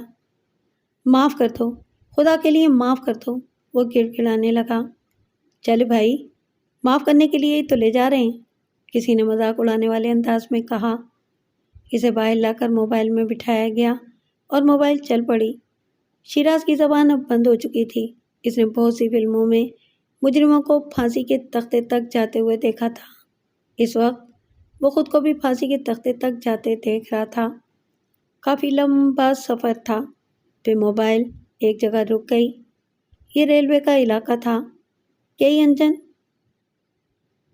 معاف کر دو، خدا کے لیے معاف کر دو، وہ گڑ گڑانے لگا۔ چل بھائی، معاف کرنے کے لیے ہی تو لے جا رہے ہیں، کسی نے مذاق اڑانے والے انداز میں کہا۔ اسے باہر لا کر موبائل میں بٹھایا گیا اور موبائل چل پڑی۔ شیراز کی زبان اب بند ہو چکی تھی۔ اس نے بہت سی فلموں میں مجرموں کو پھانسی کے تختے تک جاتے ہوئے دیکھا تھا۔ اس وقت وہ خود کو بھی پھانسی کے تختے تک جاتے دیکھ رہا تھا۔ کافی لمبا سفر تھا۔ پھر موبائل ایک جگہ رک گئی۔ یہ ریلوے کا علاقہ تھا۔ کئی انجن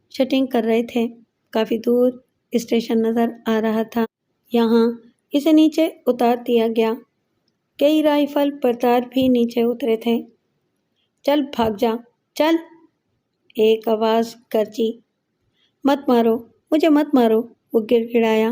شٹنگ کر رہے تھے۔ کافی دور اسٹیشن نظر آ رہا تھا۔ یہاں اسے نیچے اتار دیا گیا۔ کئی رائفل بردار بھی نیچے اترے تھے۔ چل بھاگ جا، چل، ایک آواز گرجی۔ مت مارو، مجھے مت مارو، وہ گڑ گڑایا۔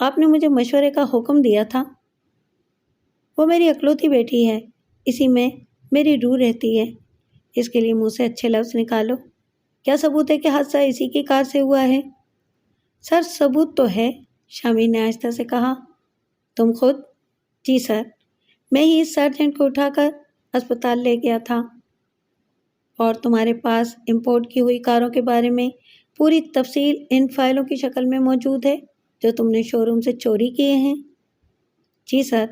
آپ نے مجھے مشورے کا حکم دیا تھا۔ وہ میری اکلوتی بیٹی ہے، اسی میں میری روح رہتی ہے، اس کے لیے منہ سے اچھے لفظ نکالو۔ کیا ثبوت ہے کہ حادثہ اسی کی کار سے ہوا ہے؟ سر ثبوت تو ہے، شامر نے آہستہ سے کہا۔ تم خود؟ جی سر، میں ہی اس سارجنٹ کو اٹھا کر اسپتال لے گیا تھا۔ اور تمہارے پاس امپورٹ کی ہوئی کاروں کے بارے میں پوری تفصیل ان فائلوں کی شکل میں موجود ہے جو تم نے شو روم سے چوری کیے ہیں؟ جی سر۔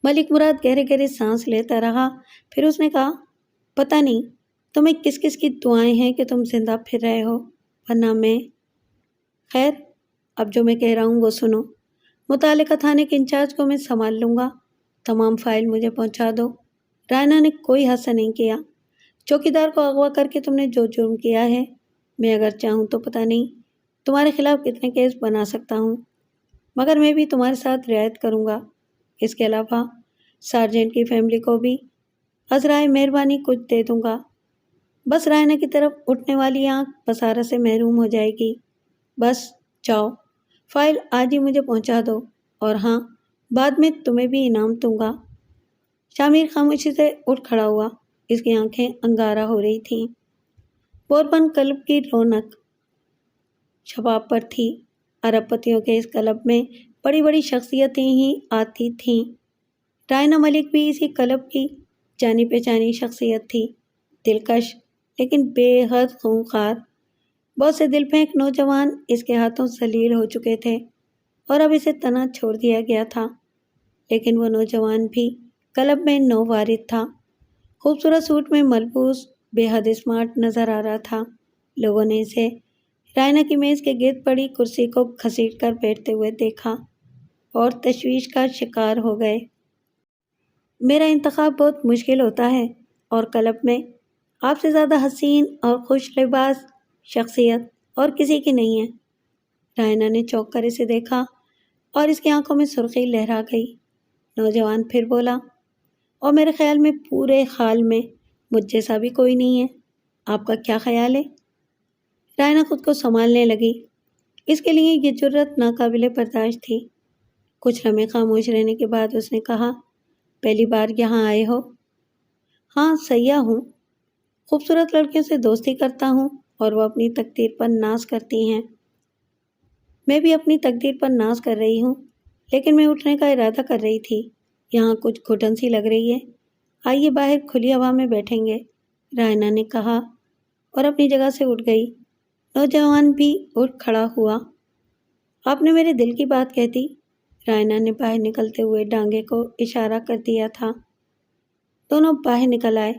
ملک مراد گہرے گہرے سانس لیتا رہا، پھر اس نے کہا، پتہ نہیں تمہیں کس کس کی دعائیں ہیں کہ تم زندہ پھر رہے ہو، ورنہ میں… خیر، اب جو میں کہہ رہا ہوں وہ سنو۔ متعلقہ تھانے کے انچارج کو میں سنبھال لوں گا، تمام فائل مجھے پہنچا دو۔ رائنا نے کوئی حادثہ نہیں کیا۔ چوکیدار کو اغوا کر کے تم نے جو جرم کیا ہے، میں اگر چاہوں تو پتہ نہیں تمہارے خلاف کتنے کیس بنا سکتا ہوں، مگر میں بھی تمہارے ساتھ رعایت کروں گا۔ اس کے علاوہ سارجنٹ کی فیملی کو بھی عذرائے مہربانی کچھ دے دوں گا۔ بس رائنا کی طرف اٹھنے والی آنکھ بصارت سے محروم ہو جائے گی۔ بس جاؤ، فائل آج ہی مجھے پہنچا دو، اور ہاں، بعد میں تمہیں بھی انعام دوں گا۔ شامر خاموشی سے اٹھ کھڑا ہوا، اس کی آنکھیں انگارہ ہو رہی تھیں۔ بوربن کلب کی رونق شباب پر تھی۔ ارب پتیوں کے اس کلب میں بڑی بڑی شخصیتیں ہی آتی تھیں۔ رائنا ملک بھی اسی کلب کی جانی پہچانی شخصیت تھی، دلکش لیکن بے حد خونخوار۔ بہت سے دل پھینک نوجوان اس کے ہاتھوں ذلیل ہو چکے تھے اور اب اسے تنہا چھوڑ دیا گیا تھا، لیکن وہ نوجوان بھی کلب میں نو وارد تھا۔ خوبصورت سوٹ میں ملبوس بے حد اسمارٹ نظر آ رہا تھا۔ لوگوں نے اسے رائنا کی میز کے گرد پڑی کرسی کو گھسیٹ کر بیٹھتے ہوئے دیکھا اور تشویش کا شکار ہو گئے۔ میرا انتخاب بہت مشکل ہوتا ہے، اور کلب میں آپ سے زیادہ حسین اور خوش لباس شخصیت اور کسی کی نہیں ہے۔ رائنا نے چونک کر اسے دیکھا اور اس کی آنکھوں میں سرخی لہرا گئی۔ نوجوان پھر بولا، اور میرے خیال میں پورے خال میں مجھ جیسا بھی کوئی نہیں ہے، آپ کا کیا خیال ہے؟ رائنا خود کو سنبھالنے لگی، اس کے لیے یہ جرت ناقابل برداشت تھی۔ کچھ لمحے خاموش رہنے کے بعد اس نے کہا، پہلی بار یہاں آئے ہو؟ ہاں، سیاح ہوں، خوبصورت لڑکیوں سے دوستی کرتا ہوں اور وہ اپنی تقدیر پر ناز کرتی ہیں۔ میں بھی اپنی تقدیر پر ناز کر رہی ہوں، لیکن میں اٹھنے کا ارادہ کر رہی تھی۔ یہاں کچھ گھٹن سی لگ رہی ہے، آئیے باہر کھلی ہوا میں بیٹھیں گے، رائنا نے کہا اور اپنی جگہ سے اٹھ گئی۔ نوجوان بھی اٹھ کھڑا ہوا۔ آپ نے میرے دل کی بات کہہ دی، رائنا نے باہر نکلتے ہوئے ڈانگے کو اشارہ کر دیا تھا۔ دونوں باہر نکل آئے۔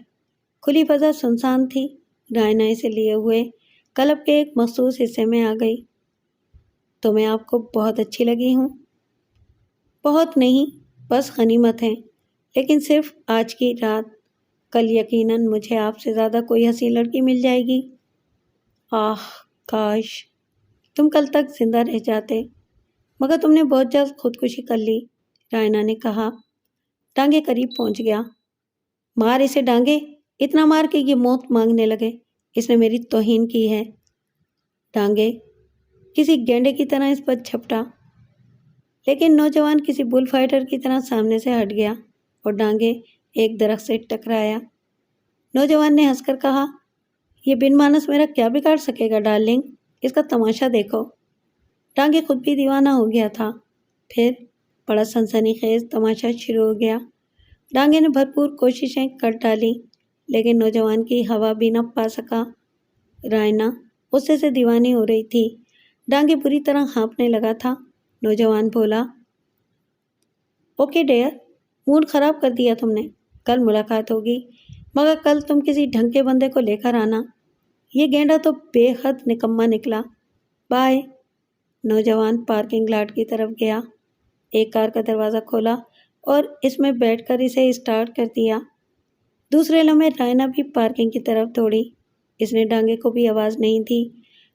کھلی فضا سنسان تھی۔ رائنا اسے لیے ہوئے کلب کے ایک مخصوص حصے میں آ گئی۔ تو میں آپ کو بہت اچھی لگی ہوں؟ بہت نہیں، بس غنیمت ہے، لیکن صرف آج کی رات۔ کل یقیناً مجھے آپ سے زیادہ کوئی حسین لڑکی مل جائے گی۔ آہ کاش تم کل تک زندہ رہ جاتے، مگر تم نے بہت جلد خودکشی کر لی، رائنا نے کہا۔ ڈانگے قریب پہنچ گیا۔ مار اسے ڈانگے، اتنا مار کہ یہ موت مانگنے لگے، اس نے میری توہین کی ہے۔ ڈانگے کسی گینڈے کی طرح اس پر جھپٹا، لیکن نوجوان کسی بل فائٹر کی طرح سامنے سے ہٹ گیا اور ڈانگے ایک درخت سے ٹکرایا۔ نوجوان نے ہنس کر کہا، یہ بن مانس میرا کیا بگاڑ سکے گا ڈارلنگ، اس کا تماشا دیکھو۔ ڈانگے خود بھی دیوانہ ہو گیا تھا۔ پھر بڑا سنسنی خیز تماشا شروع ہو گیا۔ ڈانگے نے بھرپور کوششیں کر ڈالی، لیکن نوجوان کی ہوا بھی نہ پا سکا۔ رائنا غصے سے دیوانی ہو رہی تھی۔ ڈانگے بری طرح ہانپنے لگا تھا۔ نوجوان بولا، اوکے ڈیئر، موڈ خراب کر دیا تم نے، کل ملاقات ہوگی، مگر کل تم کسی ڈھنگ کے بندے کو لے کر آنا۔ یہ گینڈا تو بے حد نکما نکلا۔ بائے۔ نوجوان پارکنگ لاٹ کی طرف گیا، ایک کار کا دروازہ کھولا اور اس میں بیٹھ کر اسے اسٹارٹ کر دیا۔ دوسرے لمحے رائنا بھی پارکنگ کی طرف دوڑی۔ اس نے ڈانگے کو بھی آواز نہیں دی،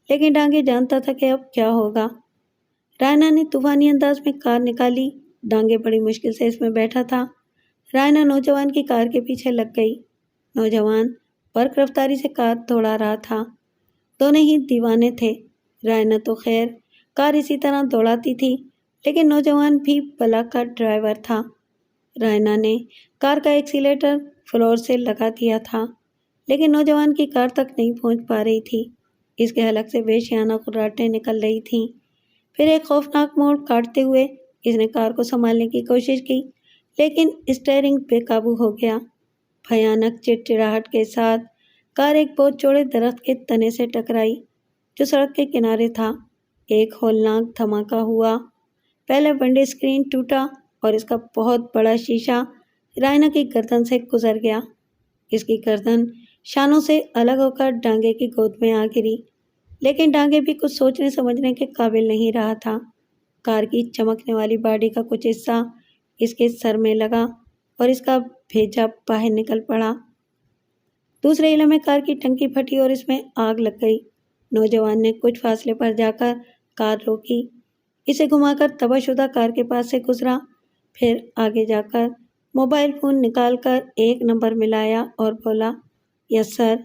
لیکن ڈانگے جانتا تھا کہ اب کیا ہوگا۔ رائنا نے طوفانی انداز میں کار نکالی۔ ڈانگے بڑی مشکل سے اس میں بیٹھا تھا۔ رائنا نوجوان کی کار کے پیچھے لگ گئی۔ نوجوان برق رفتاری سے کار دوڑا رہا تھا۔ دونوں ہی دیوانے تھے۔ رائنا تو خیر کار اسی طرح دوڑاتی تھی، لیکن نوجوان بھی بلا کا ڈرائیور تھا۔ رائنا نے کار کا ایکسیلیٹر فلور سے لگا دیا تھا، لیکن نوجوان کی کار تک نہیں پہنچ پا رہی تھی۔ اس کے حلق سے وحشیانہ قراٹیں نکل رہی تھیں۔ پھر ایک خوفناک موڑ کاٹتے ہوئے اس نے کار کو سنبھالنے کی کوشش کی، لیکن اسٹیئرنگ بے قابو ہو گیا۔ بھیانک چڑچڑاہٹ کے ساتھ کار ایک بہت چوڑے درخت کے تنے سے ٹکرائی جو سڑک کے کنارے تھا۔ ایک ہولناک دھماکہ ہوا۔ پہلے ونڈو اسکرین ٹوٹا اور اس کا بہت بڑا شیشہ رائنا کی گردن سے گزر گیا۔ اس کی گردن شانوں سے الگ ہو کر ڈانگے کی گود میں آ گری، لیکن ڈانگے بھی کچھ سوچنے سمجھنے کے قابل نہیں رہا تھا۔ کار کی چمکنے والی باڈی کا کچھ حصہ اس کے سر میں لگا اور اس کا بھیجا باہر نکل پڑا۔ دوسرے علم میں کار کی ٹنکی پھٹی اور اس میں آگ لگ گئی۔ نوجوان نے کچھ فاصلے پر جا کر کار روکی، اسے گھما کر تباہ شدہ کار کے پاس سے گزرا، پھر آگے جا کر موبائل فون نکال کر ایک نمبر ملایا اور بولا، یس سر،